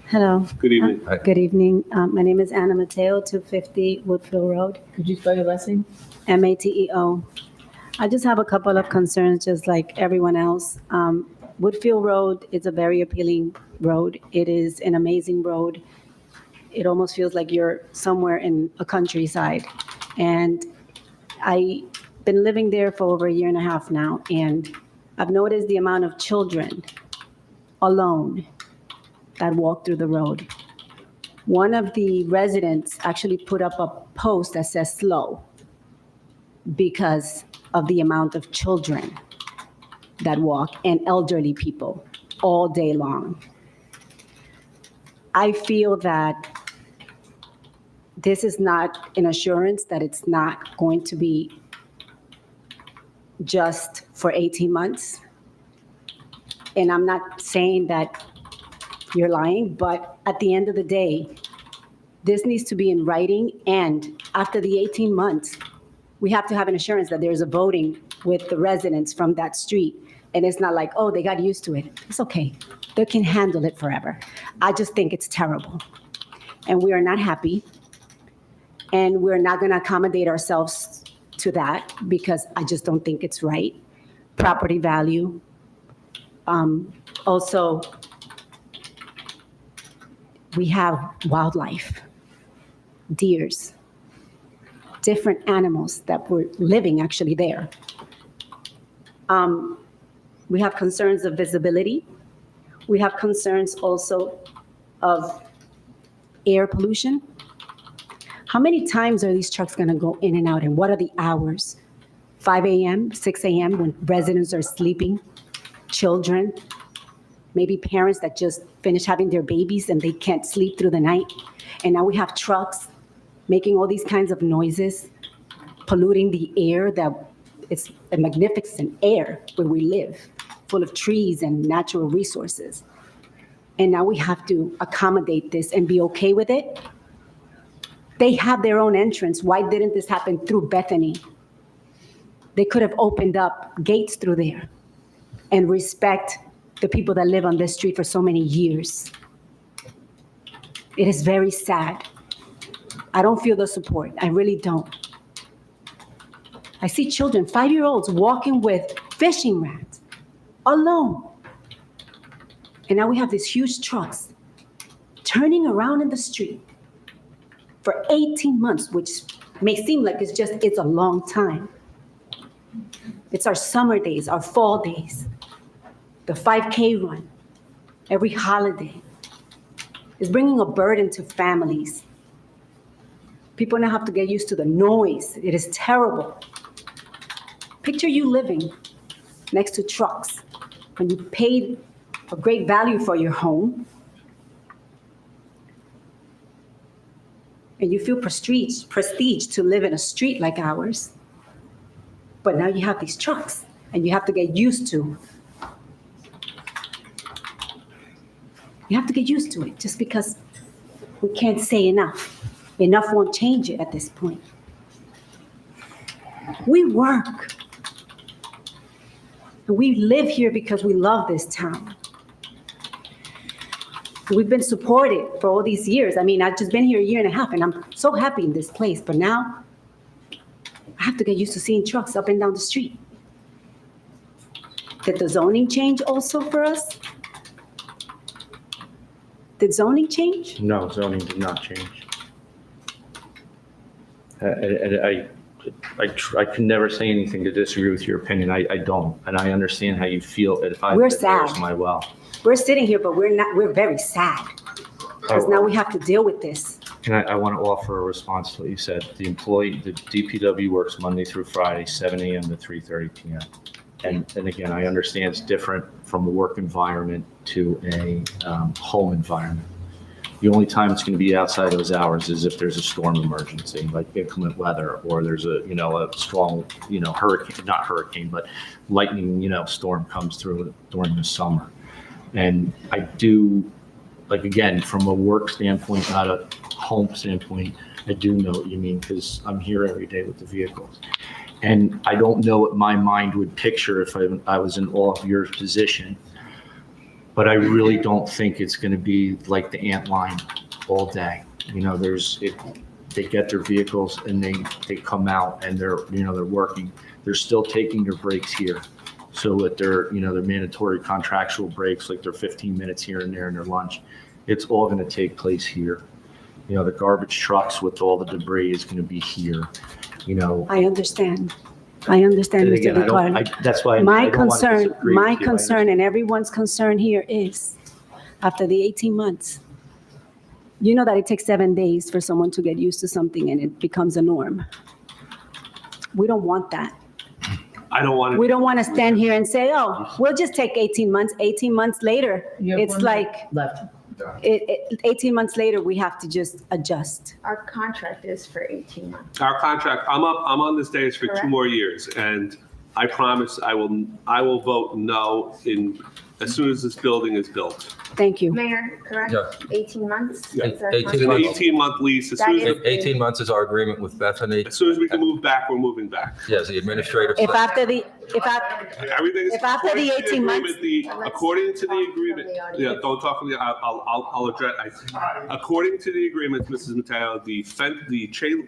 Hello, Good evening. good evening. My name is Anna Mateo, 250 Woodfield Road, Could you spell your last name? Mateo. I just have a couple of concerns, just like everyone else. Woodfield Road is a very appealing road. It is an amazing road. It almost feels like you're somewhere in a countryside. And I've been living there for over a year and a half now, and I've noticed the amount of children alone that walk through the road. One of the residents actually put up a post that says slow because of the amount of children that walk and elderly people all day long. I feel that this is not an assurance that it's not going to be just for 18 months. And I'm not saying that you're lying, but at the end of the day, this needs to be in writing. And after the 18 months, we have to have an assurance that there's a voting with the residents from that street. And it's not like, oh, they got used to it. It's okay. They can handle it forever. I just think it's terrible. And we are not happy. And we're not going to accommodate ourselves to that because I just don't think it's right. Property value. Also, we have wildlife, deers, different animals that were living actually there. We have concerns of visibility. We have concerns also of air pollution. How many times are these trucks going to go in and out, and what are the hours? 5 a.m., 6 a.m. when residents are sleeping, children, maybe parents that just finished having their babies and they can't sleep through the night. And now we have trucks making all these kinds of noises, polluting the air that it's a magnificent air where we live, full of trees and natural resources. And now we have to accommodate this and be okay with it. They have their own entrance. Why didn't this happen through Bethany? They could have opened up gates through there and respect the people that live on this street for so many years. It is very sad. I don't feel the support. I really don't. I see children, 5-year-olds, walking with fishing rods alone. And now we have these huge trucks turning around in the street for 18 months, which may seem like it's a long time. It's our summer days, our fall days, the 5K run, every holiday. It's bringing a burden to families. People now have to get used to the noise. It is terrible. Picture you living next to trucks when you paid a great value for your home and you feel prestige to live in a street like ours. But now you have these trucks and you have to get used to. You have to get used to it just because we can't say enough. Enough won't change it at this point. We work. And we live here because we love this town. We've been supported for all these years. I mean, I've just been here a year and a half and I'm so happy in this place. But now I have to get used to seeing trucks up and down the street. Did the zoning change also for us? Did zoning change? No, zoning did not change. I I can never say anything to disagree with your opinion. I don't. And I understand how you feel if I We're if there's sad. my well. We're sitting here, but we're very sad because now we have to deal with this. And I want to offer a response to what you said. The DPW works Monday through Friday, 7 a.m. to 3:30 p.m. And again, I understand it's different from a work environment to a home environment. The only time it's going to be outside those hours is if there's a storm emergency, like inclement weather, or there's a strong, hurricane, not hurricane, but lightning, storm comes through during the summer. And I do, again, from a work standpoint, not a home standpoint, I do know what you mean, because I'm here every day with the vehicles. And I don't know what my mind would picture if I was in all of your position, but I really don't think it's going to be like the ant line all day. They get their vehicles and they come out and they're working. They're still taking their breaks here. So with their mandatory contractual breaks, like their 15 minutes here and there and their lunch, it's all going to take place here. The garbage trucks with all the debris is going to be here. I understand. I understand, And Mr. again, DeCarlo. that's why My I don't want to concern, disagree my with you. I concern and everyone's concern here is after the 18 months, you know that it takes 7 days for someone to get used to something and it becomes a norm. We don't want that. I don't want to. We don't want to stand here and say, oh, we'll just take 18 months. 18 months later, You have it's one like, left. 18 months later, we have to just adjust. Our contract is for 18 months. Our contract, I'm on this dais for 2 Correct. more years, and I promise I will vote no as soon as this building is built. Thank you. Mayor, correct? Yeah. 18 months? Yeah. is our 18 It's an contract? 18-month lease. As That soon as, is- 18 months is our agreement with Bethany. as soon as we can move back, we're moving back. Yes, the administrative. If after Everything is If after the according to 18 months- agreement, according to the Talk from agreement, the audience. yeah, don't talk from the, I'll address, according to the agreement, Mrs. Mateo,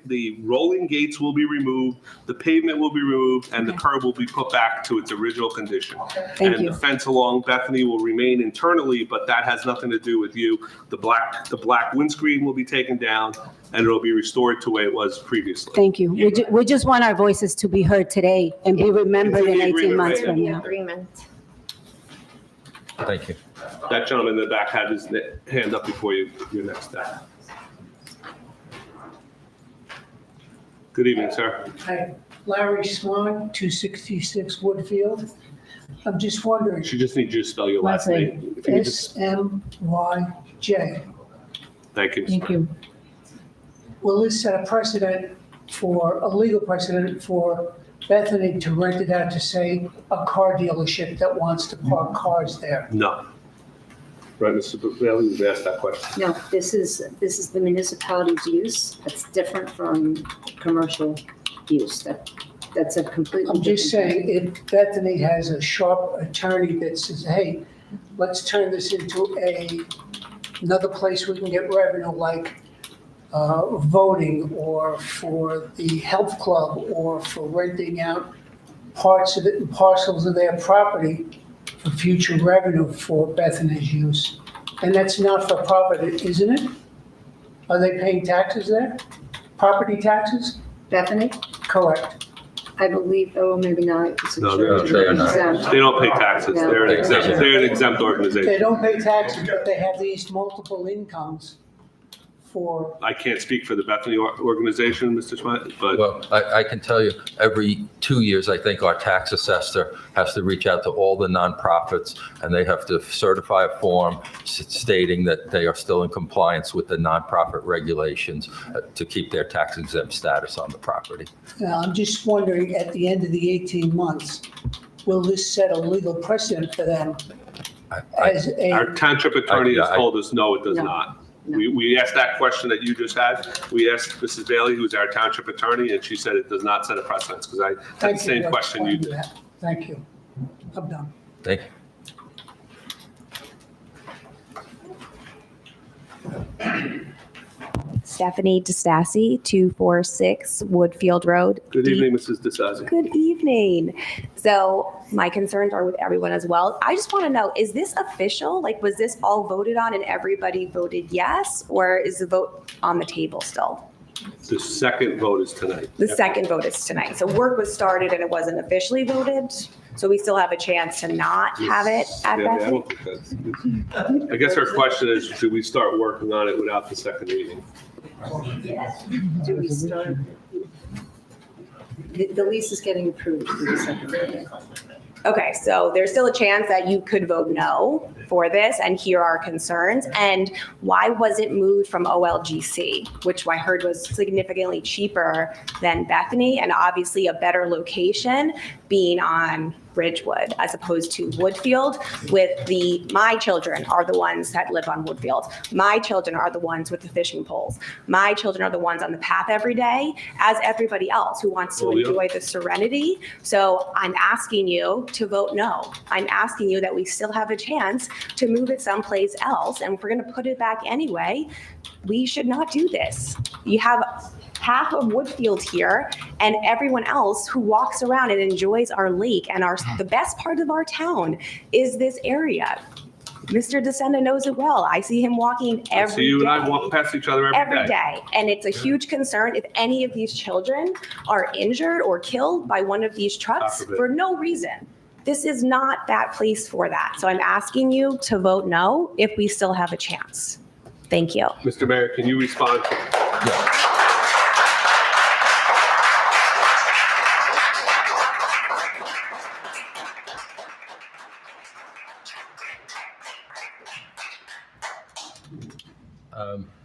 the rolling gates will be removed, the pavement will be removed, and the curb will be put back to its original condition. Thank And you. the fence along Bethany will remain internally, but that has nothing to do with you. The black windscreen will be taken down, and it'll be restored to the way it was previously. Thank you. We just want our voices to be heard today and be remembered in 18 months from The now. agreement. Thank you. That gentleman in the back had his hand up before your next step. Good evening, sir. Hi, Larry Swan, 266 Woodfield. I'm just wondering, She just needs you to spell your last Last name. name. If you could just- SMYJ, Thank you. Thank you. will this set a precedent a legal precedent for Bethany to rent it out to, say, a car dealership that wants to park cars there? No. Right, Mr. Bailey, you asked that question. No, this is the municipality's use. That's different from commercial use. That's a completely. I'm just different- saying, if Bethany has a sharp attorney that says, hey, let's turn this into another place we can get revenue, like voting, or for the health club, or for renting out parts of it, parcels of their property for future revenue for Bethany's use. And that's not for profit, isn't it? Are they paying taxes there? Property taxes? Bethany, Correct. I believe, maybe not. It's a No, church. they are not. Exempt. They don't pay taxes. No. They're an exempt They organization. don't pay taxes, but they have these multiple incomes for, I can't speak for the Bethany organization, Mr. Sweat, but Well, I can tell you, every 2 years, I think our tax assessor has to reach out to all the nonprofits, and they have to certify a form stating that they are still in compliance with the nonprofit regulations to keep their tax exempt status on the property. I'm just wondering, at the end of the 18 months, will this set a legal precedent for them as our a, township attorney has I- told us, no, it does No. not. No. We asked that question that you just had. We asked Mrs. Bailey, who's our township attorney, and she said it does not set a precedence, because I had the thank you same for question you explaining did. that. Thank you. I'm done. Thank you. Stephanie DeStassi, 246 Woodfield Road. Good evening, Mrs. DeSazi. Good evening. So my concerns are with everyone as well. I just want to know, is this official? Like, was this all voted on and everybody voted yes? Or is the vote on the table still? The second vote is tonight. The second vote is tonight. So work was started and it wasn't officially voted. So we still have a chance to not have it at Yeah, I Bethany. don't think that's- I guess our question is, do we start working on it without the second reading? Do we start? The lease is getting approved for the second reading. Okay, so there's still a chance that you could vote no for this and hear our concerns. And why was it moved from OLGC, which I heard was significantly cheaper than Bethany and obviously a better location being on Ridgewood as opposed to Woodfield my children are the ones that live on Woodfield. My children are the ones with the fishing poles. My children are the ones on the path every day, as everybody else who wants to enjoy the serenity. So I'm asking you to vote no. I'm asking you that we still have a chance to move it someplace else. And if we're going to put it back anyway, we should not do this. You have half of Woodfield here and everyone else who walks around and enjoys our lake and the best part of our town is this area. Mr. DeSenda knows it well. I see him walking every day. So you and I walk past each other every day. And it's a huge concern if any of these children are injured or killed by one of these trucks for no reason. This is not that place for that. So I'm asking you to vote no if we still have a chance. Thank you. Mr. Mayor, can you respond?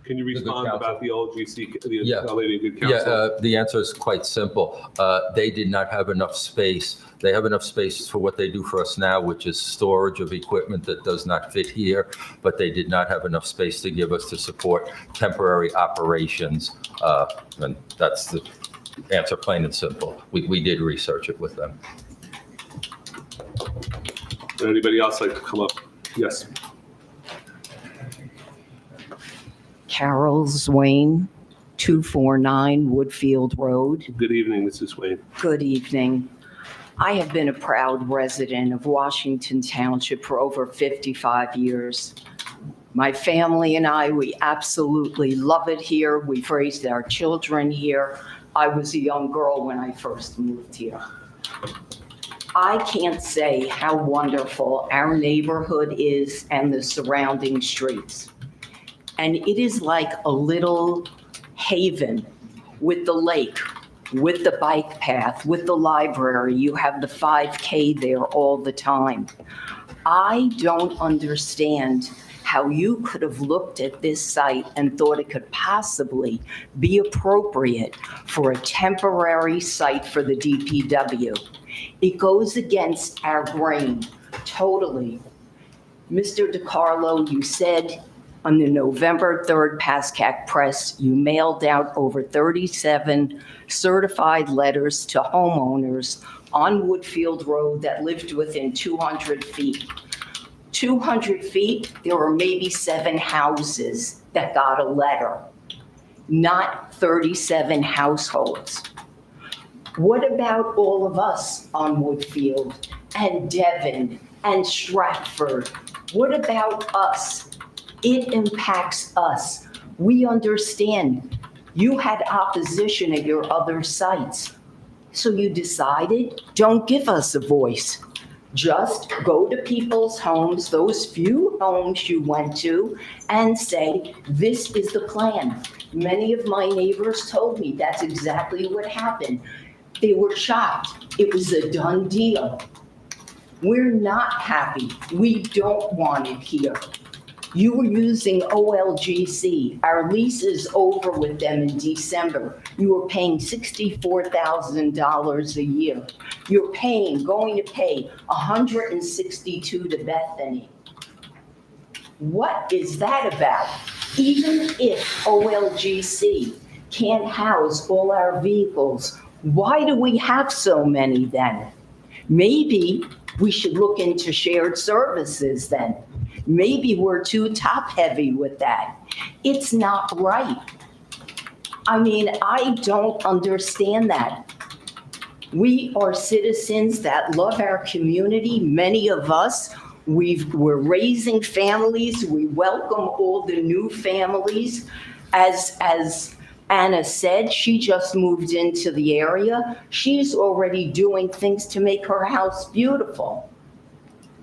Can you respond about the OLGC, Yeah. Lady Good Counsel? Yeah, the answer is quite simple. They did not have enough space. They have enough space for what they do for us now, which is storage of equipment that does not fit here, but they did not have enough space to give us to support temporary operations. And that's the answer, plain and simple. We did research it with them. Would anybody else like to come up? Yes. Carol Swain, 249 Woodfield Road. Good evening, Mrs. Swain. Good evening. I have been a proud resident of Washington Township for over 55 years. My family and I, we absolutely love it here. We've raised our children here. I was a young girl when I first moved here. I can't say how wonderful our neighborhood is and the surrounding streets. And it is like a little haven with the lake, with the bike path, with the library. You have the 5K there all the time. I don't understand how you could have looked at this site and thought it could possibly be appropriate for a temporary site for the DPW. It goes against our grain totally. Mr. DiCarlo, you said on the November 3rd Pascack Press, you mailed out over 37 certified letters to homeowners on Woodfield Road that lived within 200 feet. 200 feet, there were maybe 7 houses that got a letter, not 37 households. What about all of us on Woodfield and Devon and Stratford? What about us? It impacts us. We understand. You had opposition at your other sites. So you decided, don't give us a voice. Just go to people's homes, those few homes you went to, and say, this is the plan. Many of my neighbors told me that's exactly what happened. They were shocked. It was a done deal. We're not happy. We don't want it here. You were using OLGC. Our lease is over with them in December. You were paying $64,000 a year. You're going to pay $162 to Bethany. What is that about? Even if OLGC can't house all our vehicles, why do we have so many then? Maybe we should look into shared services then. Maybe we're too top-heavy with that. It's not right. I mean, I don't understand that. We are citizens that love our community. Many of us, we're raising families. We welcome all the new families. As Anna said she just moved into the area. She's already doing things to make her house beautiful.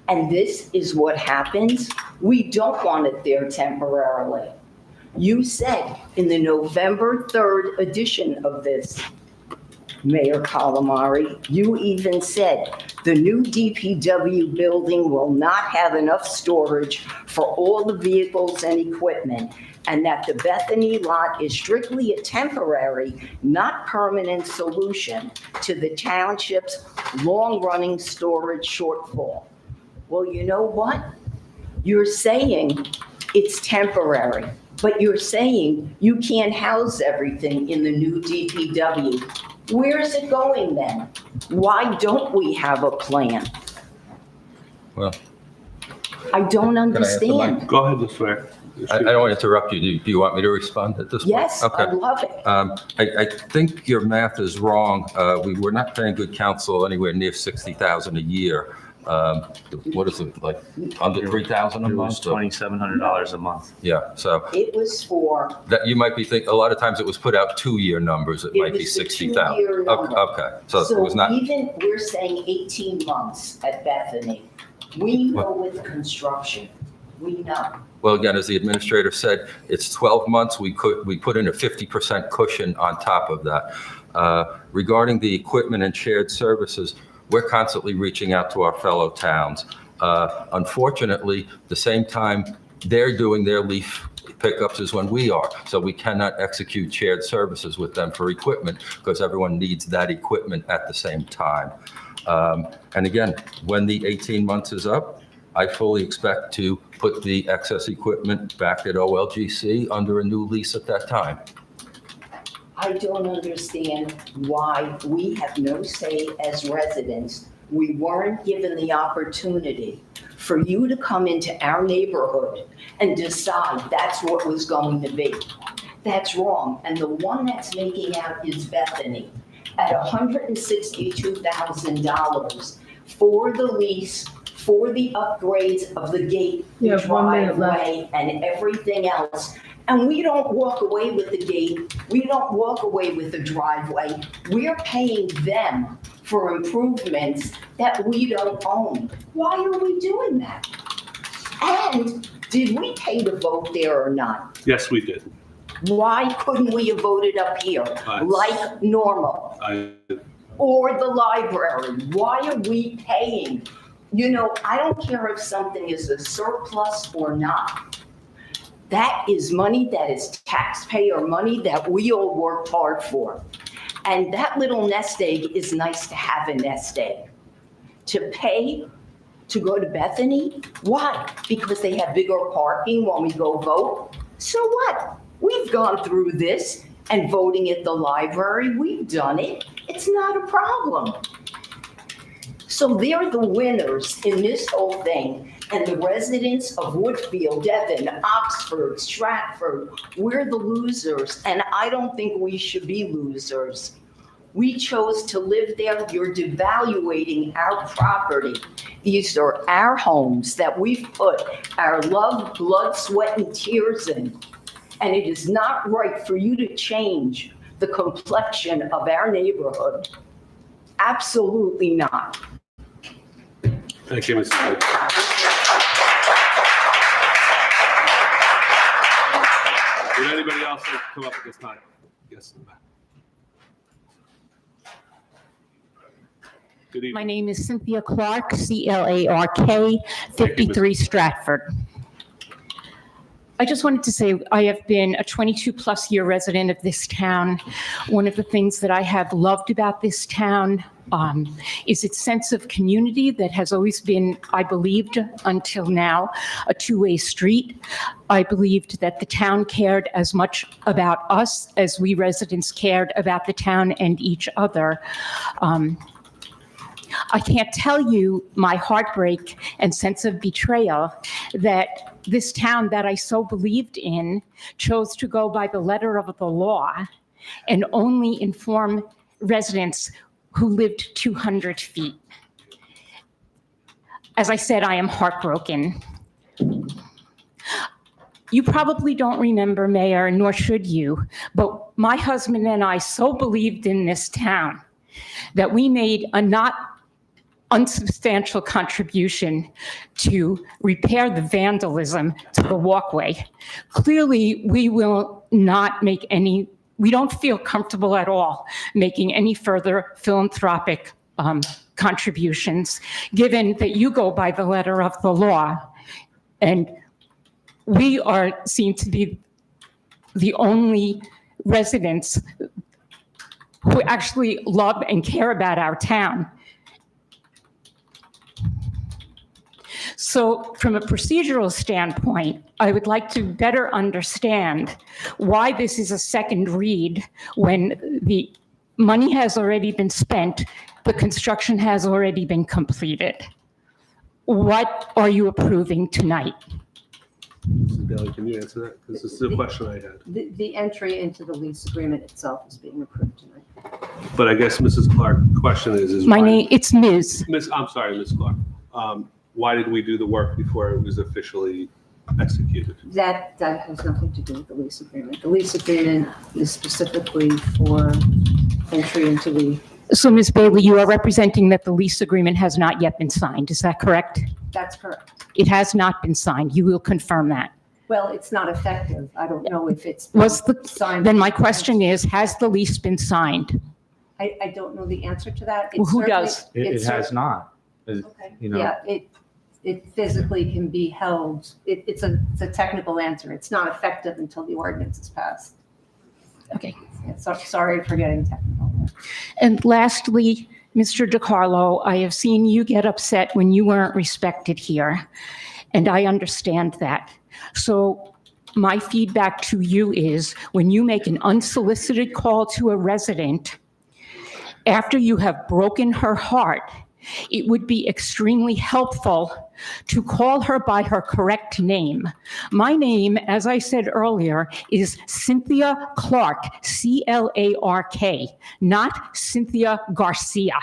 And this is what happens. We don't want it there temporarily. You said in the November 3rd edition of this, Mayor Calamari, you even said the new DPW building will not have enough storage for all the vehicles and equipment, and that the Bethany lot is strictly a temporary, not permanent solution to the township's long-running storage shortfall. Well, you know what? You're saying it's temporary, but you're saying you can't house everything in the new DPW. Where is it going then? Why don't we have a plan? Well, I don't answer, understand. Go ahead, Mr. Mayor. I don't want to interrupt you. Do you want me to respond at this point? Yes, Okay. I love it. I think your math is wrong. We were not paying good counsel anywhere near $60,000 a year. What is it, like under $3,000 a It was month? $2,700 a month. Yeah, so It was for, that you might be thinking, a lot of times it was put out 2-year numbers. It might be was the 60,000. 2-year number. Okay, so it was not, even, we're saying 18 months at Bethany. We know with construction, we know. well, again, as the administrator said, it's 12 months. We put in a 50% cushion on top of that. Regarding the equipment and shared services, we're constantly reaching out to our fellow towns. Unfortunately, the same time they're doing their leaf pickups is when we are. So we cannot execute shared services with them for equipment because everyone needs that equipment at the same time. And again, when the 18 months is up, I fully expect to put the excess equipment back at OLGC under a new lease at that time. I don't understand why we have no say as residents. We weren't given the opportunity for you to come into our neighborhood and decide that's what was going to be. That's wrong. And the one that's making out is Bethany at $162,000 for the lease, for the upgrades of the gate, You the have 1 minute left. driveway, and everything else. And we don't walk away with the gate. We don't walk away with the driveway. We're paying them for improvements that we don't own. Why are we doing that? And did we pay to vote there or not? Yes, we did. Why couldn't we have voted up here like normal? Or the library? Why are we paying? You know, I don't care if something is a surplus or not. That is money that is taxpayer money that we all worked hard for. And that little nest egg is nice to have a nest egg. To pay to go to Bethany? Why? Because they have bigger parking when we go vote? So what? We've gone through this and voting at the library. We've done it. It's not a problem. So they're the winners in this whole thing. And the residents of Woodfield, Devon, Oxford, Stratford, we're the losers. And I don't think we should be losers. We chose to live there. You're devaluating our property. These are our homes that we've put our love, blood, sweat, and tears in. And it is not right for you to change the complexion of our neighborhood. Absolutely not. Thank you, Mrs. Wood. Would anybody else like to come up at this time? Yes, in the back. Good evening. My name is Cynthia Clark, C-L-A-R-K, 53 Stratford. I just wanted to say I have been a 22-plus year resident of this town. One of the things that I have loved about this town is its sense of community that has always been, I believed until now, a two-way street. I believed that the town cared as much about us as we residents cared about the town and each other. I can't tell you my heartbreak and sense of betrayal that this town that I so believed in chose to go by the letter of the law and only inform residents who lived 200 feet. As I said, I am heartbroken. You probably don't remember, Mayor, nor should you, but my husband and I so believed in this town that we made a not unsubstantial contribution to repair the vandalism to the walkway. Clearly, we will not make any, we don't feel comfortable at all making any further philanthropic contributions, given that you go by the letter of the law. And we seem to be the only residents who actually love and care about our town. So from a procedural standpoint, I would like to better understand why this is a second read when the money has already been spent, the construction has already been completed. What are you approving tonight? Mrs. Bailey, can you answer that? Because this is a question I had. The entry into the lease agreement itself is being approved tonight. But I guess Mrs. Clark, the question is My why- name, it's Ms. I'm sorry, Ms. Clark. Why did we do the work before it was officially executed? That has nothing to do with the lease agreement. The lease agreement is specifically for entry into the, So Ms. Bailey, you are representing that the lease agreement has not yet been signed, is that correct? that's correct. It has not been signed, you will confirm that. Well, it's not effective. I don't know if it's Was the, signed. then my question is, has the lease been signed? I don't know the answer to that. Well, who Certainly- does? It has not. Okay. You know. Yeah, it physically can be held. It's a technical answer. It's not effective until the ordinance is passed. Okay. Yeah, sorry for getting technical. And lastly, Mr. DiCarlo, I have seen you get upset when you weren't respected here, and I understand that. So my feedback to you is when you make an unsolicited call to a resident after you have broken her heart, it would be extremely helpful to call her by her correct name. My name, as I said earlier, is Cynthia Clark, C-L-A-R-K, not Cynthia Garcia.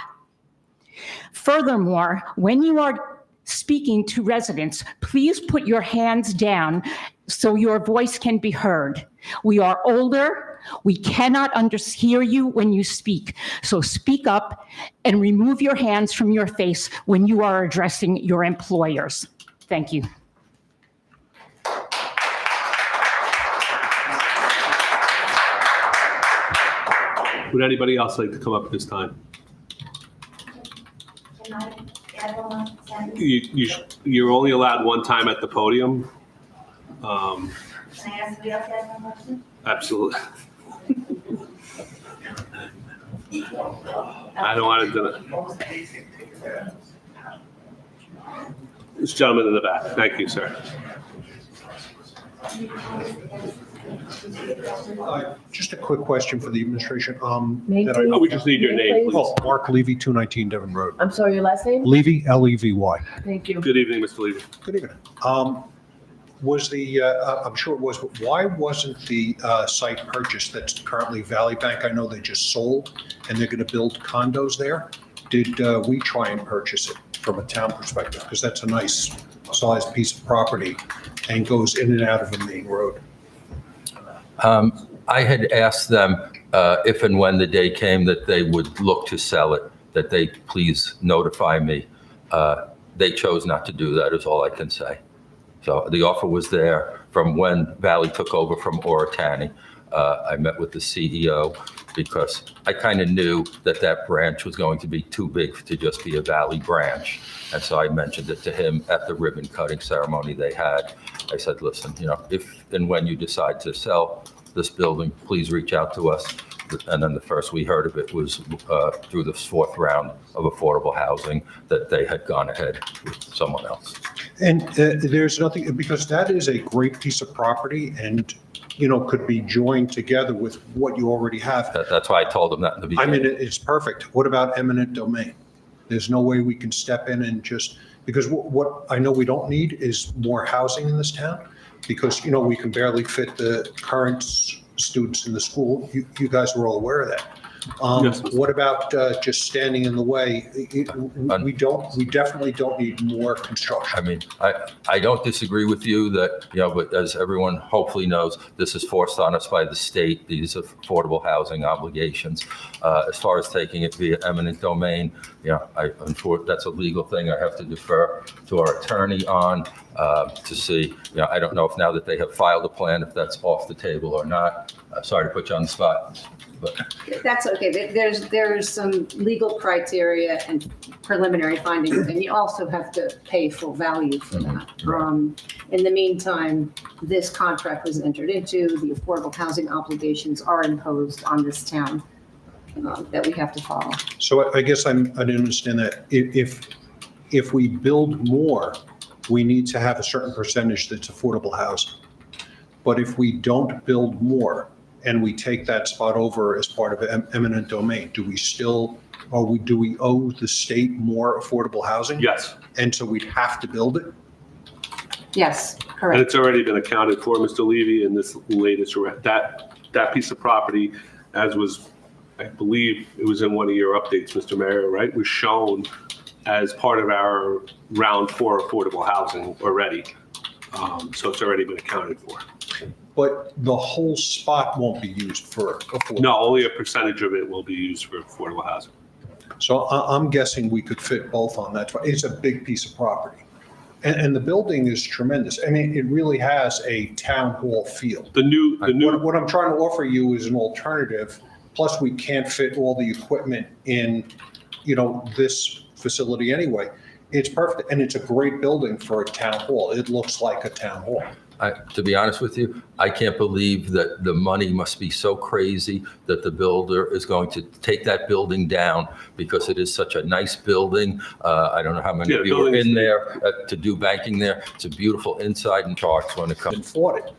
Furthermore, when you are speaking to residents, please put your hands down so your voice can be heard. We are older. We cannot hear you when you speak. So speak up and remove your hands from your face when you are addressing your employers. Thank you. Would anybody else like to come up at this time? You're only allowed one time at the podium. Can I ask somebody else to ask one question? Absolutely. I don't want to do it. This gentleman in the back. Thank you, sir. Just a quick question for the administration. Name, that I- please. Oh, we just need your name, Oh, please. Mark Levy, 219 Devon Road. I'm sorry, your last name? Levy, L-E-V-Y. Thank you. Good evening, Mr. Levy. Good evening. Was the, I'm sure it was, but why wasn't the site purchased that's currently Valley Bank? I know they just sold and they're going to build condos there. Did we try and purchase it from a town perspective? Because that's a nice sized piece of property and goes in and out of the main road. I had asked them if and when the day came that they would look to sell it, that they please notify me. They chose not to do that, is all I can say. So the offer was there from when Valley took over from Oritani. I met with the CEO because I kind of knew that that branch was going to be too big to just be a Valley branch. And so I mentioned it to him at the ribbon cutting ceremony they had. I said, listen, you know, if and when you decide to sell this building, please reach out to us. And then the first we heard of it was through the fourth round of affordable housing that they had gone ahead with someone else. And there's nothing, because that is a great piece of property and, you know, could be joined together with what you already have. That's why I told them that in the beginning. I mean, it's perfect. What about eminent domain? There's no way we can step in and just, because what I know we don't need is more housing in this town, because, you know, we can barely fit the current students in the school. You guys are all aware of that. Yes, Mr. What about just standing in the way? We definitely don't need more construction. I mean, I don't disagree with you that, but as everyone hopefully knows, this is forced on us by the state, these affordable housing obligations. As far as taking it via eminent domain, that's a legal thing I have to defer to our attorney on to see. I don't know if now that they have filed a plan, if that's off the table or not. Sorry to put you on the spot, but. That's okay. There's some legal criteria and preliminary findings, and you also have to pay full value for that. In the meantime, this contract was entered into, the affordable housing obligations are imposed on this town that we have to follow. So I guess I didn't understand that. If we build more, we need to have a certain percentage that's affordable housing. But if we don't build more and we take that spot over as part of eminent domain, do we owe the state more affordable housing? Yes. And so we'd have to build it? Yes, And correct. it's already been accounted for, Mr. Levy, in this latest, that piece of property, as was, I believe it was in one of your updates, Mr. Mayor, right, was shown as part of our round 4 affordable housing already. So it's already been accounted for. But the whole spot won't be used for affordable? No, only a percentage of it will be used for affordable housing. So I'm guessing we could fit both on that. It's a big piece of property. And the building is tremendous. I mean, it really has a town hall feel. What I'm trying to offer you is an alternative. Plus, we can't fit all the equipment in, this facility anyway. It's perfect, and it's a great building for a town hall. It looks like a town hall. To be honest with you, I can't believe that the money must be so crazy that the builder is going to take that building down because it is such a nice building. I don't know how many of you were in there to do banking there. It's a beautiful inside and charts when it comes. And fought it.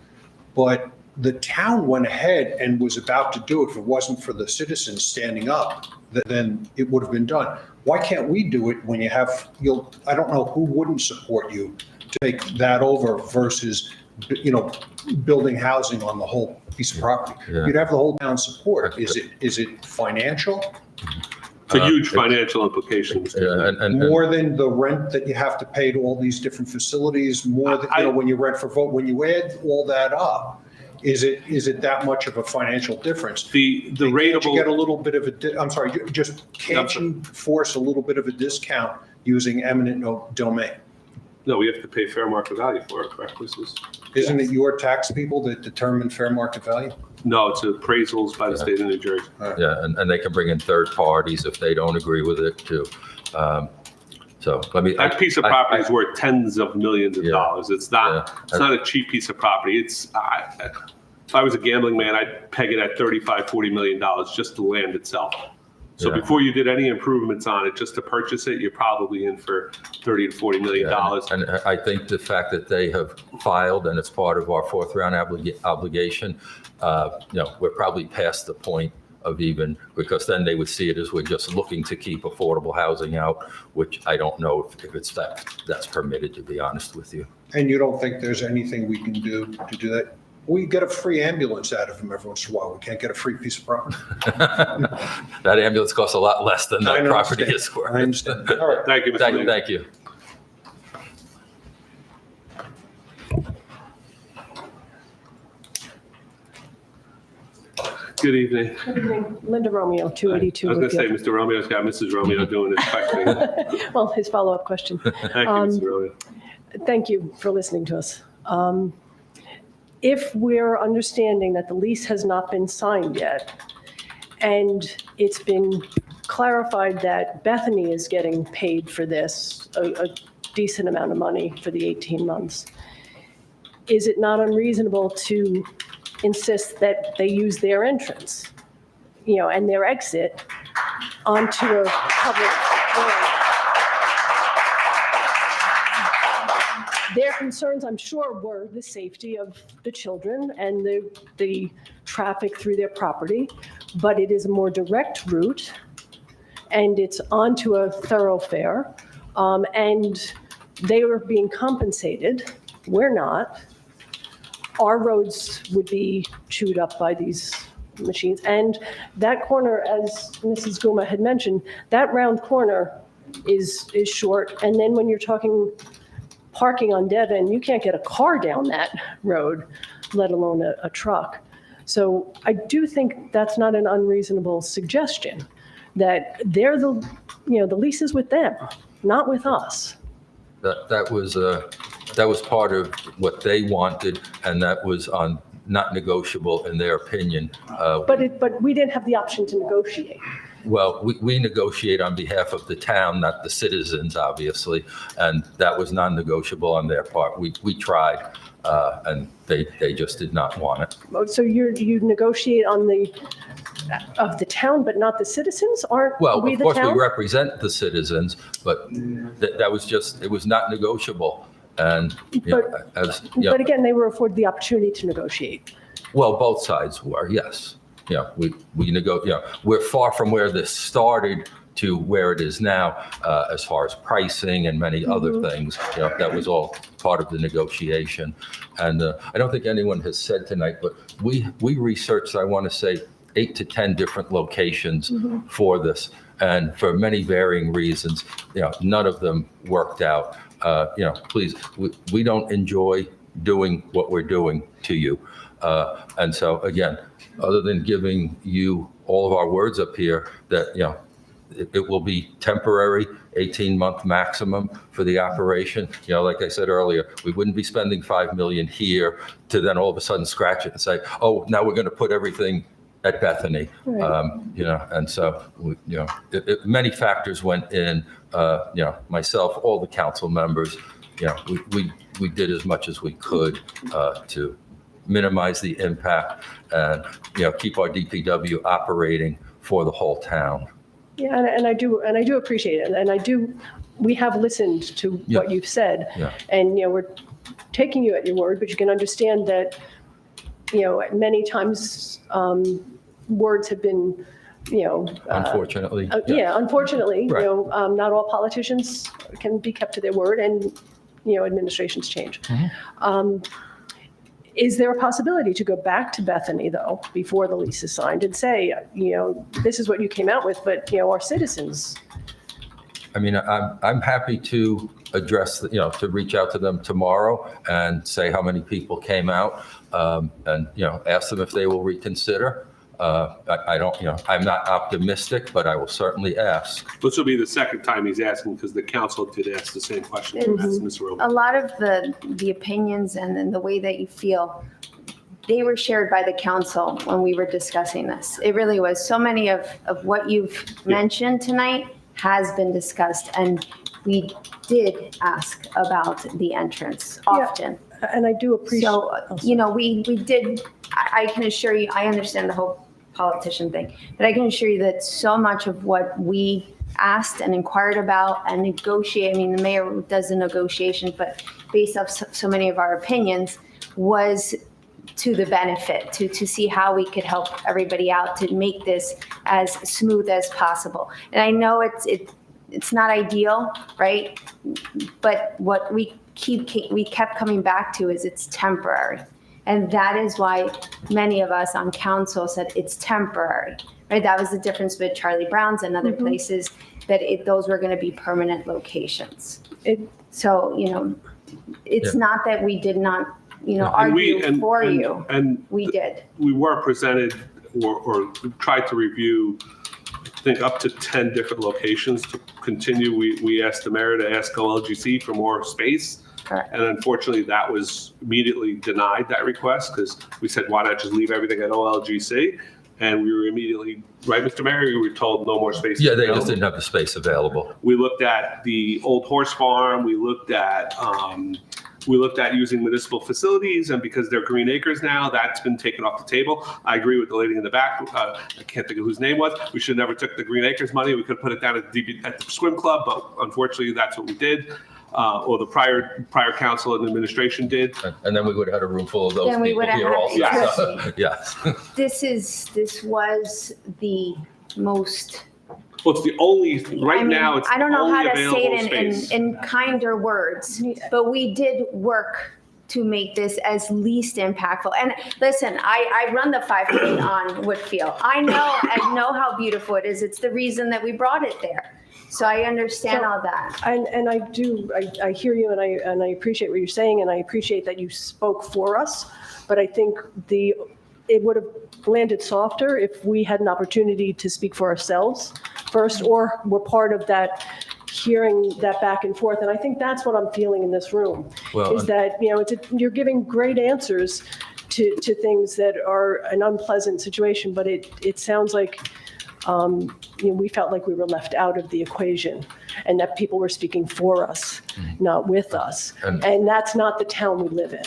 But the town went ahead and was about to do it. If it wasn't for the citizens standing up, then it would have been done. Why can't we do it when I don't know who wouldn't support you to take that over versus, building housing on the whole piece of property. Yeah. You'd have the whole town support. Is it financial? It's a huge financial implication. More than the rent that you have to pay to all these different facilities, more than, when you rent for vote, when you add all that up, is it that much of a financial difference? The rateable. You get a little bit of can't you force a little bit of a discount using eminent domain? No, we have to pay fair market value for it, correct, Isn't it your tax people that determine fair market value? No, it's appraisals by the state of New Jersey. Yeah, and they can bring in third parties if they don't agree with it too. That piece of property is worth tens of millions of dollars. It's not a cheap piece of property. If I was a gambling man, I'd peg it at $35-40 million just the land itself. So before you did any improvements on it, just to purchase it, you're probably in for $30 to $40 million. And I think the fact that they have filed and it's part of our fourth round obligation, we're probably past the point of even, because then they would see it as we're just looking to keep affordable housing out, which I don't know if it's that's permitted, to be honest with you. And you don't think there's anything we can do to do that? We get a free ambulance out of them every once in a while. We can't get a free piece of property. That ambulance costs a lot less than that property is worth. I understand. All right. Thank you, Mr. Lee. Thank you. Good evening. Good evening. Linda Romeo, 282. I was going to say, Mr. Romeo's got Mrs. Romeo doing his questioning. Well, his follow-up question. Thank you, Mr. Romeo. Thank you for listening to us. If we're understanding that the lease has not been signed yet, and it's been clarified that Bethany is getting paid for this, a decent amount of money for the 18 months, is it not unreasonable to insist that they use their entrance, and their exit onto a public road? Their concerns, I'm sure, were the safety of the children and the traffic through their property, but it is a more direct route, and it's onto a thoroughfare, and they are being compensated. We're not. Our roads would be chewed up by these machines. And that corner, as Mrs. Guma had mentioned, that round corner is short. And then when you're talking parking on Devon, you can't get a car down that road, let alone a truck. So I do think that's not an unreasonable suggestion, that they're the lease is with them, not with us. That was part of what they wanted, and that was not negotiable in their opinion. But we didn't have the option to negotiate. Well, we negotiate on behalf of the town, not the citizens, obviously, and that was non-negotiable on their part. We tried, and they just did not want it. So you negotiate on of the town, but not the citizens? Aren't Well, we of the course, town? we represent the citizens, but that was just, it was not negotiable. And, But again, they were afforded the opportunity to negotiate. well, both sides were, yes. We're far from where this started to where it is now, as far as pricing and many other things. That was all part of the negotiation. And I don't think anyone has said tonight, but we researched, I want to say, 8 to 10 different locations for this. And for many varying reasons, none of them worked out. Please, we don't enjoy doing what we're doing to you. And so again, other than giving you all of our words up here that, it will be temporary, 18-month maximum for the operation. Like I said earlier, we wouldn't be spending $5 million here to then all of a sudden scratch it and say, oh, now we're going to put everything at Bethany. Right. And so, many factors went in, myself, all the council members, we did as much as we could to minimize the impact and, keep our DPW operating for the whole town. Yeah, and I do appreciate it. And we have listened to what you've said. Yeah. And, we're taking you at your word, but you can understand that, many times words have been, Unfortunately. Unfortunately, Right. not all politicians can be kept to their word, and, administrations change. Is there a possibility to go back to Bethany, though, before the lease is signed and say, this is what you came out with, but, our citizens? I mean, I'm happy to address, to reach out to them tomorrow and say how many people came out, and, ask them if they will reconsider. I don't, I'm not optimistic, but I will certainly ask. This will be the second time he's asking, because the council did ask the same question. That's Ms. Rowland. A lot of the opinions and then the way that you feel, they were shared by the council when we were discussing this. It really was. So many of what you've mentioned tonight has been discussed, and we did ask about the entrance often. Yeah, and I do appreciate. So, we did, I can assure you, I understand the whole politician thing, but I can assure you that so much of what we asked and inquired about and negotiate, I mean, the mayor does the negotiation, but based off so many of our opinions, was to the benefit, to see how we could help everybody out, to make this as smooth as possible. And I know it's not ideal, right? But what we kept coming back to is it's temporary. And that is why many of us on council said it's temporary, right? That was the difference with Charlie Brown's and other places, that those were going to be permanent locations. So, it's not that we did not, argue for you. And we did. We were presented or tried to review, I think, up to 10 different locations to continue. We asked the mayor to ask OLGC for more space. Correct. And unfortunately, that was immediately denied, that request, because we said, why not just leave everything at OLGC? And we were immediately, right, Mr. Mayor, we were told no more space. Yeah, they just didn't have the space available. We looked at the old horse farm. We looked at using municipal facilities, and because they're green acres now, that's been taken off the table. I agree with the lady in the back. I can't think of whose name was. We should have never took the green acres money. We could have put it down at the swim club, but unfortunately, that's what we did. Or the prior council and administration did. And then we would have had a room full of those Then we people would have here had- also. Yes. So, yes. This was the most. Well, it's the only, right now, it's I don't know the how only to say available it space. in kinder words, but we did work to make this as least impactful. And listen, I run the 5K on Woodfield. I know how beautiful it is. It's the reason that we brought it there. So I understand all that. And I hear you, and I appreciate what you're saying, and I appreciate that you spoke for us. But I think it would have landed softer if we had an opportunity to speak for ourselves first, or were part of that, hearing that back and forth. And I think that's what I'm feeling in this room, is that, you're giving great answers to things that are an unpleasant situation, but it sounds like we felt like we were left out of the equation, and that people were speaking for us, not with us. And that's not the town we live in.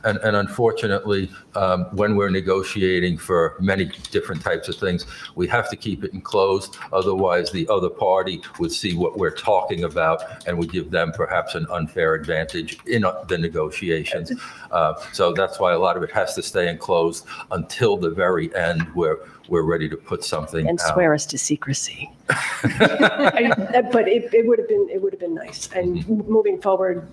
And unfortunately, when we're negotiating for many different types of things, we have to keep it enclosed. Otherwise, the other party would see what we're talking about and would give them perhaps an unfair advantage in the negotiations. So that's why a lot of it has to stay enclosed until the very end, where we're ready to put something And out. swear us to secrecy. But it would have been nice. And moving forward,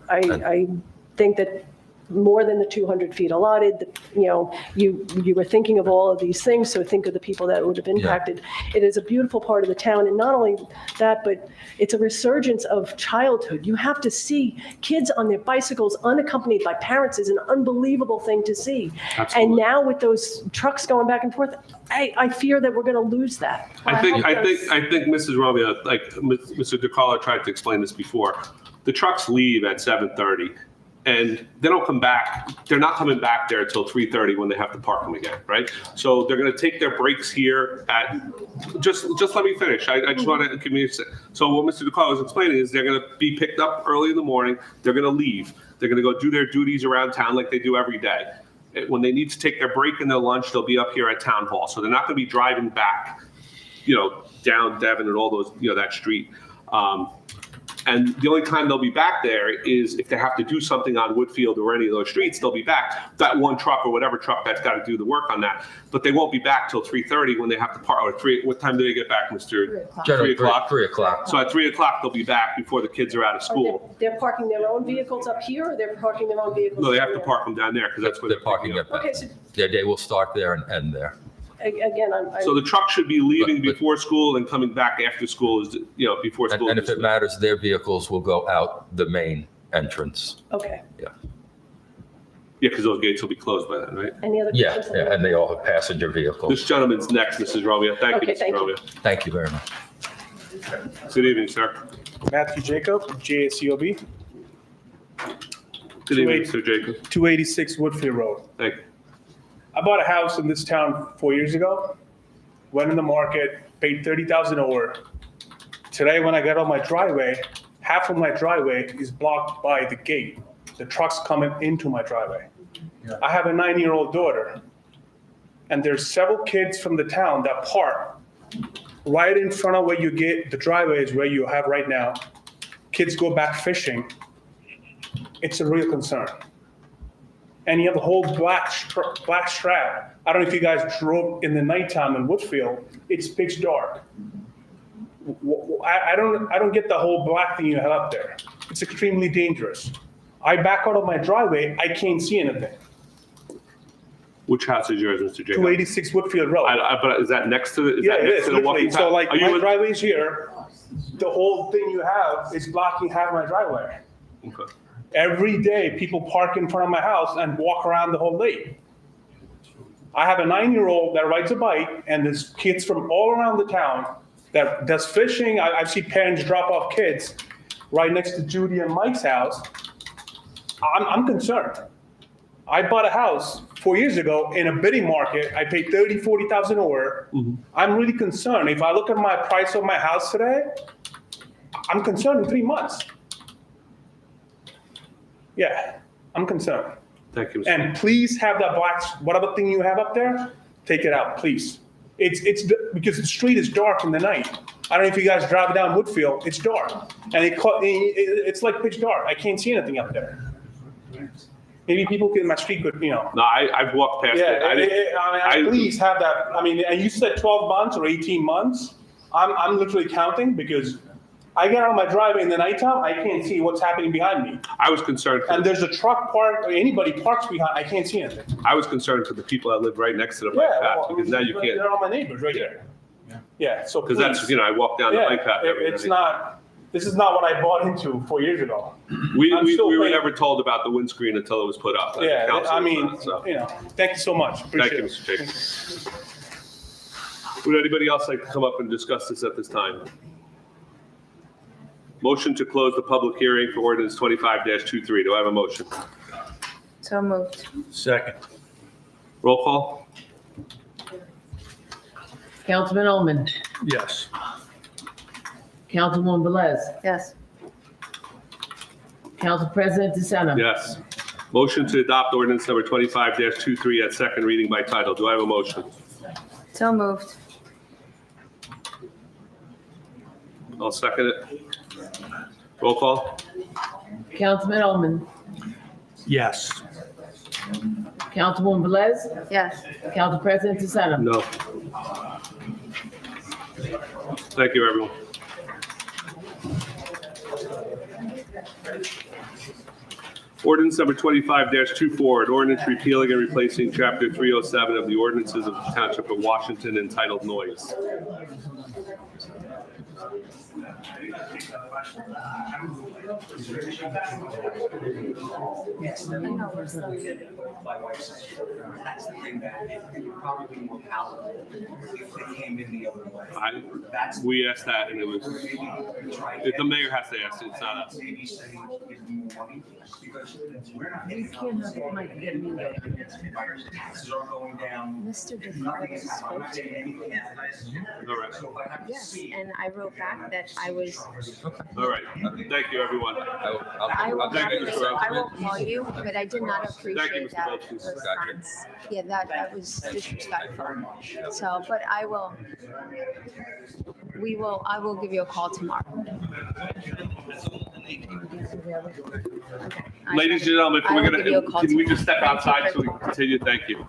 I think that more than the 200 feet allotted, you were thinking of all of these things, so think of the people that would have impacted. It is a beautiful part of the town, and not only that, but it's a resurgence of childhood. You have to see kids on their bicycles unaccompanied by parents is an unbelievable thing to see. Absolutely. And now with those trucks going back and forth, I fear that we're going to lose that. I think Mrs. Romeo, like Mr. DiCarlo tried to explain this before, the trucks leave at 7:30. And they don't come back. They're not coming back there until 3:30 when they have to park them again, right? So they're going to take their breaks here at. Just let me finish. I just want to communicate. So what Mr. DiCarlo is explaining is they're going to be picked up early in the morning. They're going to leave. They're going to go do their duties around town like they do every day. When they need to take their break and their lunch, they'll be up here at Town Hall. So they're not going to be driving back, down Devon and all those, that street. And the only time they'll be back there is if they have to do something on Woodfield or any of those streets, they'll be back. That one truck or whatever truck that's got to do the work on that. But they won't be back till 3:30 when they have to park. Or 3. What time do they get back, Mr.? 3 o'clock. Generally 3 o'clock. So at 3 o'clock they'll be back before the kids are out of school. They're parking their own vehicles up here, or they're parking their own vehicles? No, they have to park them down there because that's where They're parking up. Okay, so Their day will start there and end there. again, So the truck should be leaving before school and coming back after school is, before school. And if it matters, their vehicles will go out the main entrance. Okay. Yeah, because those gates will be closed by then, right? Any other Yeah, questions? and they all have passenger vehicles. This gentleman's next, Mrs. Romeo. Thank you, Okay, Mrs. thank you. Romeo. Thank you very much. Good evening, sir. Matthew Jacob, JACOB, Good evening, Mr. Jacob. 286 Woodfield Road. Thank you. I bought a house in this town 4 years ago, went in the market, paid $30,000 over. Today, when I get on my driveway, half of my driveway is blocked by the gate. The truck's coming into my driveway. I have a 9-year-old daughter, and there's several kids from the town that park right in front of where you get the driveway is where you have right now. Kids go back fishing. It's a real concern. And you have a whole black strap. I don't know if you guys drove in the nighttime in Woodfield. It's pitch dark. I don't get the whole black thing you have up there. It's extremely dangerous. I back out of my driveway, I can't see anything. Which house is yours, Mr. Jacob? 286 Woodfield Road. But is that next to the? Yeah, it is, literally. So like Are you my in- driveway's here, the whole thing you have is blocking half my driveway. Okay. Every day, people park in front of my house and walk around the whole lake. I have a 9-year-old that rides a bike, and there's kids from all around the town that does fishing. I've seen parents drop off kids right next to Judy and Mike's house. I'm concerned. I bought a house 4 years ago in a bidding market. I paid $40,000 over. I'm really concerned. If I look at my price of my house today, I'm concerned in 3 months. Yeah, I'm concerned. Thank you, Mr. And please have that black, whatever thing you have up there, take it out, please. It's because the street is dark in the night. I don't know if you guys drive down Woodfield, it's dark. And it's like pitch dark. I can't see anything up there. Maybe people in my street could, No, I've walked past it. Please have that. And you said 12 months or 18 months. I'm literally counting because I get out of my driveway in the nighttime, I can't see what's happening behind me. I was concerned. And there's a truck parked, or anybody parks behind, I can't see anything. I was concerned for the people that live right next to the bike Yeah, path, well, because now you can't, they're all my neighbors right here. Yeah, so because that's, please. you know, I walk down the Yeah, bike path every it's day. not, this is not what I bought into 4 years ago. We I'm still were paying- never told about the windscreen until it was put up. The Yeah, council I was mean, not, so. you know, thank you so much. Thank Appreciate you, it. Mr. Jacobs. Would anybody else like to come up and discuss this at this time? Motion to close the public hearing for ordinance 25-23. Do I have a motion? So moved. Second. Roll call? Councilman Ullman, Yes. Councilwoman Velez, Yes. Council President DeSena. Yes. Motion to adopt ordinance number 25-23 at second reading by title. Do I have a motion? So moved. I'll second it. Roll call? Councilman Ullman, Yes. Councilwoman Velez, Yes. Council President DeSena. No. Thank you, everyone. Ordinance number 25-24, an ordinance repealing and replacing chapter 307 of the ordinances of the Township of Washington entitled Noise. Yes, my wife said, that's the thing that it would probably be more palatable if they came in the other way. We asked that, and it was, the mayor has to ask it, it's not us. Maybe saying, give them more money, because we're not You getting can't have it, Mike, get me there. taxes are going down. Mr. Nothing is happening. I'm not getting anything. All right. So if I have to Yes, see. and I wrote back that I was, All right. Thank you, everyone. I will, Thank you, Mr. I will Roseman. call you, but I did not Thank you, appreciate Mr. that Wilkins. response. Yeah, that was disrespectful. So, but I will give you a call tomorrow. Ladies and gentlemen, I will give you a can call we just step tomorrow. outside so we can continue? Thank you.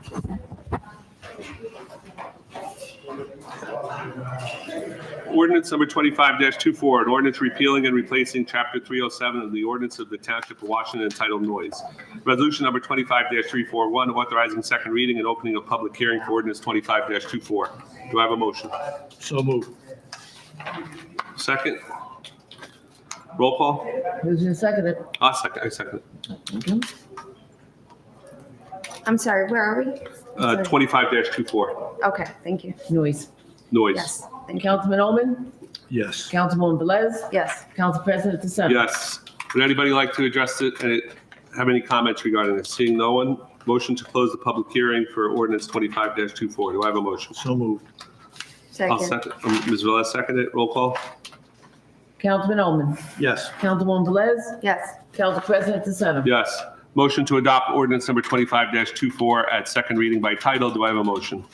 Ordinance number 25-24, an ordinance repealing and replacing chapter 307 of the ordinance of the Township of Washington entitled Noise. Resolution number 25-341, authorizing second reading and opening a public hearing for ordinance 25-24. Do I have a motion? So moved. Second? Roll call? Who's gonna second it? I second it. I'm sorry, where are we? 25-24, Okay, thank you. Noise. noise. Yes, thank you. Councilman Ullman, Yes. Councilwoman Velez, Yes. Council President DeSena. Yes. Would anybody like to address it and have any comments regarding this? Seeing no one, motion to close the public hearing for ordinance 25-24. Do I have a motion? So moved. I'll Second. second. Ms. Velez seconded it. Roll call? Councilman Ullman, Yes. Councilwoman Velez, Yes. Council President DeSena. Yes. Motion to adopt ordinance number 25-24 at second reading by title. Do I have a motion?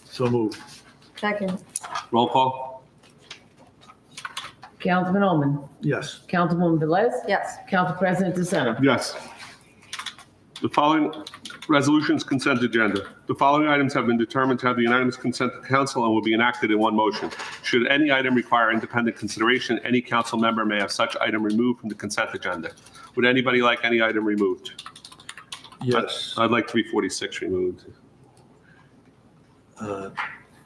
So moved. Second. Roll call? Councilman Ullman, Yes. Councilwoman Velez, Yes. Council President DeSena. Yes. The following resolutions consent agenda. The following items have been determined to have the unanimous consent of council and will be enacted in one motion. Should any item require independent consideration, any council member may have such item removed from the consent agenda. Would anybody like any item removed? Yes. I'd like 346 removed.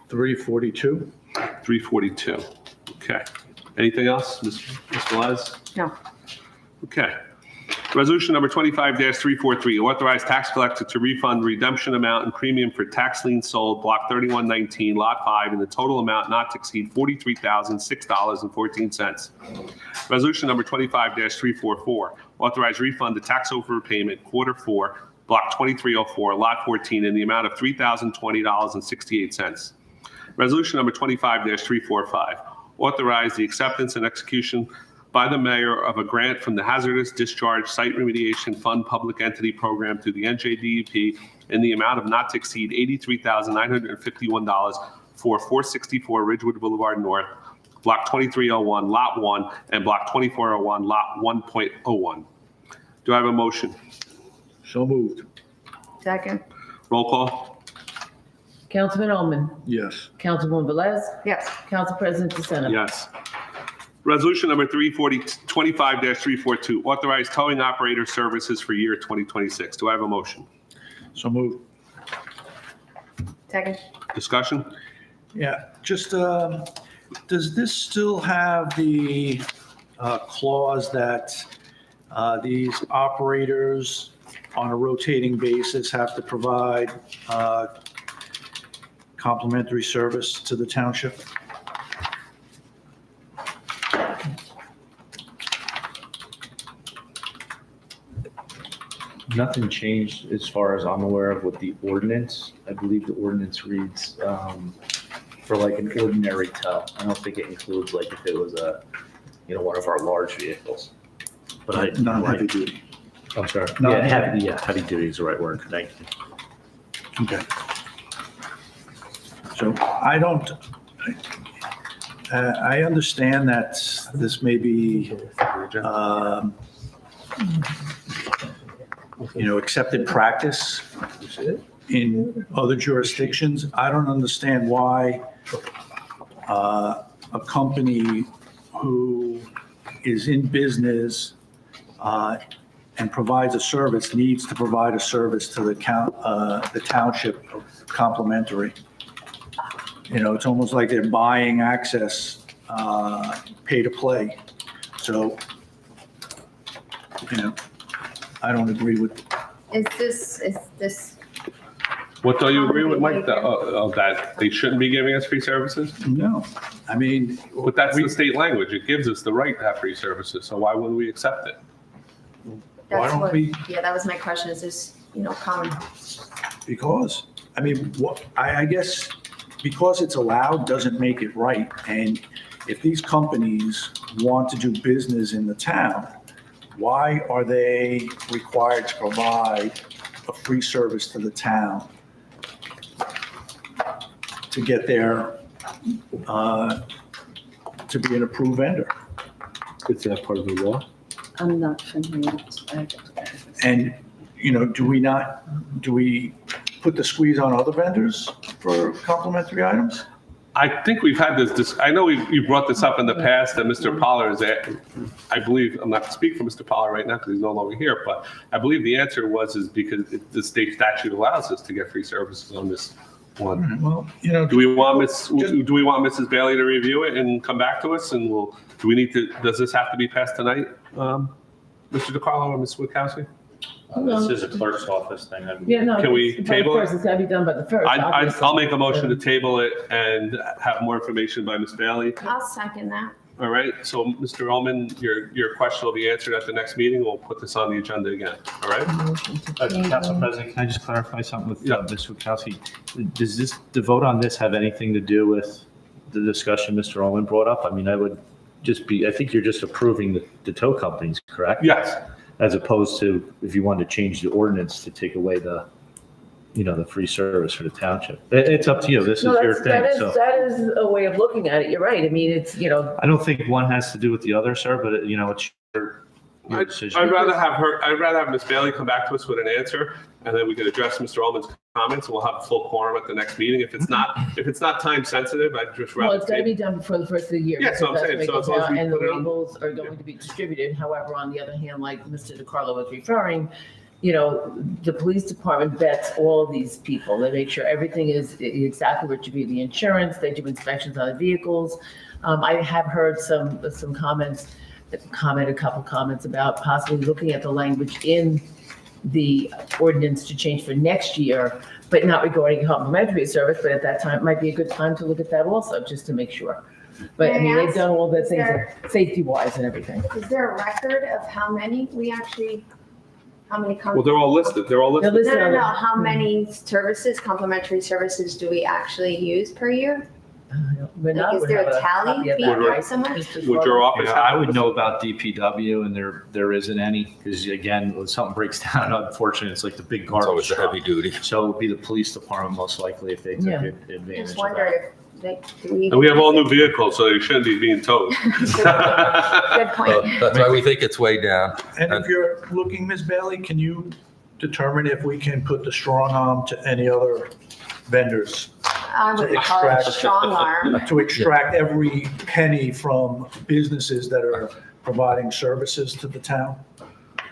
342. 342. Okay. Anything else, Ms. Velez? No. Okay. Resolution number 25-343, authorize tax collector to refund redemption amount and premium for tax lien sold, block 3119, lot 5, in the total amount not to exceed $43,006.14. Resolution number 25-344, authorize refund the tax overpayment, quarter 4, block 2304, lot 14, in the amount of $3,020.68. Resolution number 25-345, authorize the acceptance and execution by the mayor of a grant from the Hazardous Discharge Site Remediation Fund Public Entity Program through the NJDEP in the amount of not to exceed $83,951 for 464 Ridgewood Boulevard North, Block 2301, Lot 1, and Block 2401, Lot 1.01. Do I have a motion? So moved. Second. Roll call? Councilman Ullman, Yes. Councilwoman Velez, Yes. Council President DeSena. Yes. Resolution number 25-342, authorize towing operator services for year 2026. Do I have a motion? So moved. Second. Discussion? Yeah, just, does this still have the clause that these operators on a rotating basis have to provide complimentary service to the township? Nothing changed as far as I'm aware of with the ordinance. I believe the ordinance reads for like an ordinary tow. I don't think it includes like if it was one of our large vehicles. But Non-heavy duty. I'm sorry. Not Heavy duty is the right word. Thank you. Okay. So I don't, I understand that this may be, accepted practice in other jurisdictions. I don't understand why a company who is in business and provides a service needs to provide a service to the township complimentary. It's almost like they're buying access, pay to play. So, I don't agree with. Is this? What do you agree with, Mike, that they shouldn't be giving us free services? No, I mean. But that's the state language. It gives us the right to have free services, so why wouldn't we accept it? Why don't we? Yeah, that was my question. Is this, common? Because, I guess, because it's allowed doesn't make it right. And if these companies want to do business in the town, why are they required to provide a free service to the town to get there, to be an approved vendor? Is that part of the law? I'm not familiar. And, do we put the squeeze on other vendors for complimentary items? I think we've had this, I know you brought this up in the past, and Mr. Pollard is I believe, I'm not to speak for Mr. Pollard right now because he's no longer here, but I believe the answer is because the state statute allows us to get free services on this one. Well, do we want Mrs. Bailey to review it and come back to us, and does this have to be passed tonight, Mr. DiCarlo or Ms. Witkowski? This is a clerk's office thing. Yeah, no. Can we table it? It's got to be done by the first. I'll make a motion to table it and have more information by Ms. Bailey. I'll second that. All right, so Mr. Ullman, your question will be answered at the next meeting. We'll put this on the agenda again, all right? Council President, can I just clarify something with Ms. Witkowski? Does the vote on this have anything to do with the discussion Mr. Ullman brought up? I mean, I think you're just approving the tow companies, correct? Yes. As opposed to if you wanted to change the ordinance to take away the free service for the township. It's up to you. This is your thing. That is a way of looking at it. You're right. I mean, it's, I don't think one has to do with the other, sir, but it's your decision. I'd rather have Ms. Bailey come back to us with an answer, and then we can address Mr. Ullman's comments, and we'll have a full quorum at the next meeting. If it's not time sensitive, I'd just rather. Well, it's got to be done before the first of the year. Yeah, so I'm saying, so as long as we and the put it on. labels are going to be distributed. However, on the other hand, like Mr. DiCarlo was referring, the police department vets all of these people. They make sure everything is exactly what should be. The insurance, they do inspections on the vehicles. I have heard some comments, a couple comments about possibly looking at the language in the ordinance to change for next year, but not regarding complimentary service. But at that time, it might be a good time to look at that also, just to make sure. But I mean, they've done all the things safety wise and everything. Is there a record of how many companies? Well, they're all listed. No. How many complimentary services do we actually use per year? Is there a tally being right somewhere? Would your office have? I would know about DPW, and there isn't any, because again, when something breaks down, unfortunately, it's like the big garbage. It's always the truck. heavy duty. So it would be the police department most likely if they took advantage Just of wonder that. And we have all new vehicles, so they shouldn't be being towed. Good point. That's why we think it's way down. And if you're looking, Ms. Bailey, can you determine if we can put the strong arm to any other vendors? I would call it strong arm. to extract every penny from businesses that are providing services to the town?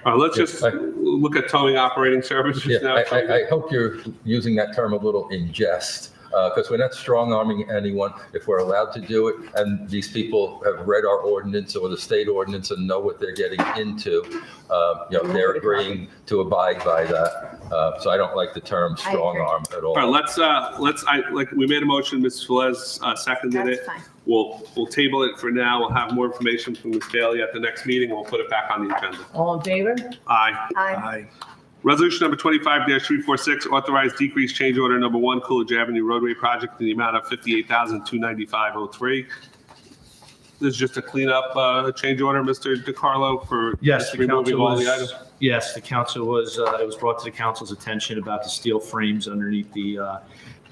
Let's just look at towing operating services Yeah, now. I hope you're using that term a little in jest, because we're not strong-arming anyone. If we're allowed to do it, and these people have read our ordinance or the state ordinance and know what they're getting into, they're agreeing to abide by that. So I don't like the term strong-arm at all. All right, we made a motion, Ms. Velez seconded it. That's fine. We'll table it for now. We'll have more information from Ms. Bailey at the next meeting, and we'll put it back on the agenda. All in favor? Aye. Aye. Resolution number 25-346, authorized decrease change order number 1, Coolidge Avenue roadway project in the amount of $58,295.03. This is just a cleanup change order, Mr. DiCarlo, for Yes, just the removing council all the items? was, yes, the council was, it was brought to the council's attention about the steel frames underneath the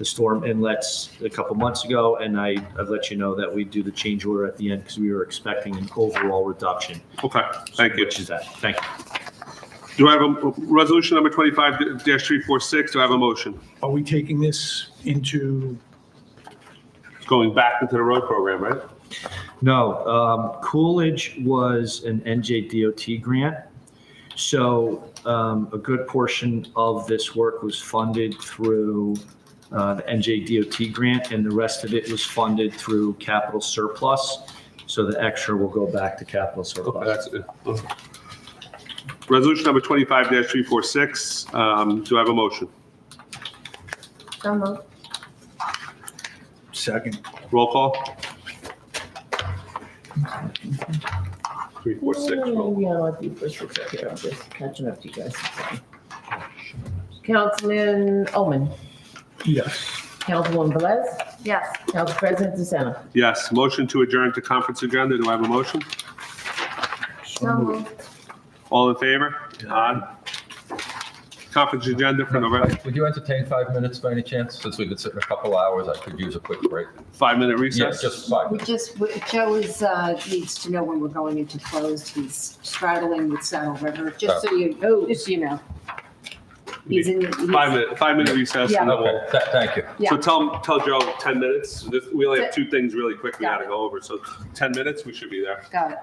storm inlets a couple months ago, and I've let you know that we do the change order at the end because we were expecting an overall reduction. Okay, thank you. Which is that. Thank you. Do I have a resolution number 25-346? Do I have a motion? Are we taking this into? It's going back into the road program, right? No, Coolidge was an NJDOT grant. So a good portion of this work was funded through the NJDOT grant, and the rest of it was funded through capital surplus. So the extra will go back to capital surplus. Okay, that's it. Resolution number 25-346. Do I have a motion? So moved. Second. Roll call. 346. Roll. Yeah, I'll do 46 up here. I'm just catching up to you guys. Councilman Owen. Yes. Councilwoman Velez. Yes. Council President DeSena. Yes. Motion to adjourn to conference agenda. Do I have a motion? So moved. All in favor? Aye. Conference agenda for November. Would you entertain 5 minutes by any chance? Since we've been sitting a couple hours, I could use a quick break. 5-minute Yeah, recess? just 5 We minutes. Joe needs to know when we're going into closed. He's straddling with Saddle River, just so you know. He's in. 5-minute recess. Yeah. And then we'll- Okay, thank you. Yeah. So tell Joe 10 minutes. We only have 2 things really quick we gotta go over. So 10 minutes, we should be there. Got it.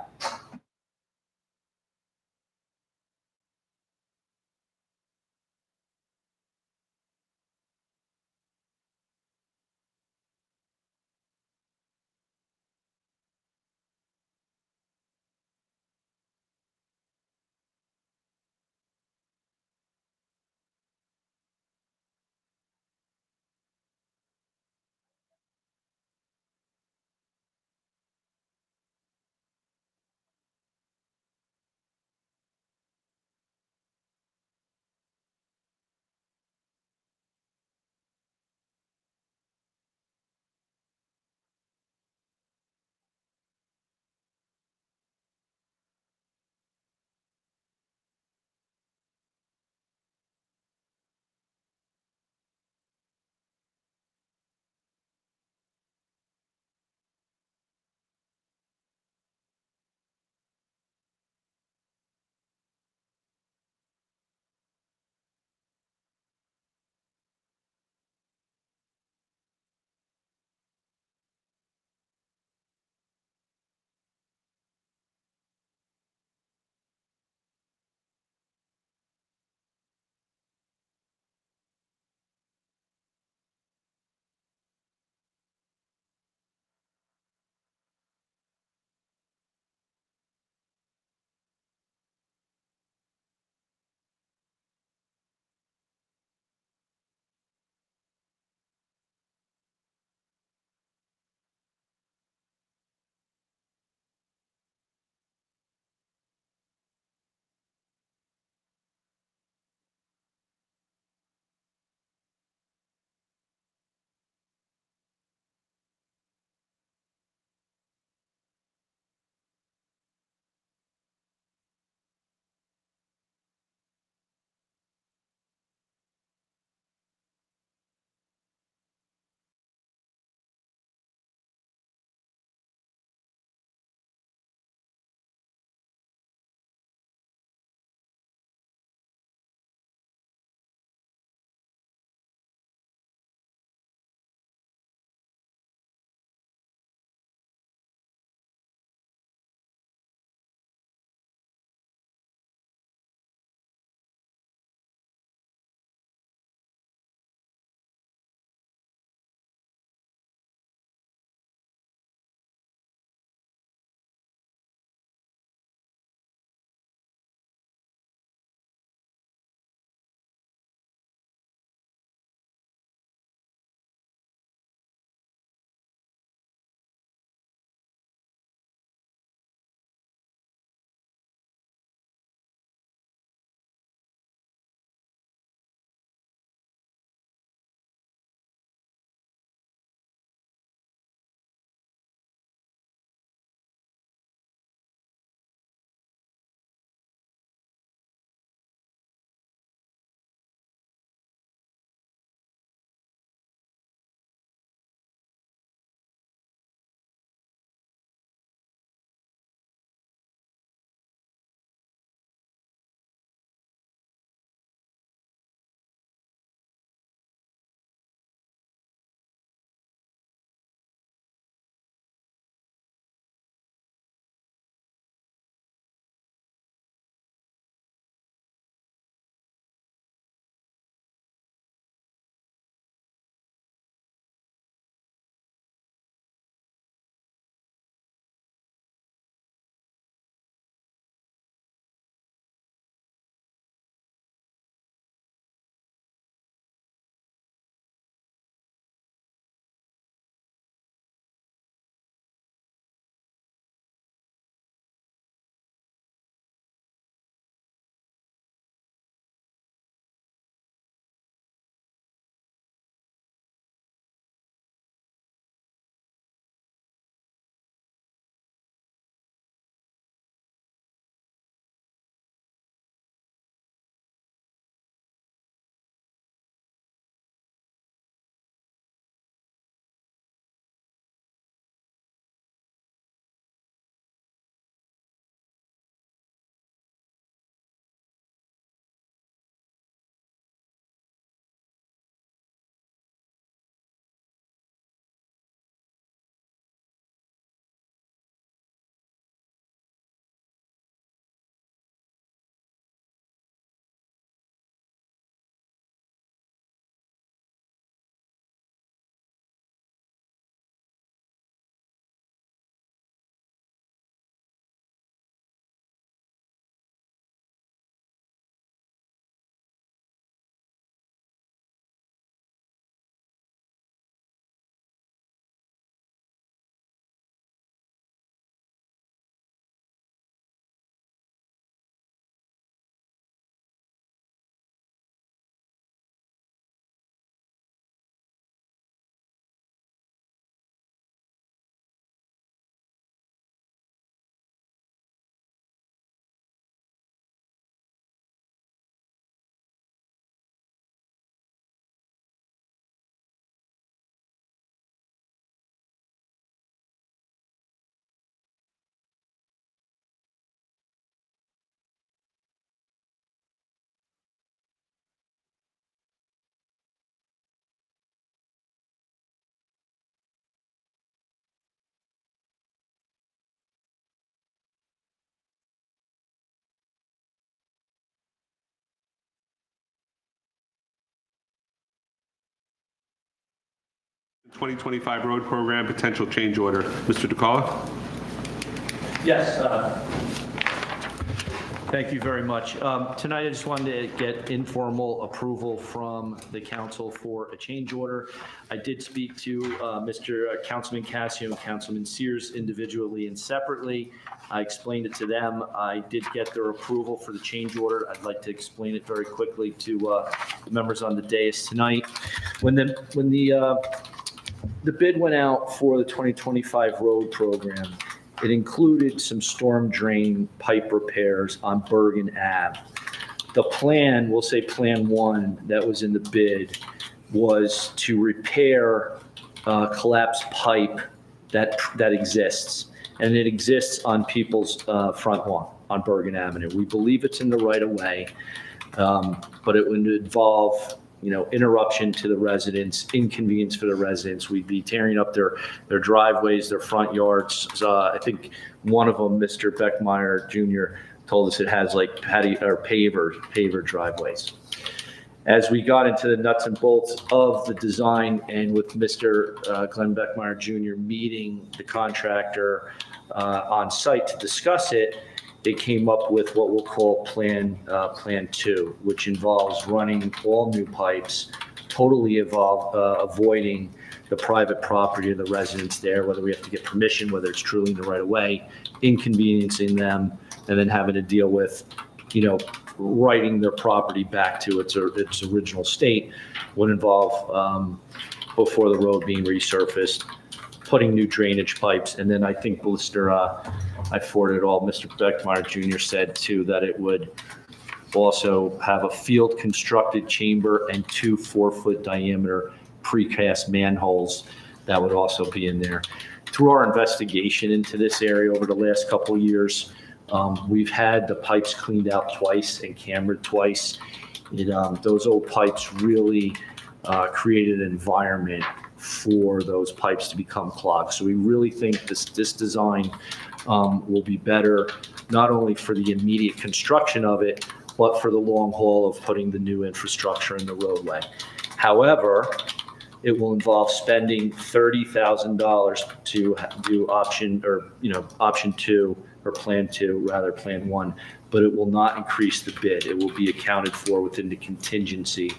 2025 road program potential change order. Mr. DeCarlo? Yes. Thank you very much. Tonight, I just wanted to get informal approval from the council for a change order. I did speak to Mr. Councilman Cassio and Councilman Sears individually and separately. I explained it to them. I did get their approval for the change order. I'd like to explain it very quickly to the members on the dais tonight. When the bid went out for the 2025 road program, it included some storm drain pipe repairs on Bergen Ave. The plan, we'll say Plan 1 that was in the bid, was to repair collapsed pipe that exists. And it exists on people's front lawn on Bergen Avenue. We believe it's in the right of way, but it would involve interruption to the residents, inconvenience for the residents. We'd be tearing up their driveways, their front yards. I think one of them, Mr. Beckmeyer Jr., told us it has like paver driveways. As we got into the nuts and bolts of the design and with Mr. Glenn Beckmeyer Jr. meeting the contractor on site to discuss it, it came up with what we'll call Plan 2, which involves running all new pipes, totally avoiding the private property of the residents there, whether we have to get permission, whether it's truly in the right of way, inconveniencing them, and then having to deal with, writing their property back to its original state would involve, before the road being resurfaced, putting new drainage pipes. And then I think I forwarded it all, Mr. Beckmeyer Jr. said too, that it would also have a field constructed chamber and 2 4-foot diameter precast manholes that would also be in there. Through our investigation into this area over the last couple of years, we've had the pipes cleaned out twice and cambered twice. Those old pipes really created an environment for those pipes to become clogged. So we really think this design will be better, not only for the immediate construction of it, but for the long haul of putting the new infrastructure in the roadway. However, it will involve spending $30,000 to do option 2 or Plan 2, rather Plan 1, but it will not increase the bid. It will be accounted for within the contingency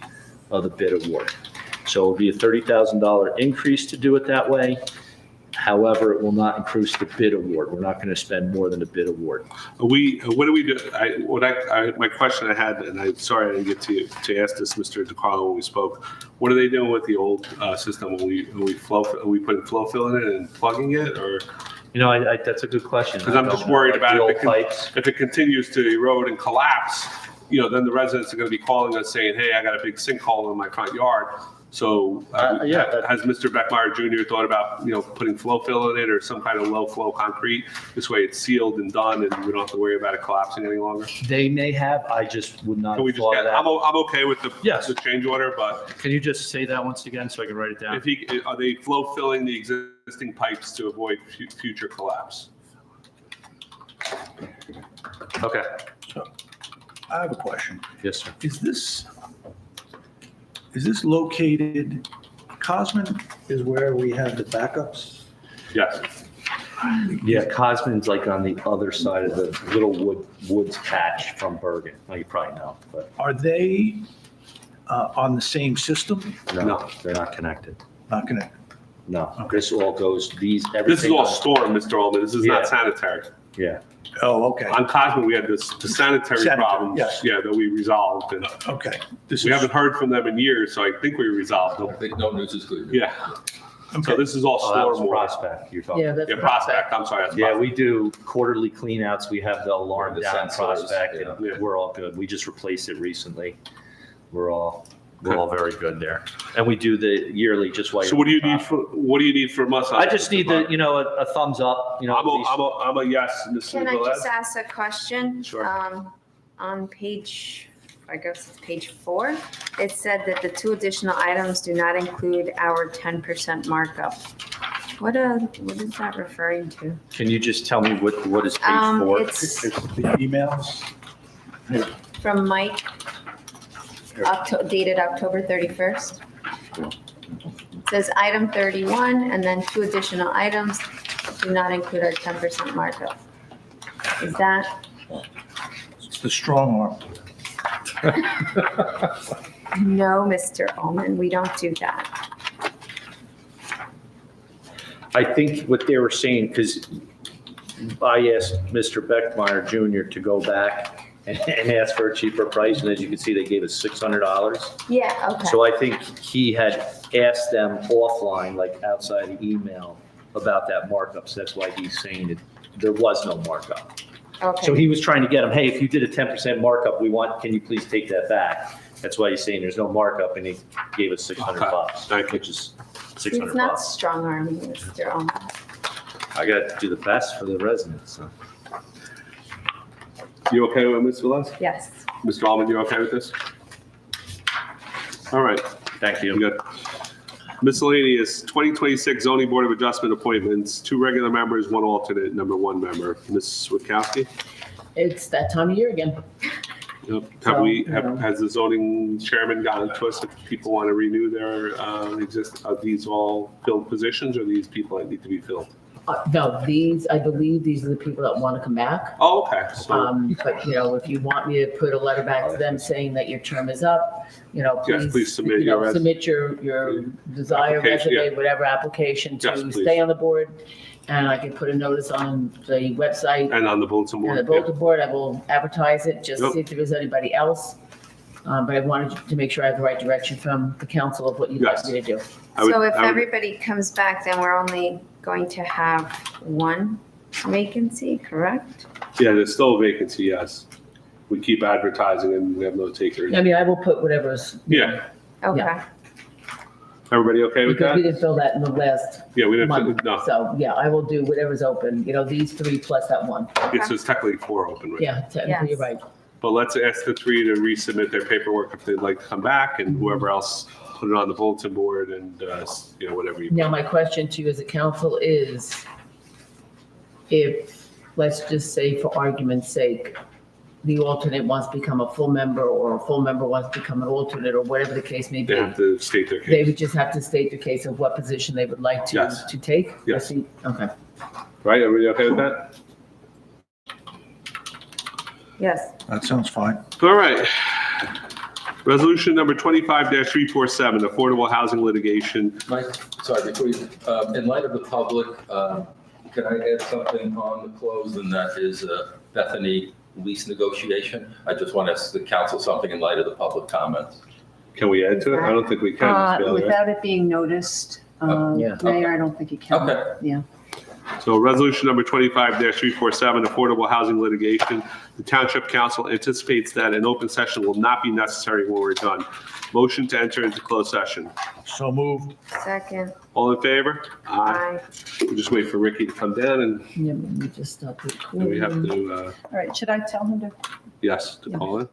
of the bid award. So it'll be a $30,000 increase to do it that way. However, it will not increase the bid award. We're not going to spend more than the bid award. What do we do? My question I had, and I'm sorry I didn't get to ask this, Mr. DeCarlo, when we spoke. What are they doing with the old system? Are we putting flow fill in it and plugging it, or? That's a good question. Because I'm just worried about it. If it continues to erode and collapse, then the residents are going to be calling us saying, "Hey, I got a big sinkhole in my front yard." So has Mr. Beckmeyer Jr. thought about, putting flow fill in it or some kind of low flow concrete? This way it's sealed and done and we don't have to worry about it collapsing any longer. They may have, I just would not. Can we just get, I'm okay with the change order, but. Can you just say that once again so I can write it down? Are they flow filling the existing pipes to avoid future collapse? Okay. So I have a question. Yes, sir. Is this located, Cosman is where we have the backups? Yes. Yeah, Cosman's like on the other side of the little woods patch from Bergen. Well, you probably know, but. Are they on the same system? No, they're not connected. Not connected? No, this all goes, everything. This is all storm, Mr. Ullman. This is not sanitary. Yeah. Oh, okay. On Cosman, we had the sanitary problems, yes. that we resolved. And okay. We haven't heard from them in years, so I think we resolved them. I think no news is good. Yeah. Okay. So this is all storm Prospect you're talking. Yeah, that's Prospect. I'm sorry. Yeah, we do quarterly cleanouts. We have the alarm The down sensors, Prospect, and we're all good. We just replaced it recently. We're all very good there, and we do the yearly. Just while. So what do you need from us? I just need a thumbs up. I'm a yes. Can I just ask a question? Sure. On page, I guess it's page 4, it said that the 2 additional items do not include our 10% markup. What is that referring to? Can you just tell me what is page 4? It's The emails? from Mike, dated October 31st. It Says item 31, and then 2 additional items do not include our 10% markup. Is that? It's the strong arm. No, Mr. Ullman, we don't do that. I think what they were saying, because I asked Mr. Beckmeyer Jr. to go back and ask for a cheaper price, and as you can see, they gave us $600. Yeah, okay. So I think he had asked them offline, like outside the email, about that markup. So that's why he's saying that there was no markup. Okay. So he was trying to get them, hey, if you did a 10% markup, can you please take that back? That's why he's saying there's no markup, and he gave us $600, which is He's $600. not strong arming, Mr. Ullman. I got to do the best for the residents. So. You okay with Ms. Velez? Yes. Mr. Almond, you okay with this? All right. Thank you. Good. Miscellaneous 2026 Zoning Board of Adjustment appointments, 2 regular members, 1 alternate, number 1 member. Ms. Witkowski? It's that time of year again. Yep. So, Has the zoning chairman gotten to us if people want to renew their are these all filled positions, or these people that need to be filled? No, I believe these are the people that want to come back. Oh, okay. So, But, if you want me to put a letter back to them saying that your term is up, yes, please submit your submit your desired Application, resume, yeah. whatever application Yes, to please. stay on the board. And I can put a notice on the website and on the bulletin and the board. bulletin board. I will advertise it, just Yep. see if there is anybody else. But I wanted to make sure I have the right direction from the council of what you'd like Yes. me to do. So if everybody comes back, then we're only going to have 1 vacancy, correct? Yeah, there's still a vacancy, yes. We keep advertising and we have no takers. I mean, I will put whatever's. Yeah. Okay. Yeah. Everybody okay with Because we that? didn't fill that in the last Yeah, we month. didn't, no. So, yeah, I will do whatever's open, these 3 plus that 1. Yeah, so it's technically 4 open, right? Yeah, technically, you're right. But let's ask the 3 to resubmit their paperwork if they'd like to come back, and whoever else put it on the bulletin board and, whatever you. Now, my question to you as a council is, if, let's just say for argument's sake, the alternate wants to become a full member, or a full member wants to become an alternate, or whatever the case may They be, have to state their they case. would just have to state the case of what position they would like to Yes. take? Yes. Okay. Right, everybody okay with that? Yes. That sounds fine. All right. Resolution number 25-347, affordable housing litigation. Mike, sorry, before you, in light of the public, can I add something on the close, and that is Bethany lease negotiation? I just want to ask the council something in light of the public comments. Can we add to it? I don't think we can. Ms. Bailey, right? Without it being noticed, Yeah. Mayor, I don't think you can. Okay. Yeah. So resolution number 25-347, affordable housing litigation. The Township Council anticipates that an open session will not be necessary when we're done. Motion to enter into closed session. So moved. Second. All in favor? Aye. We'll just wait for Ricky to come down, and Yeah, let me just stop then we have recording. to, All right, should I tell him to? yes, to call in.